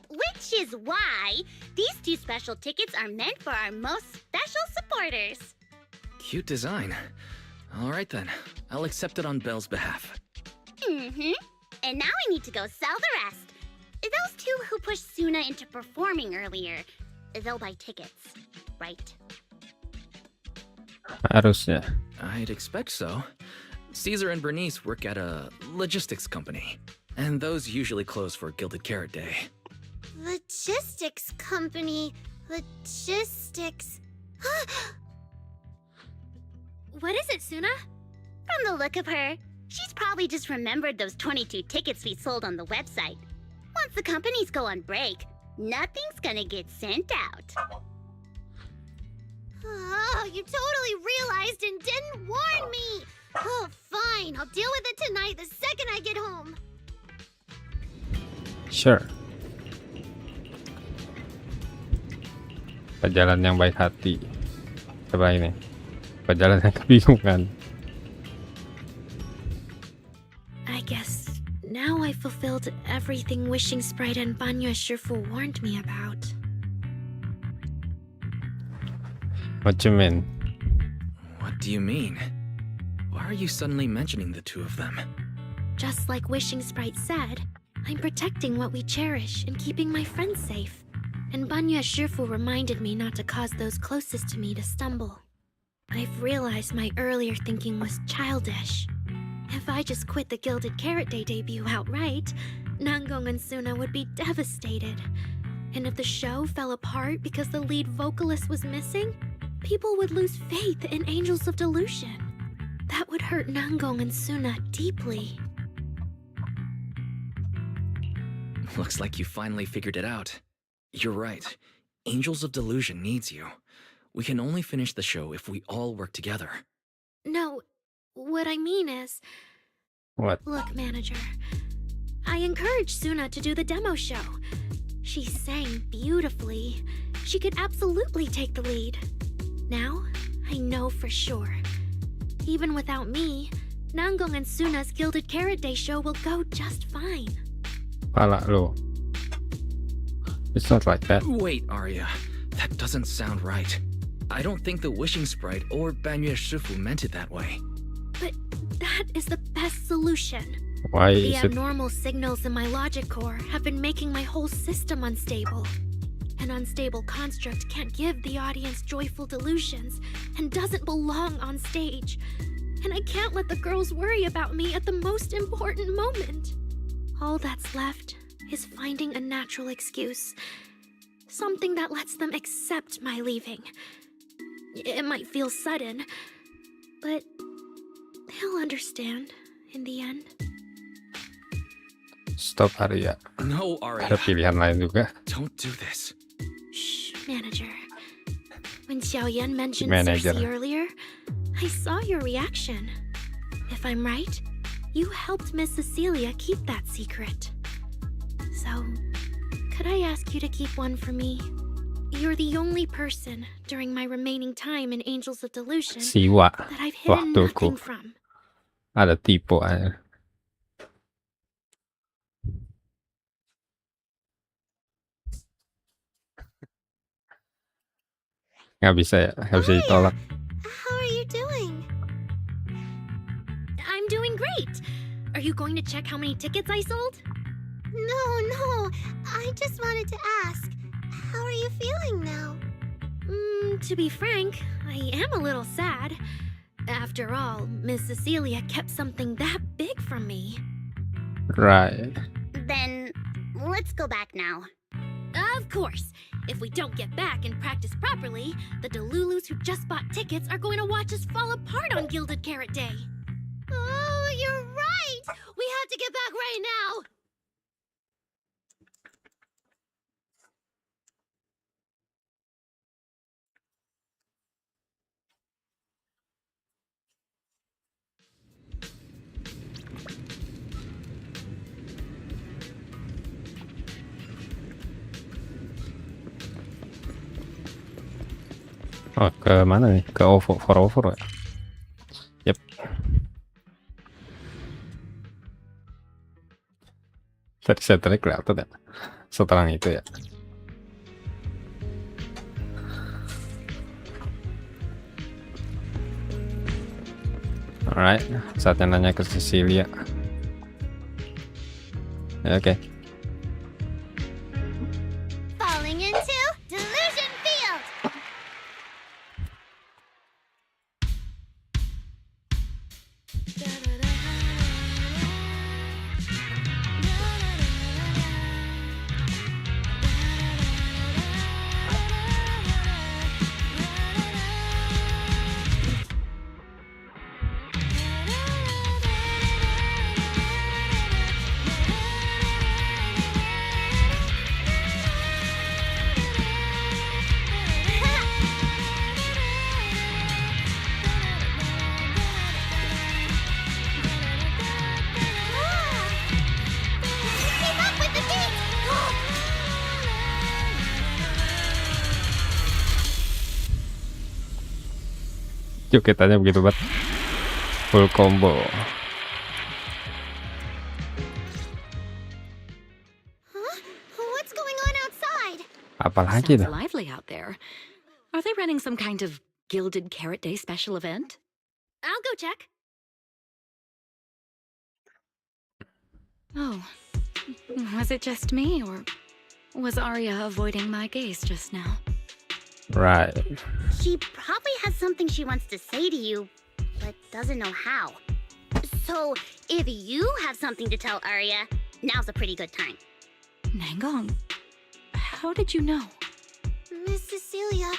Which is why these two special tickets are meant for our most special supporters. Cute design. All right then, I'll accept it on Belle's behalf. Mm-hmm. And now I need to go sell the rest. Those two who pushed Suna into performing earlier, they'll buy tickets, right? Harusnya. I'd expect so. Caesar and Bernice work at a logistics company, and those usually close for Gilded Carrot Day. Logistics company. Logistics. What is it, Suna? From the look of her, she's probably just remembered those 22 tickets we sold on the website. Once the companies go on break, Nothing's gonna get sent out. Oh, you totally realized and didn't warn me! Oh, fine. I'll deal with it tonight the second I get home. Sure. Pejalan yang baik hati. Coba ini. Pejalan yang kebingungan. I guess now I fulfilled everything Wishing Sprite and Banyo Shifu warned me about. What you mean? What do you mean? Why are you suddenly mentioning the two of them? Just like Wishing Sprite said, I'm protecting what we cherish and keeping my friends safe. And Banyo Shifu reminded me not to cause those closest to me to stumble. I've realized my earlier thinking was childish. If I just quit the Gilded Carrot Day debut outright, Nangong and Suna would be devastated. And if the show fell apart because the lead vocalist was missing, people would lose faith in Angels of Delusion. That would hurt Nangong and Suna deeply. Looks like you finally figured it out. You're right. Angels of Delusion needs you. We can only finish the show if we all work together. No, what I mean is... What? Look, manager. I encouraged Suna to do the demo show. She sang beautifully. She could absolutely take the lead. Now, I know for sure. Even without me, Nangong and Suna's Gilded Carrot Day show will go just fine. Pala lo. It's not like that. Wait, Arya. That doesn't sound right. I don't think the Wishing Sprite or Banyo Shifu meant it that way. But that is the best solution. Why The is it? abnormal signals in my logic core have been making my whole system unstable. An unstable construct can't give the audience joyful delusions and doesn't belong on stage. And I can't let the girls worry about me at the most important moment. All that's left is finding a natural excuse. Something that lets them accept my leaving. It might feel sudden, but they'll understand in the end. Stop, Arya. No, Arya. Ada pilihan lain juga. Don't do this. Shh, manager. When Xiaoyan mentioned Manager. Cersei earlier, I saw your reaction. If I'm right, you helped Miss Cecilia keep that secret. So, could I ask you to keep one for me? You're the only person during my remaining time in Angels of Delusion Siwa. that I've hidden Waktuku. nothing from. Ada tipu aja. Nggak bisa ya, nggak bisa ditolak. How are you doing? I'm doing great. Are you going to check how many tickets I sold? No. I just wanted to ask. How are you feeling now? To be frank, I am a little sad. After all, Miss Cecilia kept something that big from me. Right. Then, let's go back now. Of course. If we don't get back and practice properly, the Delulus who just bought tickets are going to watch us fall apart on Gilded Carrot Day. Oh, you're right! We have to get back right now! Oh, ke mana nih? Ke over ya? Yep. Tadi saya kelihatan ya. Setelah itu ya. Alright, saatnya nanya ke Cecilia. Ya, oke. Falling into Delusion Field! Jogetannya begitu banget. Full combo. What's going on outside? Apalagi Sounds dah? lively out there. Are they running some kind of Gilded Carrot Day special event? I'll go check. Oh, was it just me, or was Arya avoiding my gaze just now? Right. She probably has something she wants to say to you, but doesn't know how. So, if you have something to tell Arya, now's a pretty good time. Nangong, how did you know? Miss Cecilia,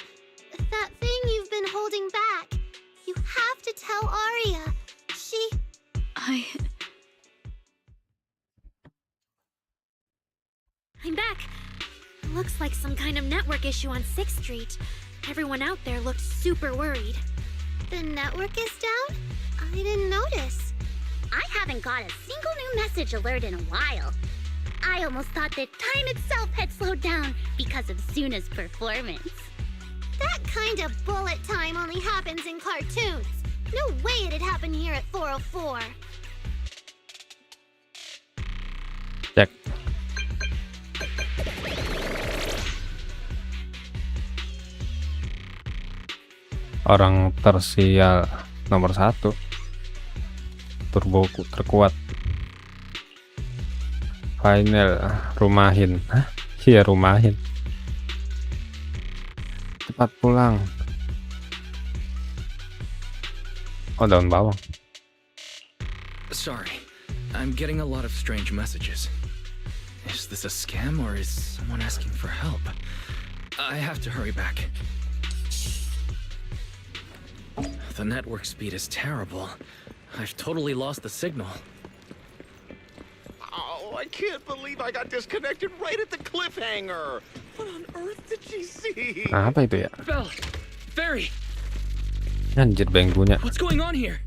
that thing you've been holding back. You have to tell Arya. I'm back. Looks like some kind of network issue on 6th Street. Everyone out there looked super worried. The network is down? I didn't notice. I haven't got a single new message alert in a while. I almost thought that time itself had slowed down because of Suna's performance. That kind of bullet time only happens in cartoons. No way it'd happen here at 404. Cek. Orang tersial nomor 1. Turbo terkuat. Final rumahin. Hah? Iya rumahin. Cepat pulang. Oh, daun bawang. Sorry, I'm getting a lot of strange messages. Is this a scam or is someone asking for help? I have to hurry back. The network speed is terrible. I've totally lost the signal. Oh, I can't believe I got disconnected right at the cliffhanger. What on earth did she see? Apa itu ya? Bell, Ferry, Anjir bengkunya. what's going on here?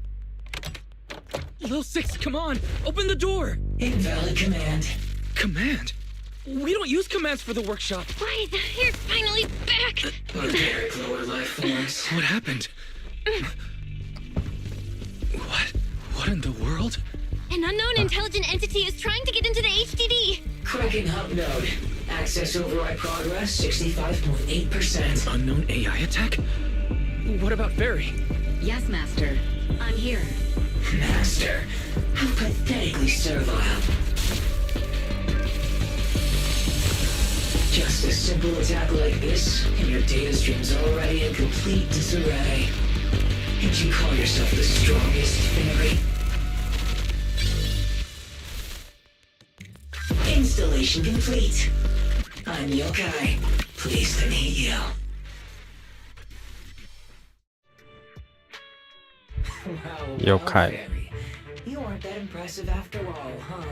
Lil Six, come on, open the door. Invalid command. Command? We don't use commands for the workshop. Why, you're finally back! Barbaric lower life forms. What happened? What in the world? An unknown intelligent entity is trying to get into the HDD! Cracking hub node. Access override progress 65.8%. Unknown AI attack? What about Ferry? Yes, Master. I'm here. Master, how pathetically servile. Just a simple attack like this, and your data stream's already in complete disarray. And you call yourself the strongest, Fairy? Installation complete. I'm Yokai. Pleased to meet you. Well, Yokai. Fairy, you aren't that impressive after all, huh?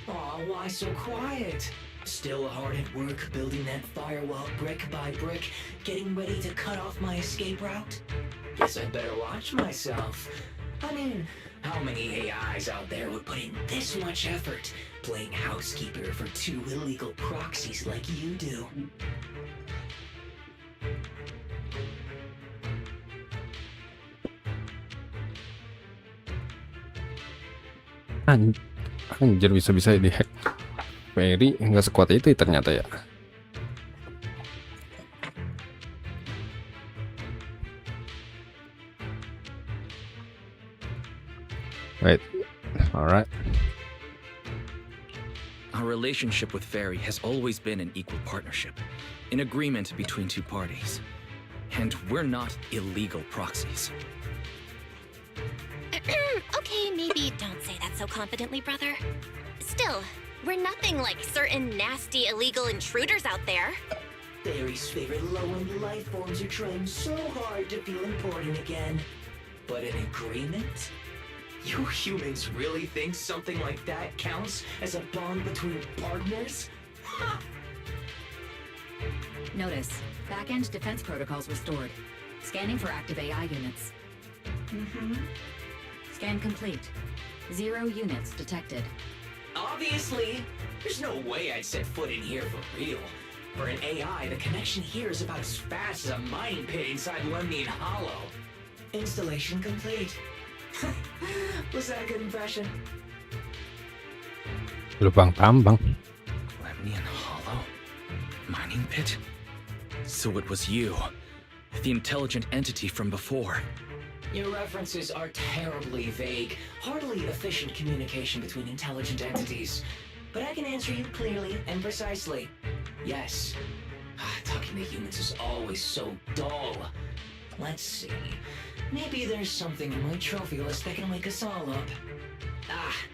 Aw, why so quiet? Still hard at work building that firewall brick by brick, getting ready to cut off my escape route? Guess I'd better watch myself. I mean, how many AIs out there would put in this much effort playing housekeeper for 2 illegal proxies like you do? Anjir bisa-bisa dihack. Ferry nggak sekuat itu ternyata ya. Wait, alright. Our relationship with Ferry has always been an equal partnership, an agreement between two parties. And we're not illegal proxies. Okay, maybe don't say that so confidently, brother. Still, we're nothing like certain nasty illegal intruders out there. Fairy's favorite low-end life forms are trying so hard to feel important again. But an agreement? You humans really think something like that counts as a bond between partners? Notice, back-end defense protocols restored. Scanning for active AI units. Scan complete. 0 units detected. Obviously, there's no way I'd set foot in here for real. For an AI, the connection here is about as fast as a mining pit inside Lemnian Hollow. Installation complete. Was that a good impression? Lubang tambang. Lemnian Hollow? Mining pit? So it was you, the intelligent entity from before. Your references are terribly vague, hardly efficient communication between intelligent entities. But I can answer you clearly and precisely. Yes. Talking to humans is always so dull. Let's see. Maybe there's something in my trophy list that can wake us all up.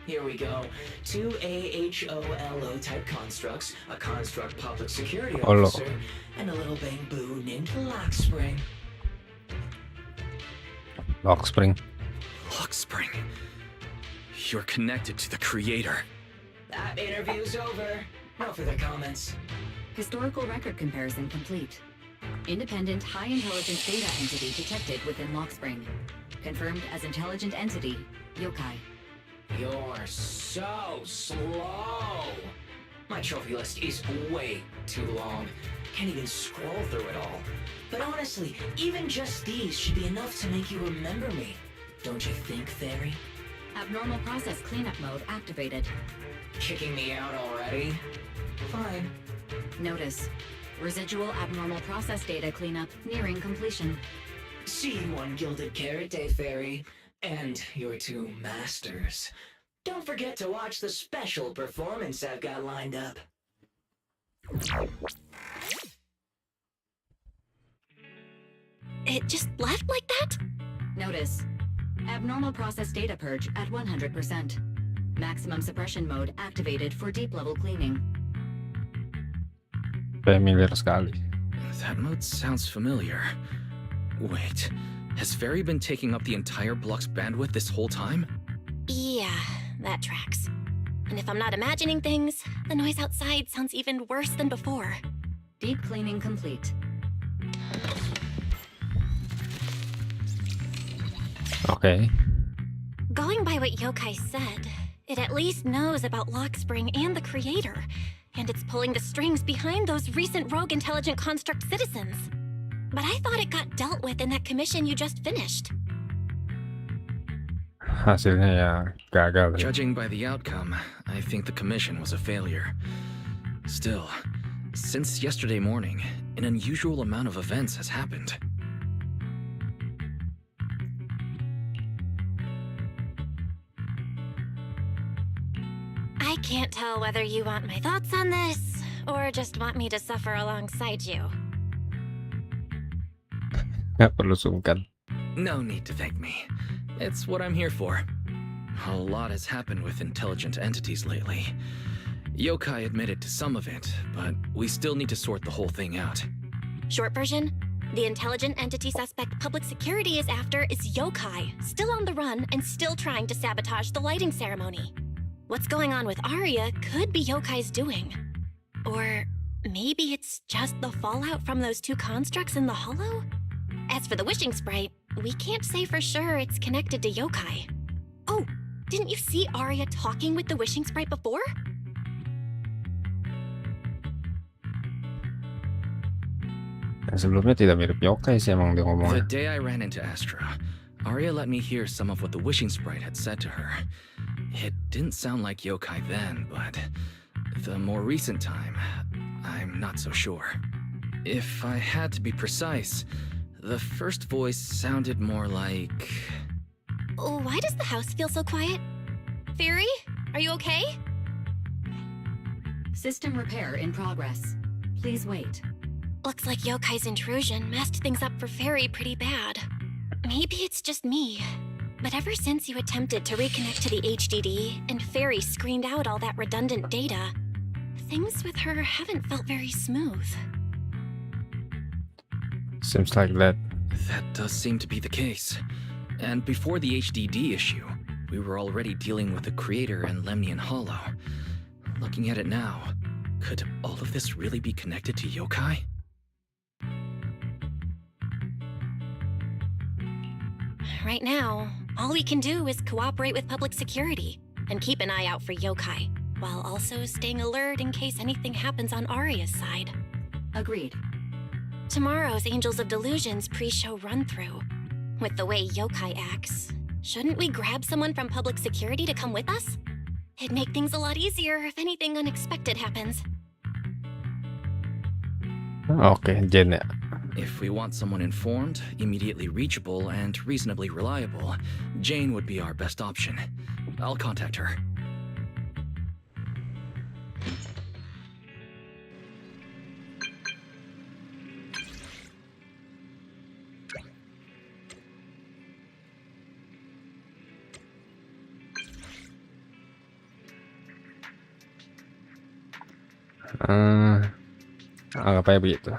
Here we go. 2 AHOLO type constructs, a construct public security officer, and a little bamboo named Lockspring. Lockspring. Lockspring. You're connected to the creator. That interview's over. No further comments. Historical record comparison complete. Independent high intelligence data entity detected within Lockspring. Confirmed as intelligent entity, yokai. You're so slow. My trophy list is way too long. Can't even scroll through it all. But honestly, even just these should be enough to make you remember me. Don't you think, Fairy? Abnormal process cleanup mode activated. Kicking me out already? Fine. Notice. Residual abnormal process data cleanup nearing completion. See you on Gilded Carrot Day, Fairy. And your 2 masters. Don't forget to watch the special performance I've got lined up. It just left like that? Notice. Abnormal process data purge at 100%. Maximum suppression mode activated for deep level cleaning. Familiar sekali. That mode sounds familiar. Wait, has Fairy been taking up the entire block's bandwidth this whole time? Yeah, that tracks. And if I'm not imagining things, the noise outside sounds even worse than before. Deep cleaning complete. Okay. Going by what Yokai said, it at least knows about Lockspring and the creator, and it's pulling the strings behind those recent rogue intelligent construct citizens. But I thought it got dealt with in that commission you just finished. Hasilnya ya gagal. Judging by the outcome, I think the commission was a failure. Still, since yesterday morning, an unusual amount of events has happened. I can't tell whether you want my thoughts on this, or just want me to suffer alongside you. Nggak perlu sungkan. No need to thank me. It's what I'm here for. A lot has happened with intelligent entities lately. Yokai admitted to some of it, but we still need to sort the whole thing out. Short version, the intelligent entity suspect public security is after is Yokai, still on the run and still trying to sabotage the lighting ceremony. What's going on with Arya could be Yokai's doing. Or maybe it's just the fallout from those 2 constructs in the hollow? As for the wishing sprite, we can't say for sure it's connected to Yokai. Oh, didn't you see Arya talking with the wishing sprite before? Sebelumnya tidak mirip Yokai sih emang dia The ngomongnya. day I ran into Astra, Arya let me hear some of what the wishing sprite had said to her. It didn't sound like Yokai then, but the more recent time, I'm not so sure. If I had to be precise, the first voice sounded more like... Oh, why does the house feel so quiet? Fairy, are you okay? System repair in progress. Please wait. Looks like Yokai's intrusion messed things up for Fairy pretty bad. Maybe it's just me, but ever since you attempted to reconnect to the HDD and Fairy screened out all that redundant data, things with her haven't felt very smooth. Seems like that. That does seem to be the case. And before the HDD issue, we were already dealing with the creator and Lemnian Hollow. Looking at it now, could all of this really be connected to Yokai? Right now, all we can do is cooperate with public security and keep an eye out for Yokai, while also staying alert in case anything happens on Arya's side. Agreed. Tomorrow's Angels of Delusion's pre-show run-through. With the way Yokai acts, shouldn't we grab someone from public security to come with us? It'd make things a lot easier if anything unexpected happens. Oke, Jen ya. If we want someone informed, immediately reachable, and reasonably reliable, Jane would be our best option. I'll contact her. Anggap aja begitu.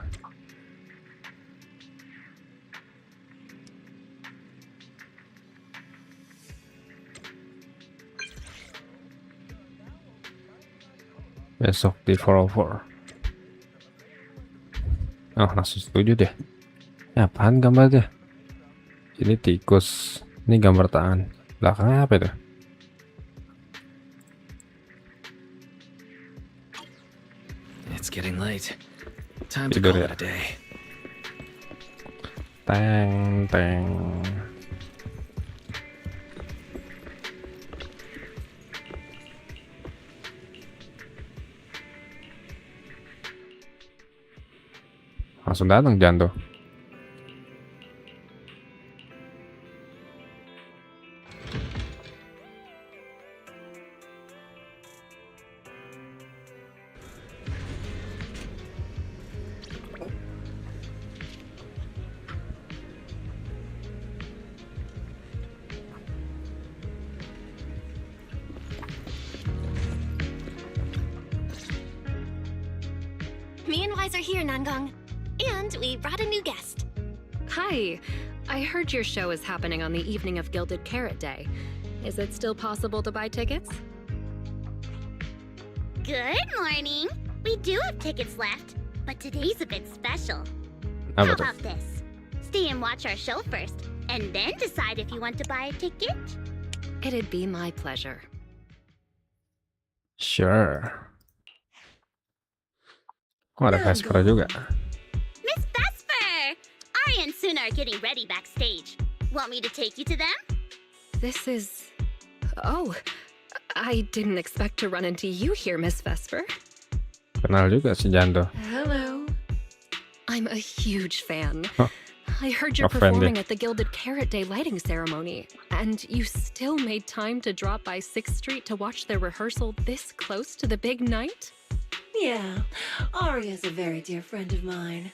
Besok di 404. Oh, langsung setuju deh. Ya, apaan gambarnya? Ini tikus. Ini gambar tangan. Belakangnya apa itu? It's getting late. Time to call it a day. Teng, teng. Langsung datang jantung. Me and Wise are here, Nangong. And we brought a new guest. Hi. I heard your show is happening on the evening of Gilded Carrot Day. Is it still possible to buy tickets? Good morning. We do have tickets left, but today's a bit special. Apa How tuh? about this? Stay and watch our show first, and then decide if you want to buy a ticket. It'd be my pleasure. Sure. Oh, ada Vesper juga. Miss Vesper! Arya and Suna are getting ready backstage. Want me to take you to them? This is... Oh, I didn't expect to run into you here, Miss Vesper. Kenal juga si Jando. Hello. I'm a huge fan. Huh. I heard you're Offended. performing at the Gilded Carrot Day lighting ceremony, and you still made time to drop by 6th Street to watch their rehearsal this close to the big night? Yeah, Arya's a very dear friend of mine.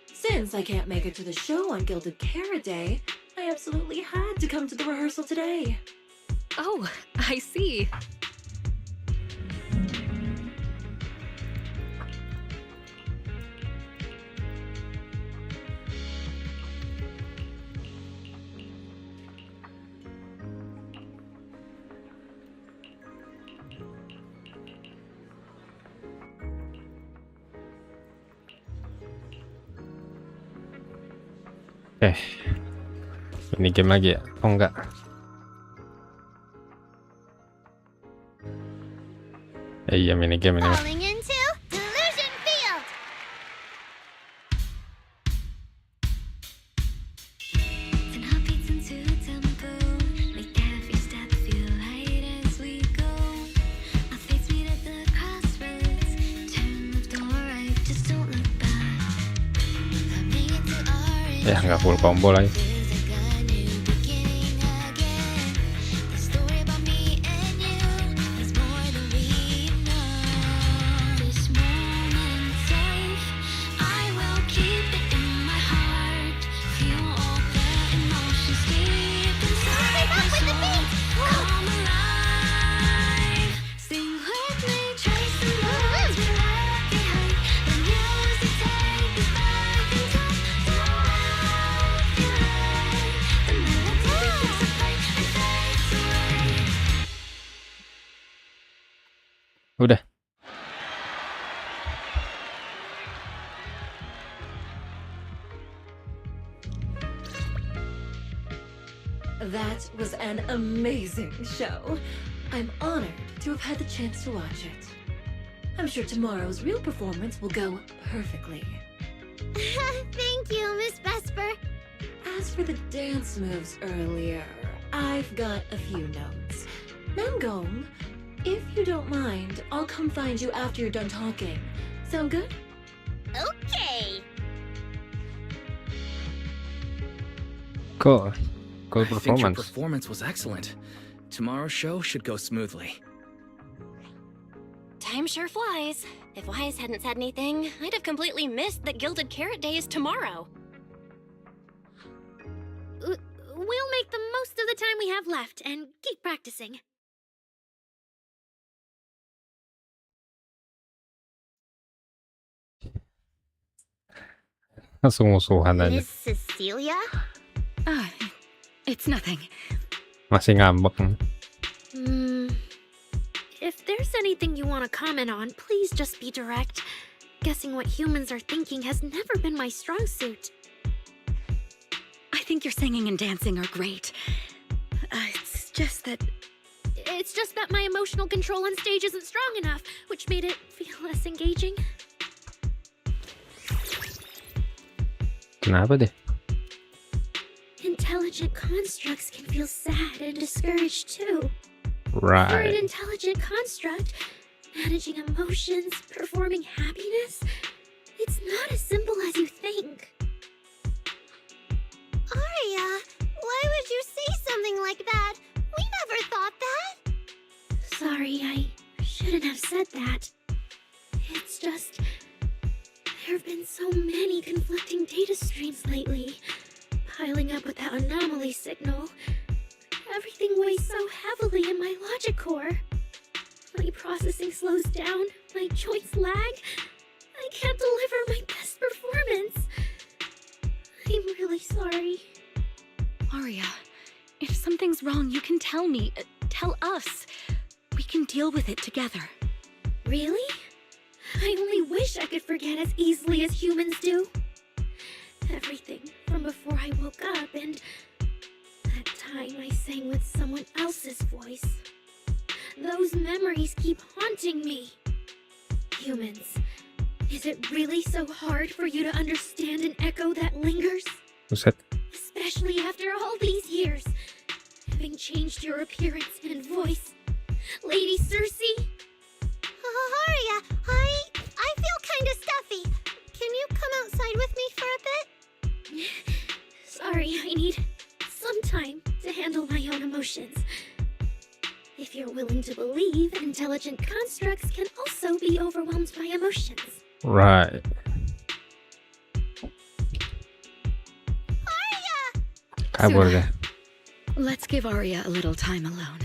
Since I can't make it to the show on Gilded Carrot Day, I absolutely had to come to the rehearsal today. Oh, I see. Ini game lagi ya? Oh enggak. Iya, mini game ini mah. Falling into Delusion Field! Ya nggak full combo lagi. Udah. That was an amazing show. I'm honored to have had the chance to watch it. I'm sure tomorrow's real performance will go perfectly. Thank you, Miss Vesper. As for the dance moves earlier, I've got a few notes. Nangong, if you don't mind, I'll come find you after you're done talking. Sound good? Okay. Cool. Cool I think your performance. performance was excellent. Tomorrow's show should go smoothly. Time sure flies. If Wise hadn't said anything, I'd have completely missed that Gilded Carrot Day is tomorrow. We'll make the most of the time we have left and keep practicing. Langsung musuhan aja. Miss Cecilia? Ah, it's nothing. Masih ngambek. If there's anything you want to comment on, please just be direct. Guessing what humans are thinking has never been my strong suit. I think your singing and dancing are great. It's just that my emotional control on stage isn't strong enough, which made it feel less engaging. Kenapa deh? Intelligent constructs can feel sad and discouraged too. For an Right. intelligent construct, managing emotions, performing happiness, it's not as simple as you think. Arya, why would you say something like that? We never thought that. Sorry, I shouldn't have said that. It's just, there have been so many conflicting data streams lately, piling up with that anomaly signal. Everything weighs so heavily in my logic core. My processing slows down, my joints lag. I can't deliver my best performance. I'm really sorry. Arya, if something's wrong, you can tell me. Tell us. We can deal with it together. Really? I only wish I could forget as easily as humans do. Everything from before I woke up and that time I sang with someone else's voice. Those memories keep haunting me. Humans, is it really so hard for you to understand an echo that lingers? Buset. Especially after all these years, having changed your appearance and voice. Lady Cersei? Arya, I feel kinda stuffy. Can you come outside with me for a bit? Sorry, I need some time to handle my own emotions. If you're willing to believe, intelligent constructs can also be overwhelmed by emotions. Right. Kabur deh. Let's give Arya a little time alone.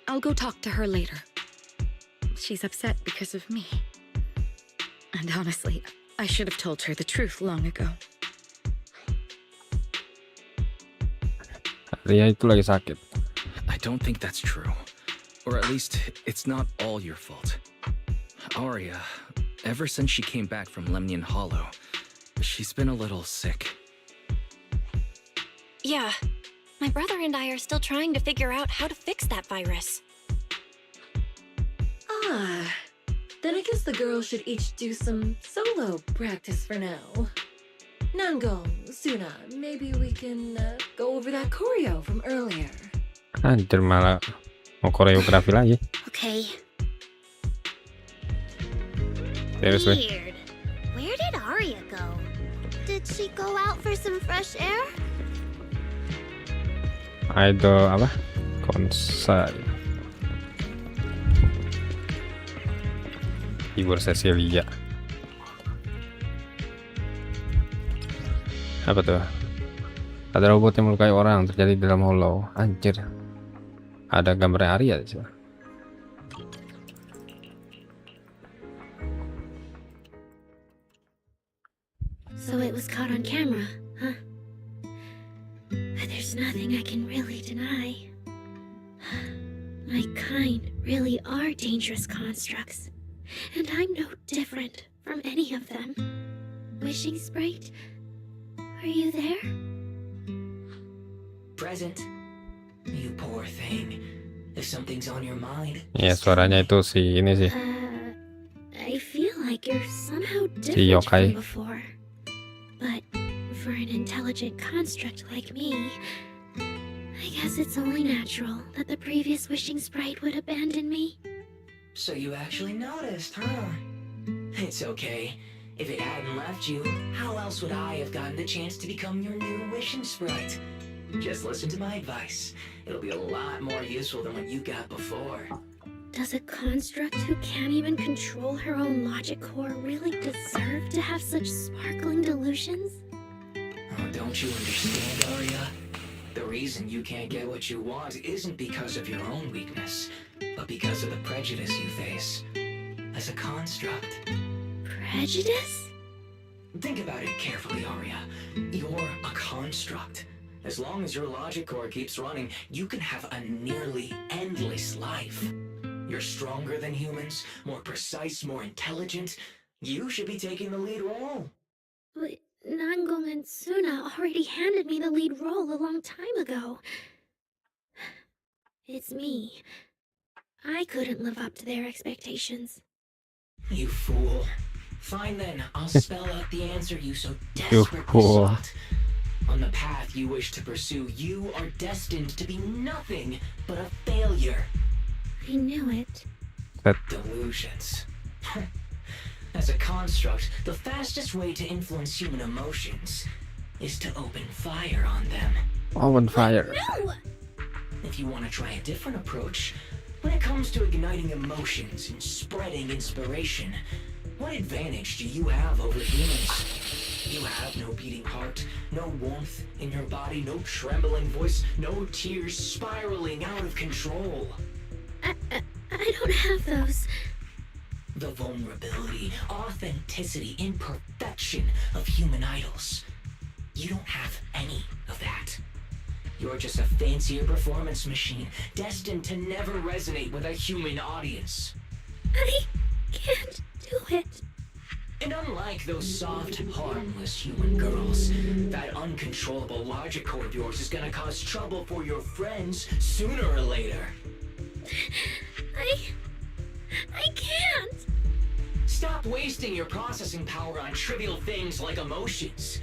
I'll go talk to her later. She's upset because of me. And honestly, I should have told her the truth long ago. Ria itu lagi sakit. I don't think that's true. Or at least, it's not all your fault. Arya, ever since she came back from Lemnian Hollow, she's been a little sick. Yeah, my brother and I are still trying to figure out how to fix that virus. Ah, then I guess the girls should each do some solo practice for now. Nangong, Suna, maybe we can go over that choreo from earlier. Anjir, malah mau koreografi lagi. Okay. Seriously. Weird. Where did Arya go? Did she go out for some fresh air? Idol apa? Konser. Hibur Cecilia. Apa tuh? Ada robot yang melukai orang terjadi di dalam hollow. Anjir. Ada gambarnya Arya di sini. So it was caught on camera, huh? But there's nothing I can really deny. My kind really are dangerous constructs, and I'm no different from any of them. Wishing Sprite, are you there? Present. You poor thing. If something's on your mind. Ya, suaranya itu si ini sih. like you're somehow Si different yokai. from before. But for an intelligent construct like me, I guess it's only natural that the previous wishing sprite would abandon me. So you actually noticed, huh? It's okay. If it hadn't left you, how else would I have gotten the chance to become your new wishing sprite? Just listen to my advice. It'll be a lot more useful than what you got before. Does a construct who can't even control her own logic core really deserve to have such sparkling delusions? Oh, don't you understand, Arya? The reason you can't get what you want isn't because of your own weakness, but because of the prejudice you face. As a construct. Prejudice? Think about it carefully, Arya. You're a construct. As long as your logic core keeps running, you can have a nearly endless life. You're stronger than humans, more precise, more intelligent. You should be taking the lead role. But Nangong and Suna already handed me the lead role a long time ago. It's me. I couldn't live up to their expectations. You fool. Fine then, I'll spell out the answer you so You desperately fool. sought. On the path you wish to pursue, you are destined to be nothing but a failure. I knew it. Delusions. As a construct, the fastest way to influence human emotions is to open fire on them. On fire. No! If you want to try a different approach, when it comes to igniting emotions and spreading inspiration, what advantage do you have over humans? You have no beating heart, no warmth in your body, no trembling voice, no tears spiraling out of control. I don't have those. The vulnerability, authenticity, imperfection of human idols. You don't have any of that. You're just a fancier performance machine, destined to never resonate with a human audience. I can't do it. And unlike those soft, harmless human girls, that uncontrollable logic core of yours is gonna cause trouble for your friends sooner or later. I can't. Stop wasting your processing power on trivial things like emotions.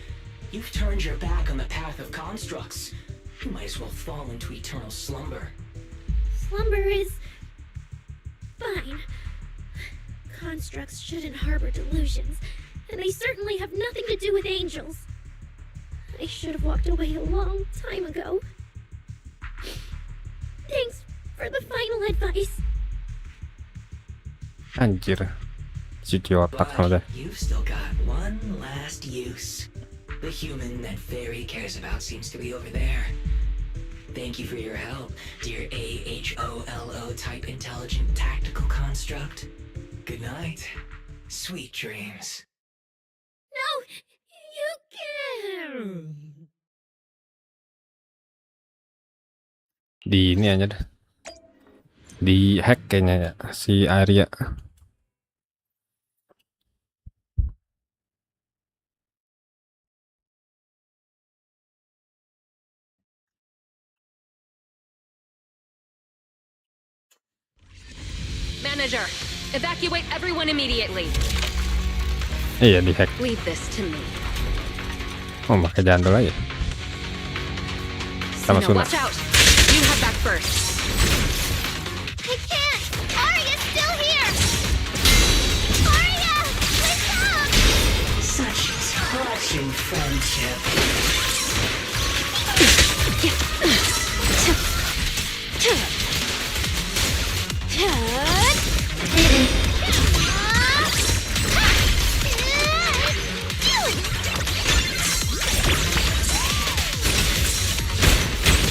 You've turned your back on the path of constructs. You might as well fall into eternal slumber. Slumber is fine. Constructs shouldn't harbor delusions, and they certainly have nothing to do with angels. I should have walked away a long time ago. Thanks for the final advice. Anjir. Cuci otak sama deh. You've still got one last use. The human that Fairy cares about seems to be over there. Thank you for your help, dear AHOLO type intelligent tactical construct. Good night. Sweet dreams. No, you can't. Di ini aja deh. Di hack kayaknya ya si Arya. Manager, evacuate everyone immediately. Iya di hack. Leave this to me. Oh pakai jandol aja. Sama Suna. Watch out. You head back first. I can't! Arya's still here! Arya! Wake up! Such touching friendship.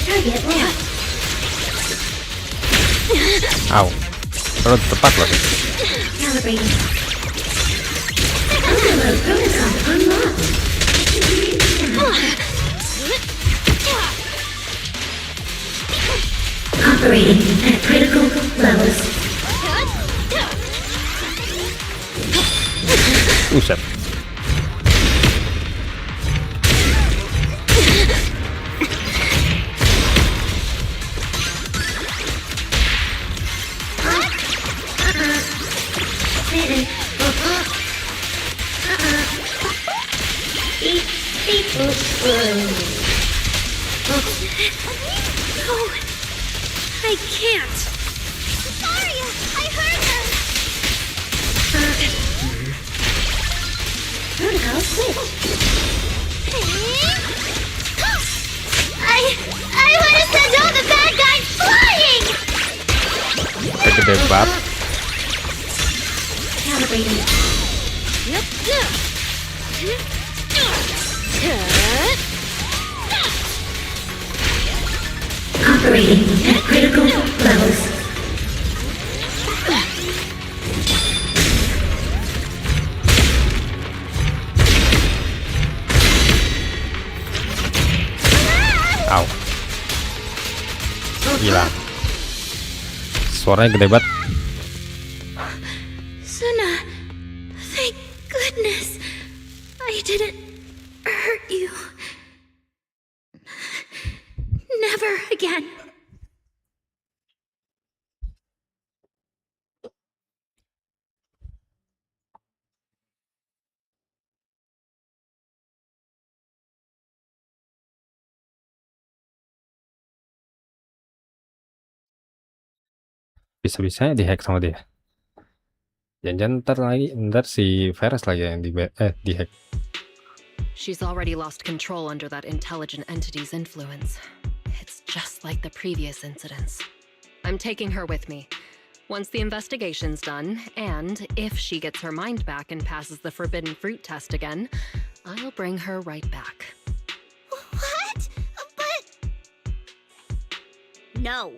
Target left. Au. Terus tepat loh. Calibrating. Overload protocol unlocked. Operating at critical levels. Buset. No, I can't. Aria, I heard them. I'll switch. I want to send all the bad guys flying. Gede banget. Calibrating. Operating at critical levels. Au. Gila. Suaranya gede banget. Suna, thank goodness I didn't hurt you. Never again. Bisa-bisanya dihack sama dia. Jangan ntar si virus lagi yang dihack. She's already lost control under that intelligent entity's influence. It's just like the previous incidents. I'm taking her with me. Once the investigation's done, and if she gets her mind back and passes the forbidden fruit test again, I'll bring her right back. What? But... No.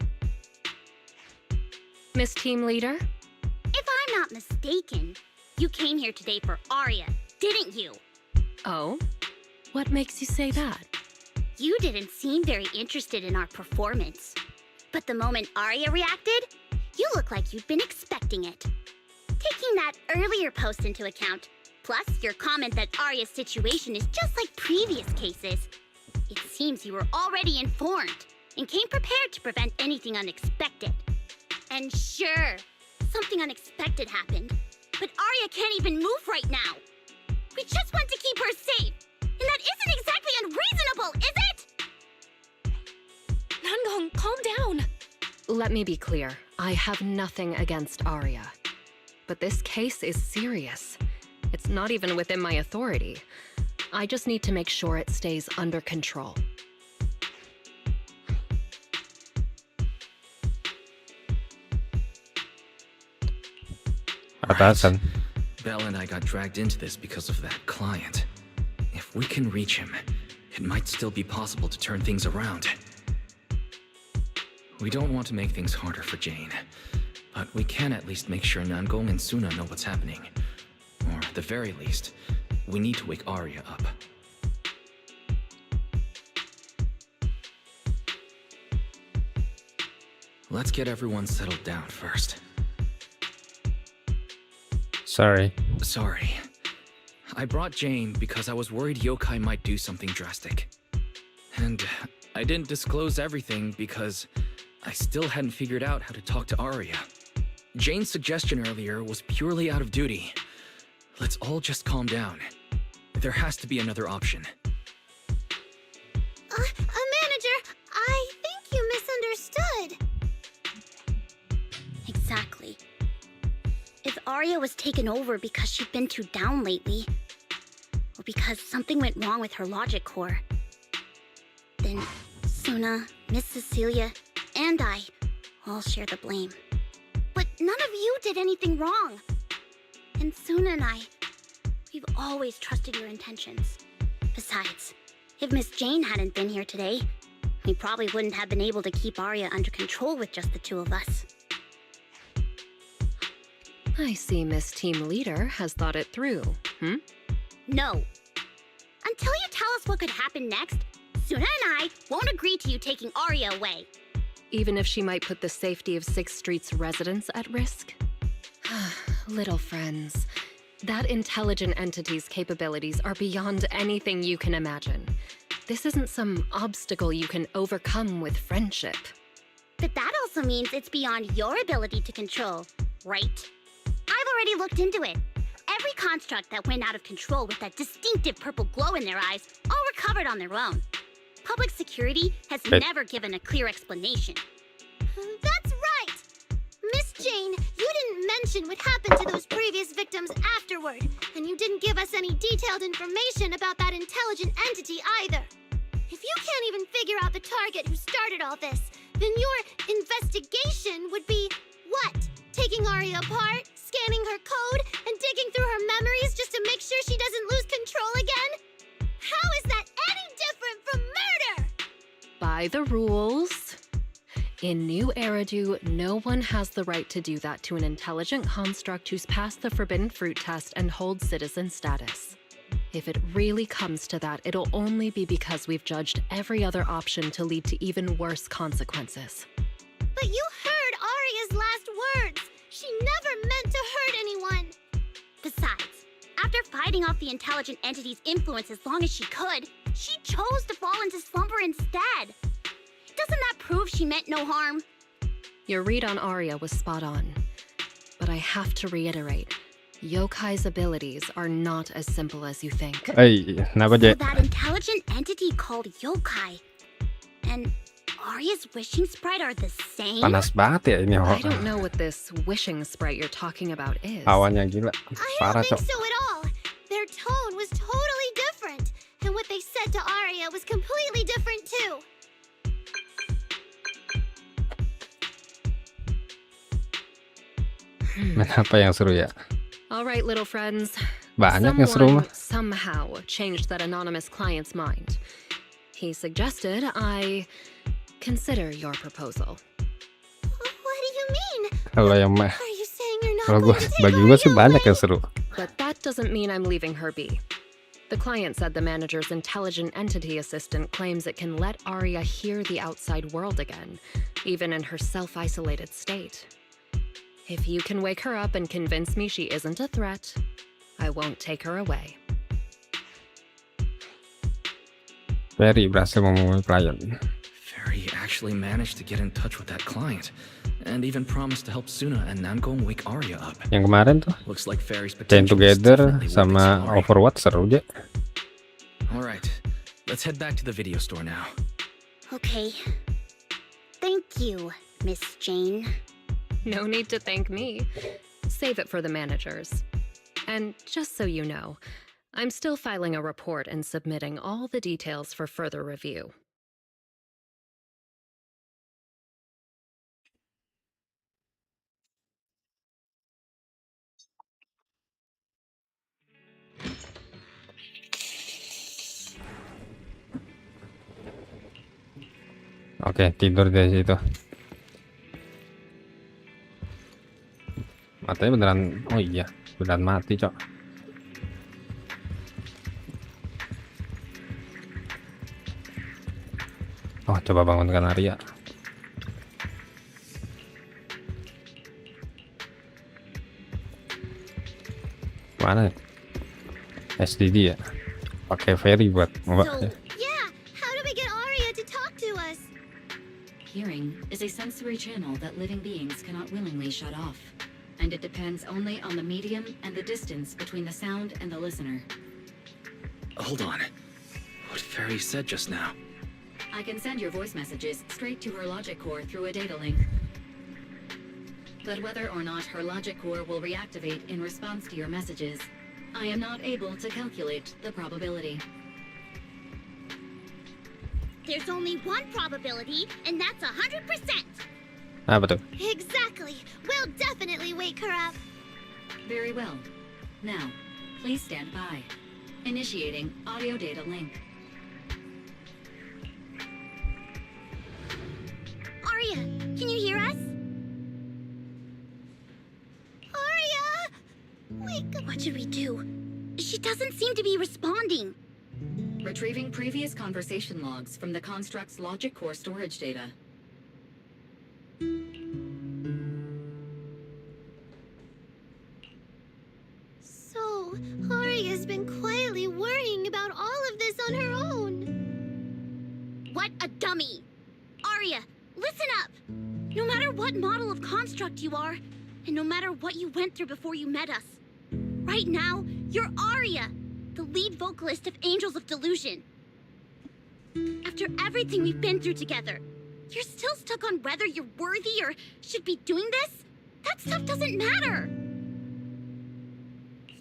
Miss Team Leader? If I'm not mistaken, you came here today for Aria, didn't you? Oh? What makes you say that? You didn't seem very interested in our performance. But the moment Aria reacted, you look like you'd been expecting it. Taking that earlier post into account, plus your comment that Aria's situation is just like previous cases, it seems you were already informed and came prepared to prevent anything unexpected. And sure, something unexpected happened, but Aria can't even move right now. We just want to keep her safe, and that isn't exactly unreasonable, is it? Nangong, calm down. Let me be clear. I have nothing against Aria. But this case is serious. It's not even within my authority. I just need to make sure it stays under control. Atasan. Belle and I got dragged into this because of that client. If we can reach him, it might still be possible to turn things around. We don't want to make things harder for Jane, but we can at least make sure Nangong and Suna know what's happening. Or at the very least, we need to wake Aria up. Let's get everyone settled down first. Sorry. I brought Jane because I was worried yokai might do something drastic. And I didn't disclose everything because I still hadn't figured out how to talk to Aria. Jane's suggestion earlier was purely out of duty. Let's all just calm down. There has to be another option. Manager, I think you misunderstood. Exactly. If Aria was taken over because she'd been too down lately, or because something went wrong with her logic core, then Suna, Miss Cecilia, and I all share the blame. But none of you did anything wrong. And Suna and I, we've always trusted your intentions. Besides, if Miss Jane hadn't been here today, we probably wouldn't have been able to keep Aria under control with just the two of us. I see Miss Team Leader has thought it through, No. Until you tell us what could happen next, Suna and I won't agree to you taking Aria away. Even if she might put the safety of 6th Street's residents at risk? Little friends, that intelligent entity's capabilities are beyond anything you can imagine. This isn't some obstacle you can overcome with friendship. But that also means it's beyond your ability to control, right? I've already looked into it. Every construct that went out of control with that distinctive purple glow in their eyes all recovered on their own. Public security has never given a clear explanation. That's right! Miss Jane, you didn't mention what happened to those previous victims afterward, and you didn't give us any detailed information about that intelligent entity either. If you can't even figure out the target who started all this, then your investigation would be what? Taking Aria apart, scanning her code, and digging through her memories just to make sure she doesn't lose control again? How is that any different from murder? By the rules. In New Eridu, no one has the right to do that to an intelligent construct who's passed the forbidden fruit test and holds citizen status. If it really comes to that, it'll only be because we've judged every other option to lead to even worse consequences. But you heard Aria's last words. She never meant to hurt anyone. Besides, after fighting off the intelligent entity's influence as long as she could, she chose to fall into slumber instead. Doesn't that prove she meant no harm? Your read on Aria was spot on. But I have to reiterate, Yokai's abilities are not as simple as you think. Kenapa So Jack? that intelligent entity called yokai and Aria's wishing sprite are the same? Panas banget ya ini I don't know what this wishing sprite you're talking about is. Awannya gila. I Parah, don't think Cok. so at all. Their tone was totally different, and what they said to Aria was completely different too. Apa yang seru ya? All right, little friends. Banyak yang seru mah. Someone somehow changed that anonymous client's mind. He suggested I consider your proposal. What do you mean? Kalau yang mah, Are you saying you're not kalau going gue to take bagi gue sih Aria banyak away? yang seru. But that doesn't mean I'm leaving her be. The client said the manager's intelligent entity assistant claims it can let Aria hear the outside world again, even in her self-isolated state. If you can wake her up and convince me she isn't a threat, I won't take her away. Ferry berhasil memulai klien. Ferry actually managed to get in touch with that client, and even promised to help Suna and Namgong wake Aria up. Yang kemarin tuh, Looks like Ferry's Chain potential is Together definitely worth sama exploring. Overwatch seru aja. All right, let's head back to the video store now. Okay. Thank you, Miss Jane. No need to thank me. Save it for the managers. And just so you know, I'm still filing a report and submitting all the details for further review. Oke, tidur di situ. Matanya beneran, oh iya, beneran mati, Cok. Oh, coba bangunkan Aria. Mana? SDD ya? Pakai Ferry buat So, yeah, how do we get Aria to talk to us? Hearing is a sensory channel that living beings cannot willingly shut off, and it depends only on the medium and the distance between the sound and the listener. Hold on. What Ferry said just now. I can send your voice messages straight to her logic core through a data link. But whether or not her logic core will reactivate in response to your messages, I am not able to calculate the probability. There's only one probability, and that's 100%. Apa tuh? Exactly. We'll definitely wake her up. Very well. Now, please stand by. Initiating audio data link. Aria, can you hear us? Aria! Wake up. What should we do? She doesn't seem to be responding. Retrieving previous conversation logs from the construct's logic core storage data. So, Aria's been quietly worrying about all of this on her own. What a dummy! Aria, listen up! No matter what model of construct you are, and no matter what you went through before you met us, right now, you're Aria, the lead vocalist of Angels of Delusion. After everything we've been through together, you're still stuck on whether you're worthy or should be doing this? That stuff doesn't matter.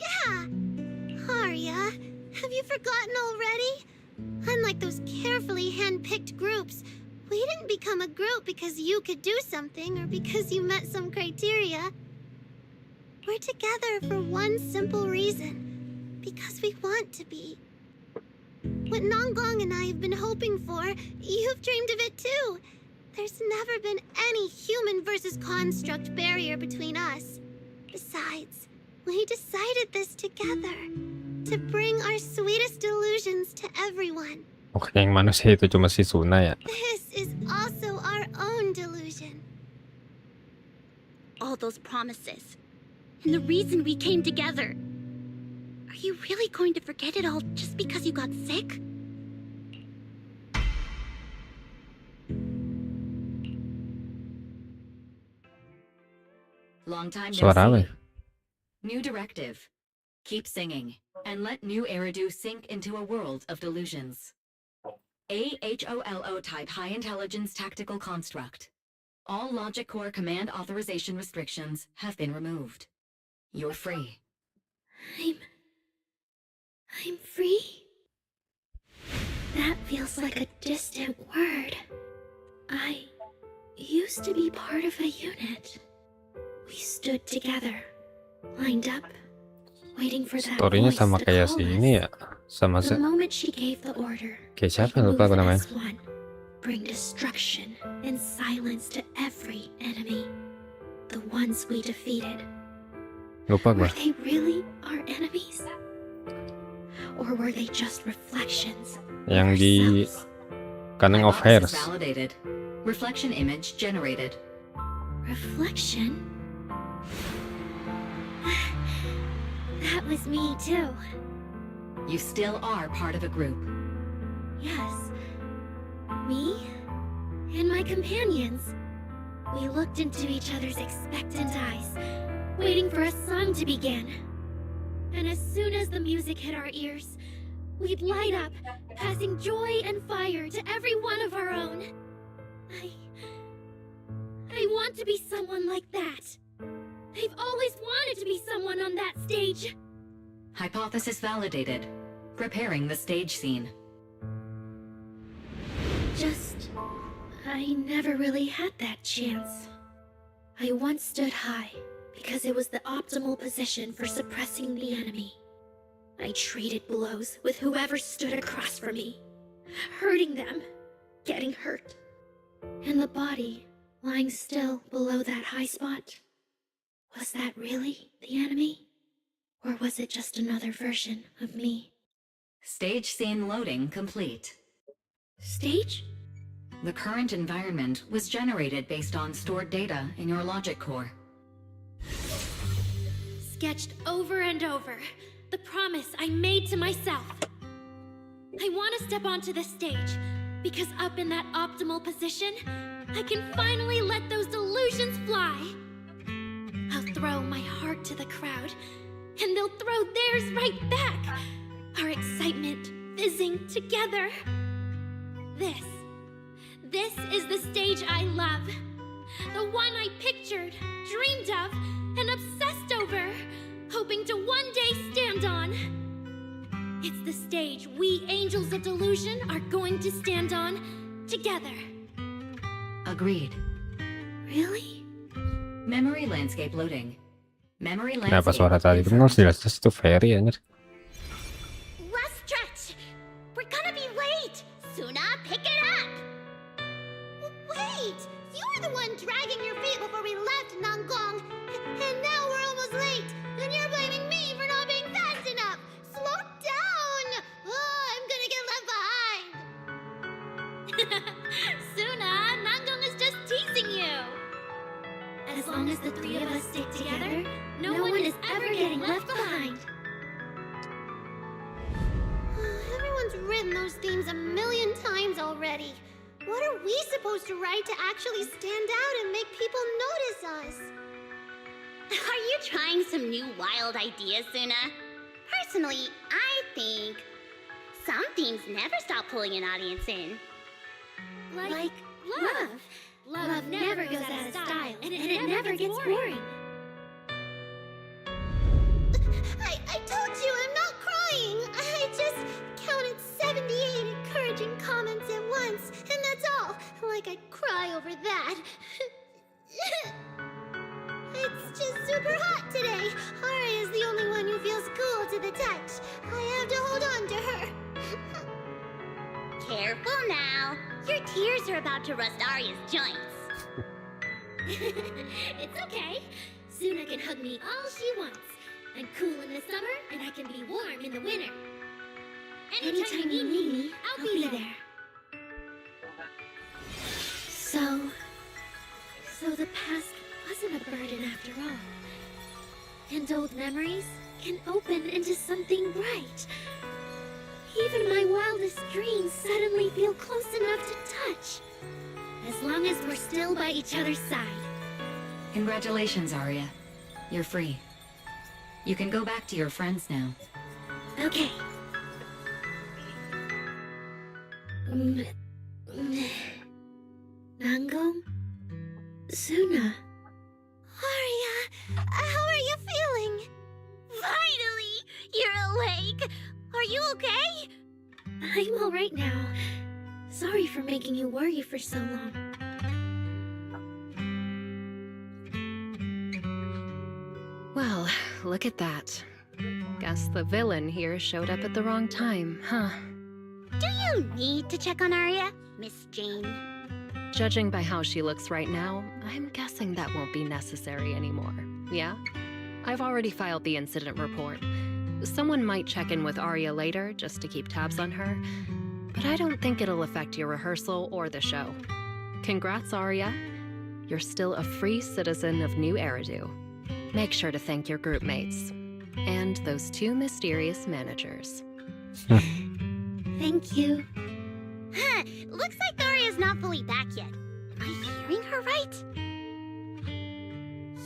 Yeah. Arya, have you forgotten already? Unlike those carefully hand-picked groups, we didn't become a group because you could do something or because you met some criteria. We're together for one simple reason. Because we want to be. What Nanggong and I have been hoping for, you've dreamed of it too. There's never been any human versus construct barrier between us. Besides, we decided this together. To bring our sweetest delusions to everyone. Oh, yang manusia itu cuma si Suna ya. This is also our own delusion. All those promises. And the reason we came together. Are you really going to forget it all just because you got sick? Long time no Suara apa see. ya? New directive. Keep singing, and let new Eridu sink into a world of delusions. AHOLO type high intelligence tactical construct. All logic core command authorization restrictions have been removed. You're free. I'm free? That feels like a distant word. I used to be part of a unit. We stood together, lined up, waiting for that Storynya voice sama to kayak call si us. ini ya. Sama The moment she gave the order, kayak siapa we lupa aku moved namanya. as one, bring destruction and silence to every enemy. The ones we defeated. Lupa Were gua. they really our enemies? Or were they just reflections? Yang di Cunning of Hairs. Hypothesis validated. Reflection image generated. Reflection? That was me too. You still are part of a group. Yes. Me and my companions. We looked into each other's expectant eyes, waiting for a song to begin. And as soon as the music hit our ears, we'd light up, passing joy and fire to every one of our own. I want to be someone like that. I've always wanted to be someone on that stage. Hypothesis validated. Preparing the stage scene. I never really had that chance. I once stood high because it was the optimal position for suppressing the enemy. I traded blows with whoever stood across from me, hurting them, getting hurt. And the body lying still below that high spot. Was that really the enemy? Or was it just another version of me? Stage scene loading complete. Stage? The current environment was generated based on stored data in your logic core. Sketched over and over, the promise I made to myself. I want to step onto the stage, because up in that optimal position, I can finally let those delusions fly. I'll throw my heart to the crowd, and they'll throw theirs right back. Our excitement fizzing together. This is the stage I love. The one I pictured, dreamed of, and obsessed over, hoping to one day stand on. It's the stage we angels of delusion are going to stand on together. Agreed. Really? Memory landscape loading. Memory Kenapa landscape. suara tadi itu nggak jelas itu Ferry anjir. Last stretch! We're gonna be late! Suna, pick it up! Wait! You were the one dragging your feet before we left Nanggong. And now we're almost late. And you're blaming me for not being fast enough. Slow down! Oh, I'm gonna get left behind. Suna, Nanggong is just teasing you! As long as the three of us stick together, no one is ever getting left behind. Everyone's written those themes a million times already. What are we supposed to write to actually stand out and make people notice us? Are you trying some new wild ideas, Suna? Personally, I think some themes never stop pulling an audience in. Like love. Love never goes out of style, and it never gets boring. I told you I'm not crying. I just counted 78 encouraging comments at once, and that's all. Like I'd cry over that. It's just super hot today. Aria is the only one who feels cool to the touch. I have to hold on to her. Careful now. Your tears are about to rust Arya's joints. It's okay. Suna can hug me all she wants. I'm cool in the summer, and I can be warm in the winter. Anytime you need me, I'll be there. So the past wasn't a burden after all. And old memories can open into something bright. Even my wildest dreams suddenly feel close enough to touch. As long as we're still by each other's side. Congratulations, Arya. You're free. You can go back to your friends now. Okay. Nangong? Suna? Arya, how are you feeling? Finally! You're awake! Are you okay? I'm alright now. Sorry for making you worry for so long. Well, look at that. Guess the villain here showed up at the wrong time, huh? Do you need to check on Arya, Miss Jane? Judging by how she looks right now, I'm guessing that won't be necessary anymore. Yeah? I've already filed the incident report. Someone might check in with Arya later just to keep tabs on her, but I don't think it'll affect your rehearsal or the show. Congrats, Arya. You're still a free citizen of New Eridu. Make sure to thank your group mates. And those two mysterious managers. Thank you. Huh, looks like Arya's not fully back yet. Am I hearing her right?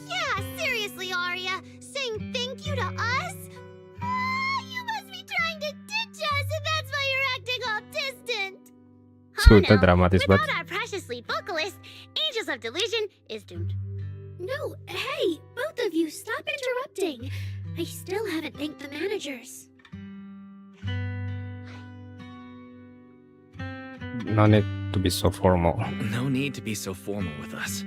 Yeah, seriously, Arya. Saying thank you to us? You must be trying to ditch us, and that's why you're acting all distant. Sudah dramatis banget. Without our precious lead vocalist, Angels of Delusion is doomed. No, hey, both of you, stop interrupting. I still haven't thanked the managers. No need to be so formal. No need to be so formal with us.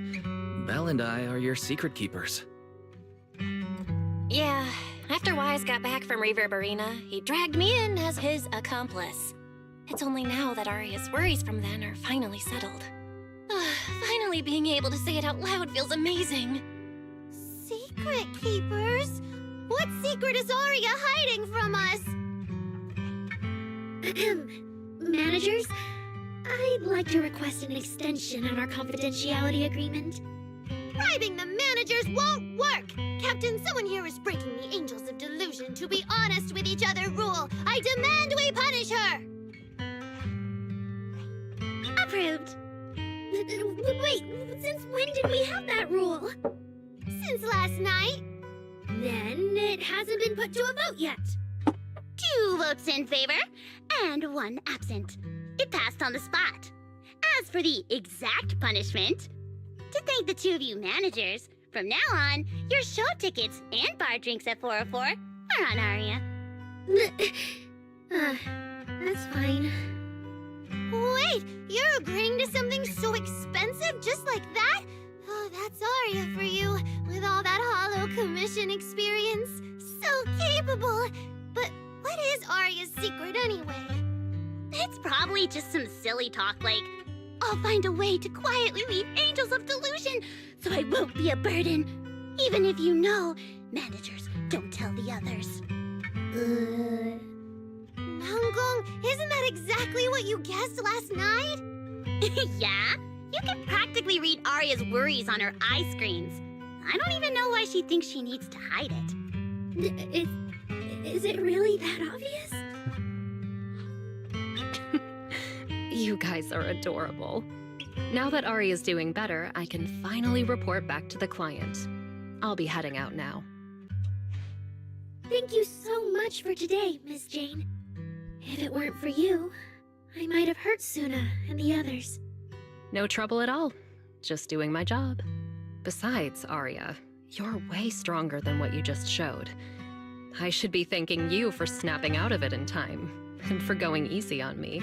Belle and I are your secret keepers. Yeah, after Wise got back from Reverberina, he dragged me in as his accomplice. It's only now that Arya's worries from then are finally settled. Finally being able to say it out loud feels amazing. Secret keepers? What secret is Arya hiding from us? Managers, I'd like to request an extension on our confidentiality agreement. Bribing the managers won't work! Captain, someone here is breaking the Angels of Delusion to be honest with each other rule. I demand we punish her! Approved. Wait, since when did we have that rule? Since last night. Then it hasn't been put to a vote yet. 2 votes in favor, and 1 absent. It passed on the spot. As for the exact punishment, to thank the 2 of you managers, from now on, your show tickets and bar drinks at 404 are on Arya. That's fine. Wait, you're agreeing to something so expensive just like that? Oh, that's Arya for you, with all that Hollow Commission experience. So capable. But what is Arya's secret anyway? It's probably just some silly talk like, I'll find a way to quietly leave Angels of Delusion so I won't be a burden. Even if you know, managers don't tell the others. Nangong, isn't that exactly what you guessed last night? Yeah? You can practically read Arya's worries on her eye screens. I don't even know why she thinks she needs to hide it. Is it really that obvious? You guys are adorable. Now that Arya's doing better, I can finally report back to the client. I'll be heading out now. Thank you so much for today, Miss Jane. If it weren't for you, I might have hurt Suna and the others. No trouble at all. Just doing my job. Besides, Arya, you're way stronger than what you just showed. I should be thanking you for snapping out of it in time, and for going easy on me.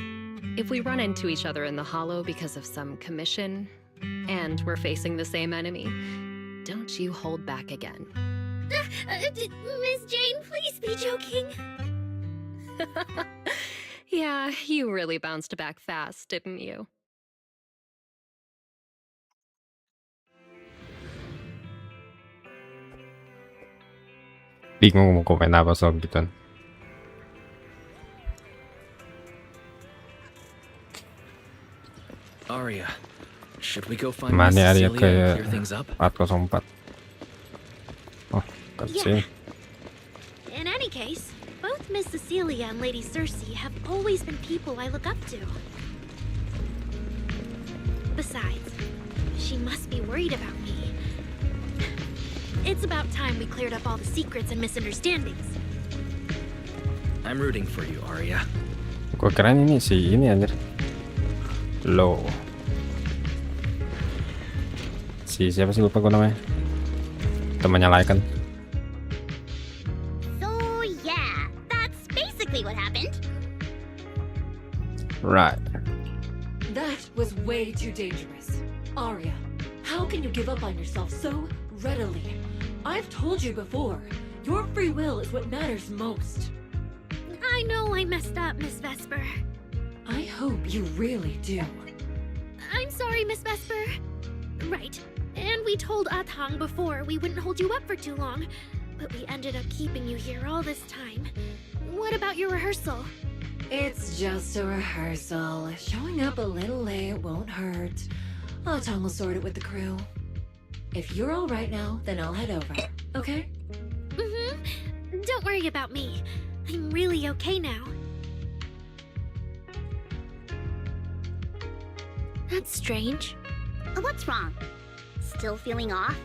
If we run into each other in the Hollow because of some commission, and we're facing the same enemy, don't you hold back again. Miss Jane, please be joking. Yeah, you really bounced back fast, didn't you? Bingung mau komen apa soal gitu. Arya, should we go find Mana Miss Arya Cecilia ke and clear things up? 404. Oh, cutscene. In any case, both Miss Cecilia and Lady Cersei have always been people I look up to. Besides, she must be worried about me. It's about time we cleared up all the secrets and misunderstandings. I'm rooting for you, Arya. Gua kira ini anjir. Low. Siapa sih, lupa gue namanya. Temannya Lycan. So yeah, that's basically what happened. Right. That was way too dangerous. Arya, how can you give up on yourself so readily? I've told you before, your free will is what matters most. I know I messed up, Miss Vesper. I hope you really do. I'm sorry, Miss Vesper. Right. And we told Atang before we wouldn't hold you up for too long, but we ended up keeping you here all this time. What about your rehearsal? It's just a rehearsal. Showing up a little late won't hurt. Atang will sort it with the crew. If you're all right now, then I'll head over, okay? Mm-hmm. Don't worry about me. I'm really okay now. That's strange. What's wrong? Still feeling off?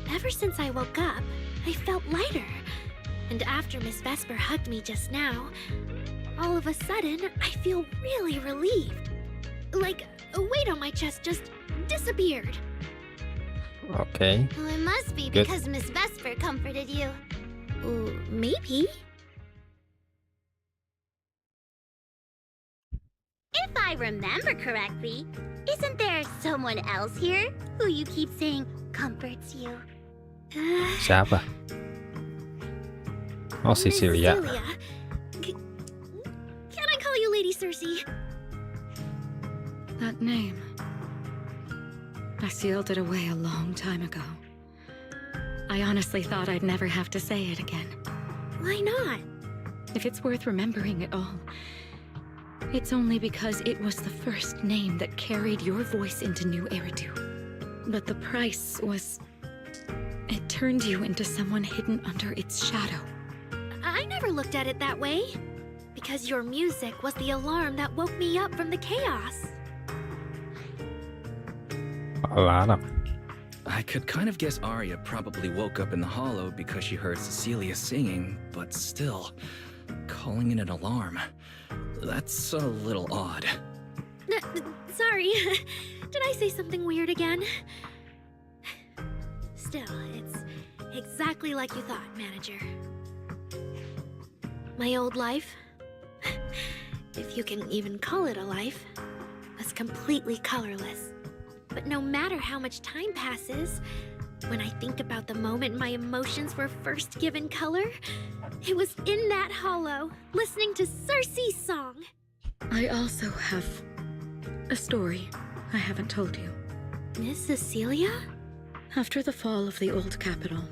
Ever since I woke up, I felt lighter. And after Miss Vesper hugged me just now, all of a sudden, I feel really relieved. Like a weight on my chest just disappeared. Okay. Well, it must be Good. because Miss Vesper comforted you. Maybe. If I remember correctly, isn't there someone else here who you keep saying comforts you? Siapa? Oh, Cecilia. Can I call you Lady Cersei? That name. I sealed it away a long time ago. I honestly thought I'd never have to say it again. Why not? If it's worth remembering at all, it's only because it was the first name that carried your voice into New Eridu. But the price was... it turned you into someone hidden under its shadow. I never looked at it that way. Because your music was the alarm that woke me up from the chaos. I could kind of guess Arya probably woke up in the Hollow because she heard Cecilia singing, but still, calling it an alarm. That's a little odd. Sorry. Did I say something weird again? Still, it's exactly like you thought, Manager. My old life, if you can even call it a life, was completely colorless. But no matter how much time passes, when I think about the moment my emotions were first given color, it was in that hollow, listening to Cersei's song. I also have a story I haven't told you. Miss Cecilia? After the fall of the old capital,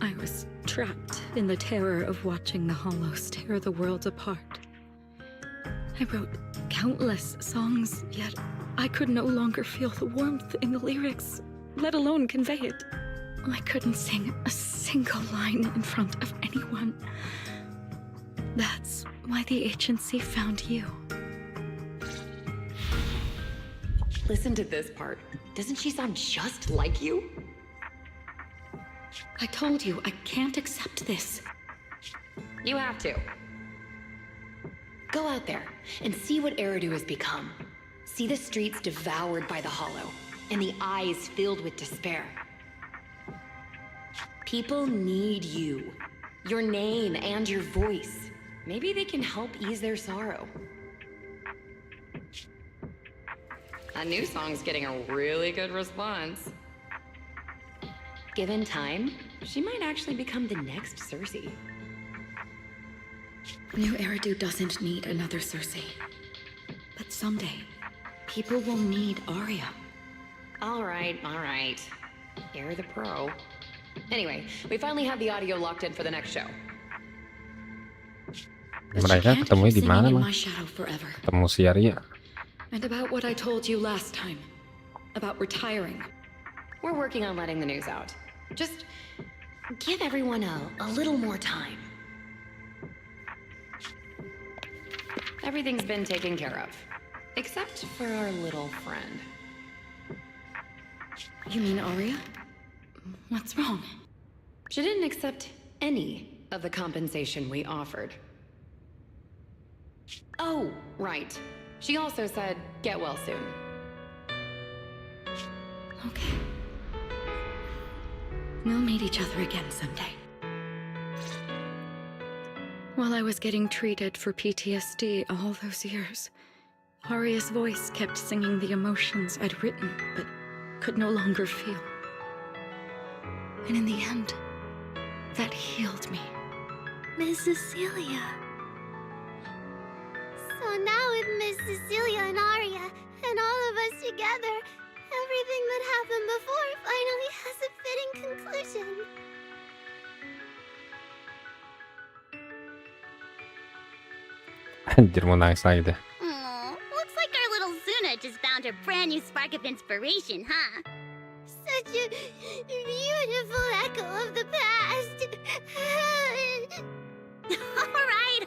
I was trapped in the terror of watching the Hollows tear the world apart. I wrote countless songs, yet I could no longer feel the warmth in the lyrics, let alone convey it. I couldn't sing a single line in front of anyone. That's why the agency found you. Listen to this part. Doesn't she sound just like you? I told you I can't accept this. You have to. Go out there and see what Eridu has become. See the streets devoured by the Hollow, and the eyes filled with despair. People need you. Your name and your voice. Maybe they can help ease their sorrow. A new song's getting a really good response. Given time, she might actually become the next Cersei. New Eridu doesn't need another Cersei. But someday, people will need Arya. All right. You're the pro. Anyway, we finally have the audio locked in for the next show. Mereka ketemu di mana, Mang? My shadow forever. Ketemu si Arya. And about what I told you last time. About retiring. We're working on letting the news out. Just give everyone a little more time. Everything's been taken care of. Except for our little friend. You mean Arya? What's wrong? She didn't accept any of the compensation we offered. Oh, right. She also said, get well soon. Okay. We'll meet each other again someday. While I was getting treated for PTSD all those years, Arya's voice kept singing the emotions I'd written, but could no longer feel. And in the end, that healed me. Miss Cecilia. So now with Miss Cecilia and Arya, and all of us together, everything that happened before finally has a fitting conclusion. Anjir, mau nangis lagi deh. Looks like our little Zuna just found her brand new spark of inspiration, huh? Such a beautiful echo of the past.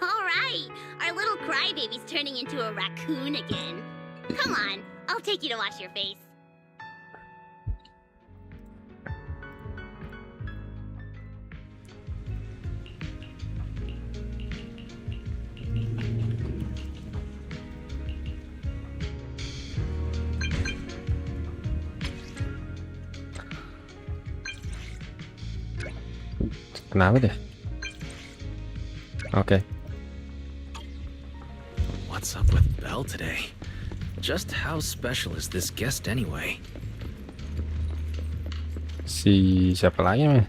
All right. Our little crybaby's turning into a raccoon again. Come on, I'll take you to wash your face. Kenapa deh? Okay. What's up with Belle today? Just how special is this guest anyway? Si siapa lagi, man?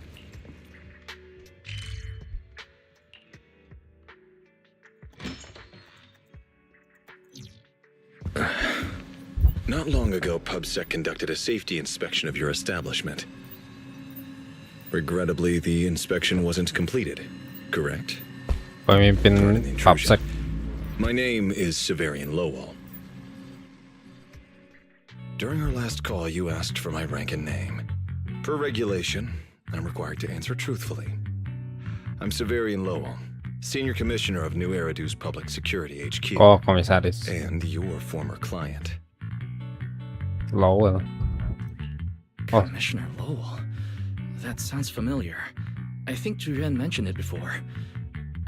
Not long ago, PubSec conducted a safety inspection of your establishment. Regrettably, the inspection wasn't completed, correct? Pemimpin PubSec. My name is Severian Lowell. During our last call, you asked for my rank and name. Per regulation, I'm required to answer truthfully. I'm Severian Lowell, Senior Commissioner of New Eridu's Public Security HQ. Oh, komisaris. And your former client. Lowell. Oh. Commissioner Lowell. That sounds familiar. I think Julian mentioned it before.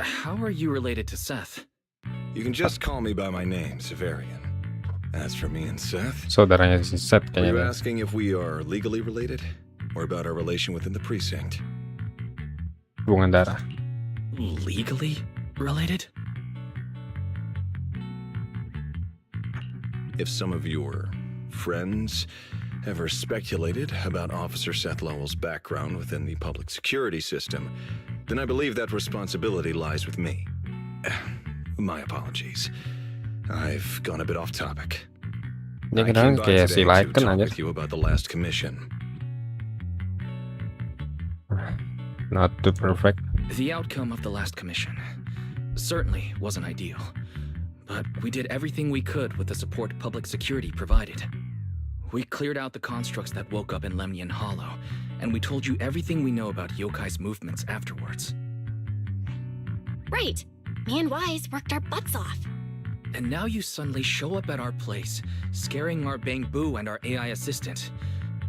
How are you related to Seth? You can just call me by my name, Severian. As for me and Seth, saudaranya si Seth are you kayaknya. asking if we are legally related? Or about our relation within the precinct? Hubungan darah. Legally related? If some of your friends ever speculated about Officer Seth Lowell's background within the public security system, then I believe that responsibility lies with me. My apologies. I've gone a bit off topic. Dia I kan came by kayak si today to Lycan talk aja. with you about the last commission. Not too perfect. The outcome of the last commission certainly wasn't ideal, but we did everything we could with the support public security provided. We cleared out the constructs that woke up in Lemnian Hollow, and we told you everything we know about Yokai's movements afterwards. Right. Me and Wise worked our butts off. And now you suddenly show up at our place, scaring our Bang Boo and our AI assistant.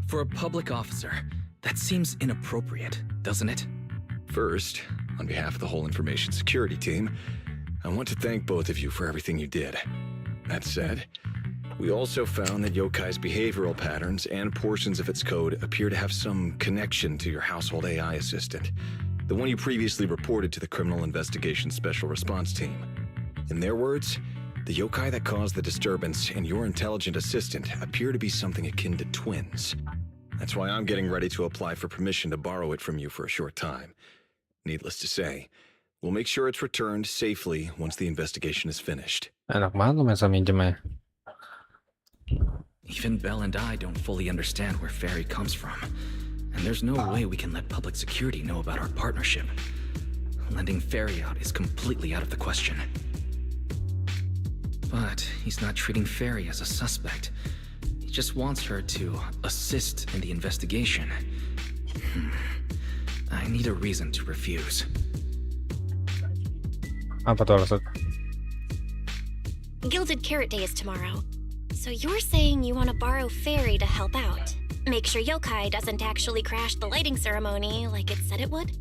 For a public officer, that seems inappropriate, doesn't it? First, on behalf of the whole information security team, I want to thank both of you for everything you did. That said, we also found that Yokai's behavioral patterns and portions of its code appear to have some connection to your household AI assistant, the one you previously reported to the Criminal Investigation Special Response Team. In their words, the yokai that caused the disturbance and your intelligent assistant appear to be something akin to twins. That's why I'm getting ready to apply for permission to borrow it from you for a short time. Needless to say, we'll make sure it's returned safely once the investigation is finished. Enak banget lo masa minjem ya. Even Belle and I don't fully understand where Fairy comes from. And there's no way we can let public security know about our partnership. Lending Fairy out is completely out of the question. But he's not treating Fairy as a suspect. He just wants her to assist in the investigation. I need a reason to refuse. Apa tuh alasan? Gilded Carrot Day is tomorrow. So you're saying you want to borrow Fairy to help out? Make sure Yokai doesn't actually crash the lighting ceremony like it said it would?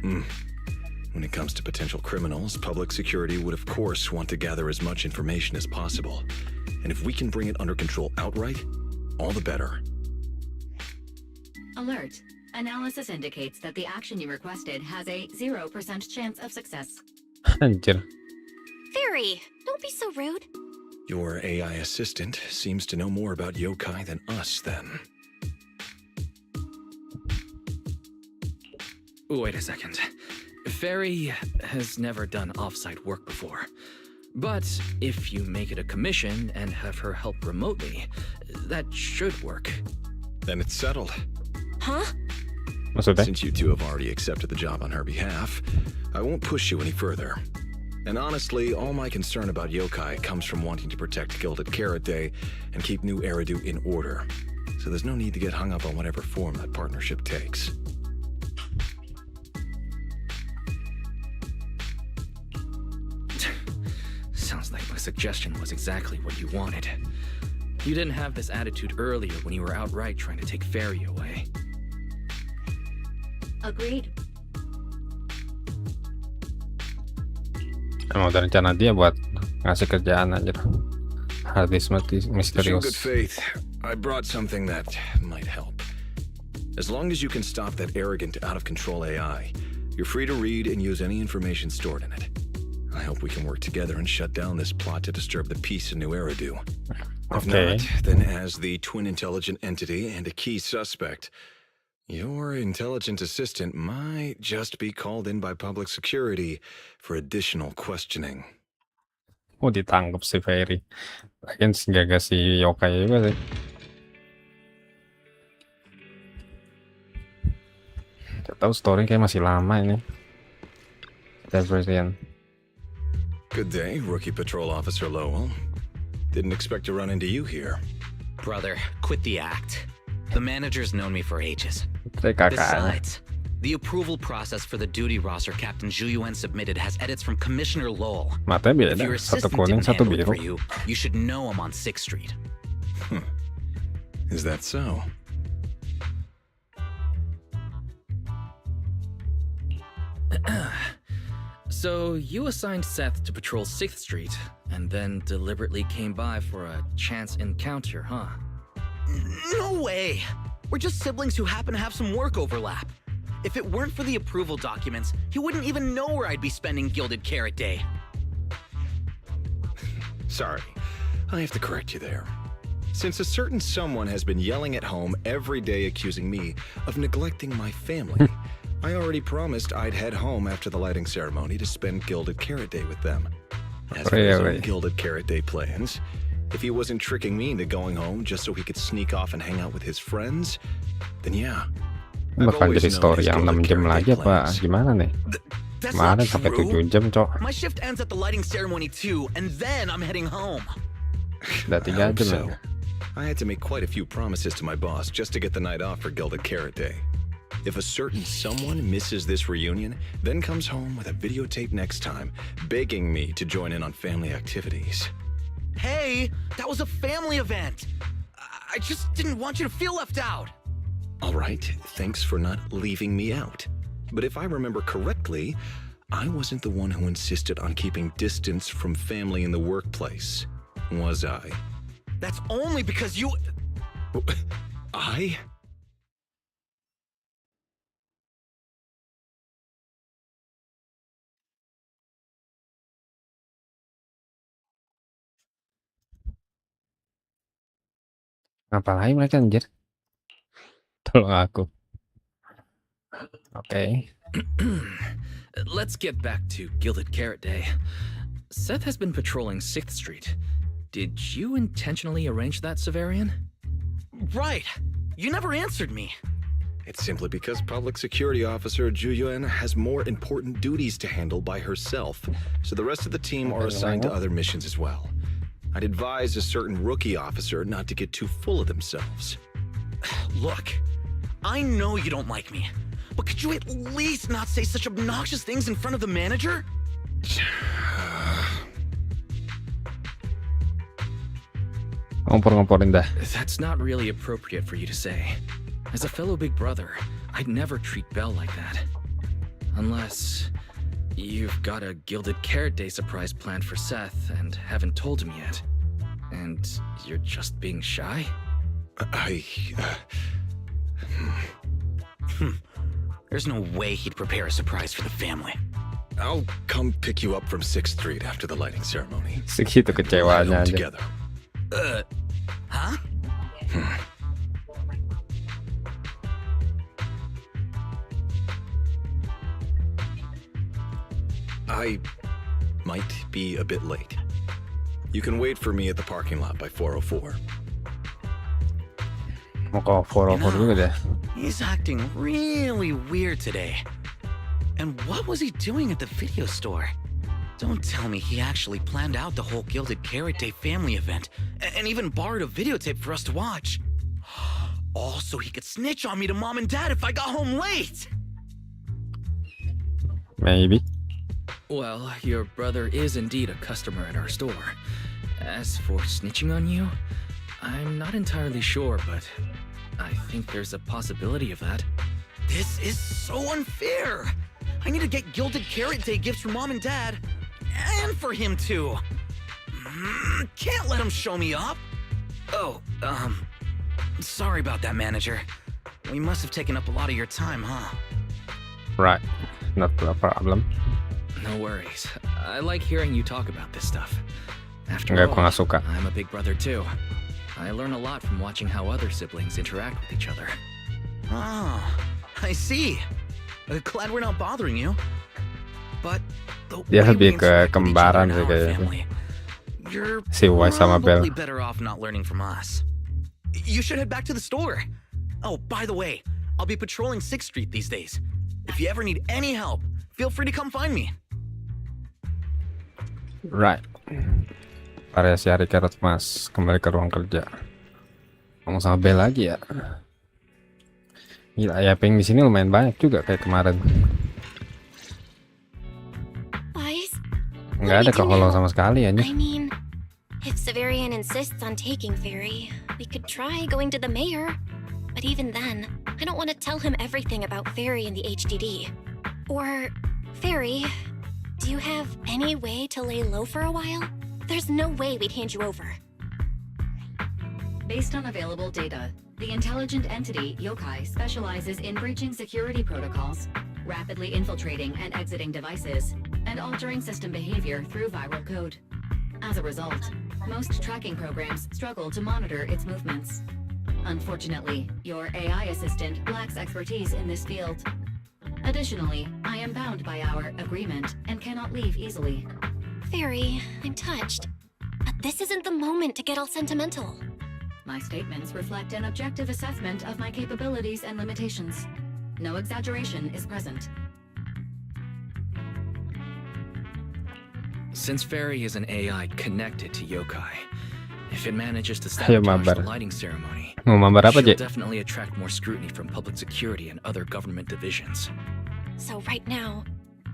When it comes to potential criminals, public security would of course want to gather as much information as possible. And if we can bring it under control outright, all the better. Alert. Analysis indicates that the action you requested has a 0% chance of success. Anjir. Fairy, don't be so rude. Your AI assistant seems to know more about yokai than us, then. Wait a second. Fairy has never done off-site work before. But if you make it a commission and have her help remotely, that should work. Then it's settled. Huh? Since you two have already accepted the job on her behalf, I won't push you any further. And honestly, all my concern about yokai comes from wanting to protect Gilded Carrot Day and keep New Eridu in order. So there's no need to get hung up on whatever form that partnership takes. Sounds like my suggestion was exactly what you wanted. You didn't have this attitude earlier when you were outright trying to take Fairy away. Agreed. Emang ada rencana dia buat ngasih kerjaan aja. Harddisk To show misterius. good faith, I brought something that might help. As long as you can stop that arrogant, out-of-control AI, you're free to read and use any information stored in it. I hope we can work together and shut down this plot to disturb the peace in New Eridu. If not, then as the twin intelligent entity and a key suspect, your intelligent assistant might just be called in by public security for additional questioning. Oh, ditangkap si Fairy. Lagian jaga si yokai juga sih. Gak tahu story kayak masih lama ini. Everything. Good day, Rookie Patrol Officer Lowell. Didn't expect to run into you here. Brother, quit the act. The manager's known me for ages. Kakaan. Besides, the approval process for the duty roster Captain Zhuyuan submitted has edits from Commissioner Lowell. Matanya If beda, your satu assistant kuning, didn't satu handle it for biru. you, you should know him on 6th Street. Is that so? So you assigned Seth to patrol 6th Street, and then deliberately came by for a chance encounter, huh? No way! We're just siblings who happen to have some work overlap. If it weren't for the approval documents, he wouldn't even know where I'd be spending Gilded Carrot Day. Sorry, I have to correct you there. Since a certain someone has been yelling at home every day accusing me of neglecting my family, I already promised I'd head home after the lighting ceremony to spend Gilded Carrot Day with them. As for his own Gilded Carrot Day plans, if he wasn't tricking me into going home just so he could sneak off and hang out with his friends, then yeah. Bakal jadi story yang 6 jam lagi apa gimana nih? Kemarin sampai 7 jam, Cok. My shift ends at the lighting ceremony too, and then I'm heading home. Udah 3 jam So, ya. I had to make quite a few promises to my boss just to get the night off for Gilded Carrot Day. If a certain someone misses this reunion, then comes home with a videotape next time, begging me to join in on family activities. Hey, that was a family event. I just didn't want you to feel left out. All right, thanks for not leaving me out. But if I remember correctly, I wasn't the one who insisted on keeping distance from family in the workplace, was I? That's only because you... I? Ngapain mereka anjir? Tolong aku. Okay. Let's get back to Gilded Carrot Day. Seth has been patrolling 6th Street. Did you intentionally arrange that, Severian? Right. You never answered me. It's simply because Public Security Officer Juyuan has more important duties to handle by herself, so the rest of the team are assigned to other missions as well. I'd advise a certain rookie officer not to get too full of themselves. Look, I know you don't like me, but could you at least not say such obnoxious things in front of the manager? Ngompor-ngomporin dah. That's not really appropriate for you to say. As a fellow big brother, I'd never treat Belle like that. Unless you've got a Gilded Carrot Day surprise planned for Seth and haven't told him yet. And you're just being shy? There's no way he'd prepare a surprise for the family. I'll come pick you up from 6th Street after the lighting ceremony. Segitu kecewaannya aja. Together. Huh? I might be a bit late. You can wait for me at the parking lot by 4:04. Mau ke 404 juga deh. He's acting really weird today. And what was he doing at the video store? Don't tell me he actually planned out the whole Gilded Carrot Day family event and even borrowed a videotape for us to watch. All so he could snitch on me to Mom and Dad if I got home late. Maybe. Well, your brother is indeed a customer at our store. As for snitching on you, I'm not entirely sure, but I think there's a possibility of that. This is so unfair. I need to get Gilded Carrot Day gifts for Mom and Dad. And for him, too. Can't let him show me up. Oh, sorry about that, manager. We must have taken up a lot of your time, huh? Right. Not a problem. No worries. I like hearing you talk about this stuff. After Enggak, all, aku nggak suka. I'm a big brother too. I learn a lot from watching how other siblings interact with each other. Oh, I see. Glad we're not bothering you. But Dia lebih ke kembaran sih kayaknya. You're Si Wai sama Belle. probably better off not learning from us. You should head back to the store. Oh, by the way, I'll be patrolling 6th Street these days. If you ever need any help, feel free to come find me. Right. Variasi hari carrot mas kembali ke ruang kerja. Ngomong sama Belle lagi ya. Gila ya, ping di sini lumayan banyak juga kayak kemarin. Nggak ada keholong sama sekali aja. I mean, if Severian insists on taking Fairy, we could try going to the mayor. But even then, I don't want to tell him everything about Fairy and the HDD. Or, Fairy, do you have any way to lay low for a while? There's no way we'd hand you over. Based on available data, the intelligent entity Yokai specializes in breaching security protocols, rapidly infiltrating and exiting devices, and altering system behavior through viral code. As a result, most tracking programs struggle to monitor its movements. Unfortunately, your AI assistant lacks expertise in this field. Additionally, I am bound by our agreement and cannot leave easily. Fairy, I'm touched. But this isn't the moment to get all sentimental. My statements reflect an objective assessment of my capabilities and limitations. No exaggeration is present. Since Fairy is an AI connected to Yokai, if it manages to sabotage the lighting ceremony, she'll definitely attract more scrutiny from public security and other government divisions. So right now,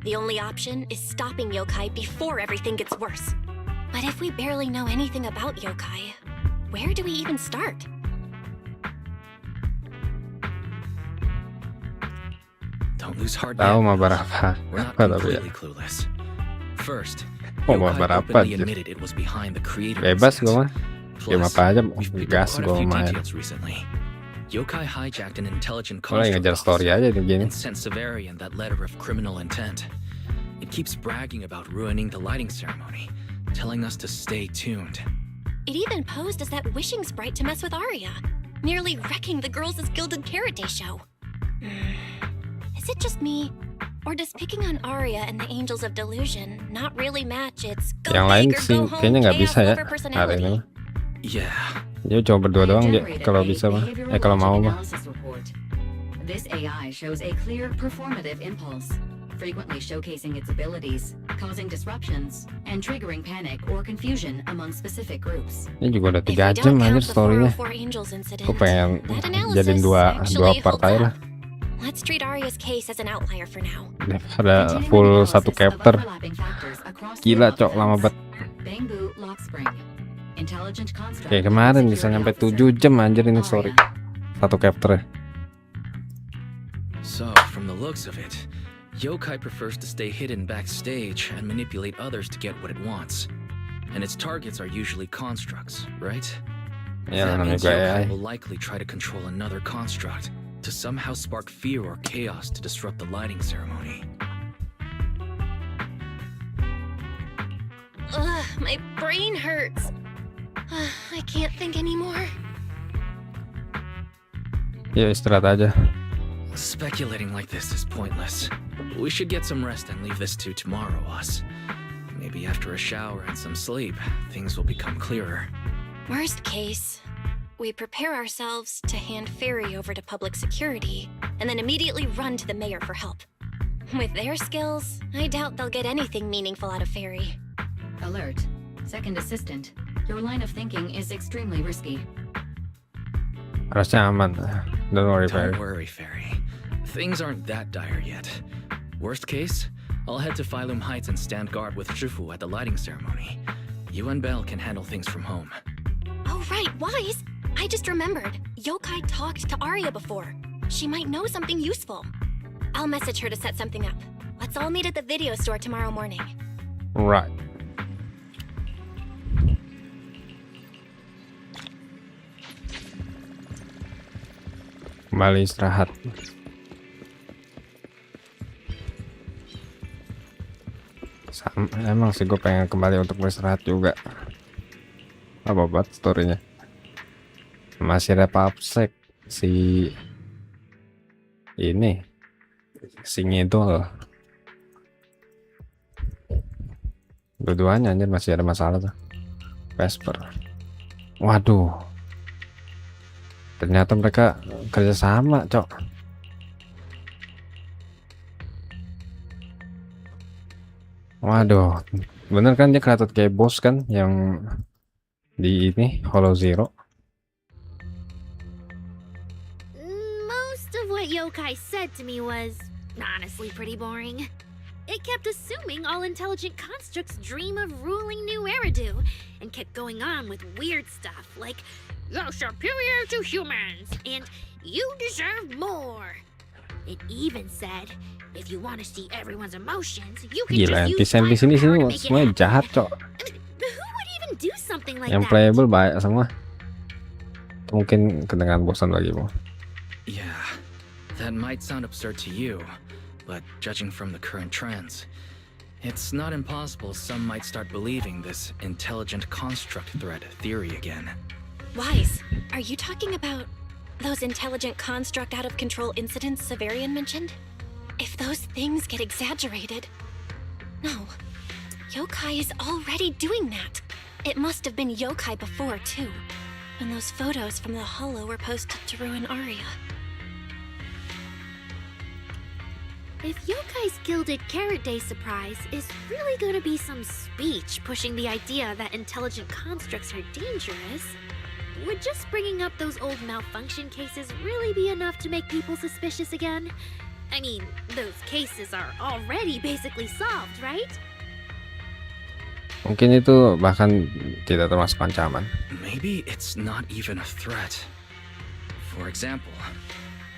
the only option is stopping Yokai before everything gets worse. But if we barely know anything about Yokai, where do we even start? Don't don't lose heart Tahu yet. mabar apa? We're not Apa tapi ya? completely clueless. First, Oh, Yokai mabar apa? openly Anjir? admitted it was behind the creator Bebas gue mah. Game Plus, apa aja we've picked up gas quite a gue few main. details recently. Yokai hijacked an intelligent Gue lagi construct ngejar story officer aja di game. and sent Severian that letter of criminal intent. It keeps bragging about ruining the lighting ceremony, telling us to stay tuned. It even posed as that wishing sprite to mess with Arya, nearly wrecking the Girls' Gilded Carrot Day show. Is it just me? Or does picking on Arya and the Angels of Delusion not really match its go Yang lain big or sih go home kayaknya nggak chaos bisa ya lover hari personality? ini. Yeah. Dia cuma berdua doang dia kalau bisa mah. Kalau mau mah. Analysis report. This AI shows a clear performative impulse, frequently showcasing its abilities, causing disruptions, and triggering panic or confusion among specific groups. Ini juga udah 3 jam anjir storynya. Gue pengen jadiin dua part aja lah. Let's treat Arya's case as an outlier for now. Ada full satu chapter. Gila cok, lama banget. Bamboo lock spring. Intelligent construct. Kayak kemarin bisa nyampe 7 jam anjir ini story. Satu chapter. So, from the looks of it, Yokai prefers to stay hidden backstage and manipulate others to get what it wants. And its targets are usually constructs, right? Ya, That namanya means gue Yokai AI. will likely try to control another construct to somehow spark fear or chaos to disrupt the lighting ceremony. Ugh, my brain hurts. I can't think anymore. Ya istirahat aja. Speculating like this is pointless. We should get some rest and leave this to tomorrow, us. Maybe after a shower and some sleep, things will become clearer. Worst case, we prepare ourselves to hand Fairy over to public security and then immediately run to the mayor for help. With their skills, I doubt they'll get anything meaningful out of Fairy. Alert. Second assistant. Your line of thinking is extremely risky. Harusnya aman. Don't worry, Don't Fairy. worry, Fairy. Things aren't that dire yet. Worst case, I'll head to Phylum Heights and stand guard with Zhifu at the lighting ceremony. You and Belle can handle things from home. Oh, right, Wise! I just remembered. Yokai talked to Arya before. She might know something useful. I'll message her to set something up. Let's all meet at the video store tomorrow morning. Right. Kembali istirahat. Emang sih gue pengen kembali untuk beristirahat juga. Apa buat storynya? Masih ada papsek si ini si Ngidol. Dua-duanya anjir masih ada masalah tuh. Vesper. Waduh. Ternyata mereka kerjasama, cok. Waduh, bener kan dia kelihatan kayak bos kan yang di ini Hollow Zero. Most of what Yokai said to me was honestly pretty boring. It kept assuming all intelligent constructs dream of ruling New Eridu, and kept going on with weird stuff like, "You're superior to humans, and you deserve more." It even said, if you want to see everyone's emotions, you can Gila, just use netizen di sini fire to make it semuanya happen. jahat, cok. Who would even do something like Yang that? playable banyak semua. Mungkin kedengaran bosan bagimu. Yeah, that might sound absurd to you, but judging from the current trends, it's not impossible some might start believing this intelligent construct threat theory again. Wise, are you talking about those intelligent construct out of control incidents Severian mentioned? If those things get exaggerated... No. Yokai is already doing that. It must have been Yokai before, too. When those photos from the Hollow were posted to ruin Arya. If Yokai's Gilded Carrot Day surprise is really gonna be some speech pushing the idea that intelligent constructs are dangerous, would just bringing up those old malfunction cases really be enough to make people suspicious again? I mean, those cases are already basically solved, right? Mungkin itu bahkan tidak termasuk ancaman. Maybe it's not even a threat. For example,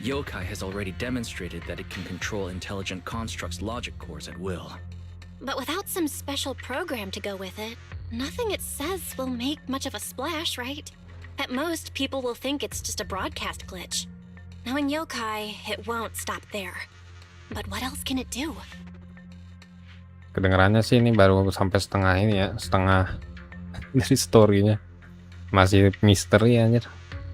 Yokai has already demonstrated that it can control intelligent constructs' logic cores at will. But without some special program to go with it, nothing it says will make much of a splash, right? At most, people will think it's just a broadcast glitch. Knowing yokai, it won't stop there. But what else can it do? Kedengarannya sih ini baru sampai setengah ini ya, setengah dari story-nya. Masih misteri anjir.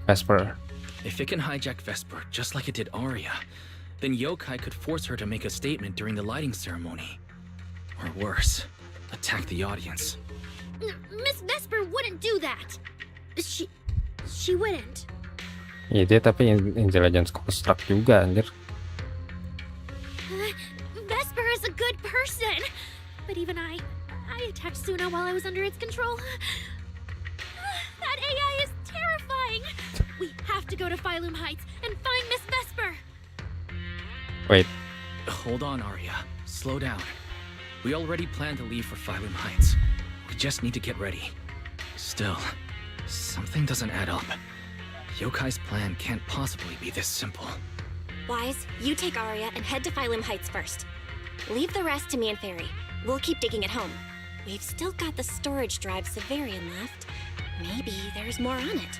Vesper. If it can hijack Vesper just like it did Arya, then Yokai could force her to make a statement during the lighting ceremony. Or worse, attack the audience. Miss Vesper wouldn't do that. She wouldn't. Iya dia tapi intelligence construct juga anjir. Vesper is a good person. But even I attacked Suna while I was under its control. That AI is terrifying. We have to go to Phylum Heights and find Miss Vesper. Wait. Hold on, Arya. Slow down. We already planned to leave for Phylum Heights. We just need to get ready. Still, something doesn't add up. Yokai's plan can't possibly be this simple. Wise, you take Arya and head to Phylum Heights first. Leave the rest to me and Fairy. We'll keep digging at home. We've still got the storage drive Severian left. Maybe there's more on it.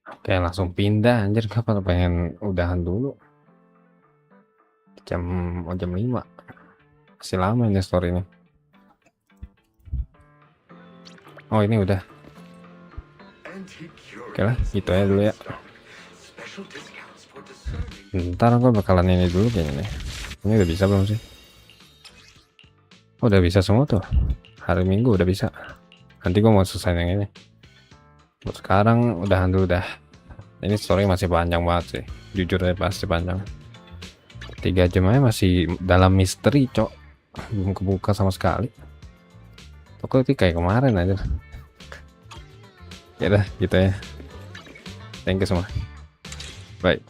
Oke, langsung pindah anjir, kapan pengen udahan dulu. Jam 5. Masih lama ini story ini. Oh, ini udah. Oke lah, gitu aja dulu ya. Ntar aku bakalan ini dulu kayaknya nih. Ini udah bisa belum sih? Oh, udah bisa semua tuh. Hari Minggu udah bisa. Nanti gue mau selesai yang ini. Buat sekarang udahan dulu dah. Ini story masih panjang banget sih. Jujur aja pasti panjang. 3 jam aja masih dalam misteri, cok. Belum kebuka sama sekali. Toko itu kayak kemarin aja. Ya dah, gitu ya. Thank you semua. Bye.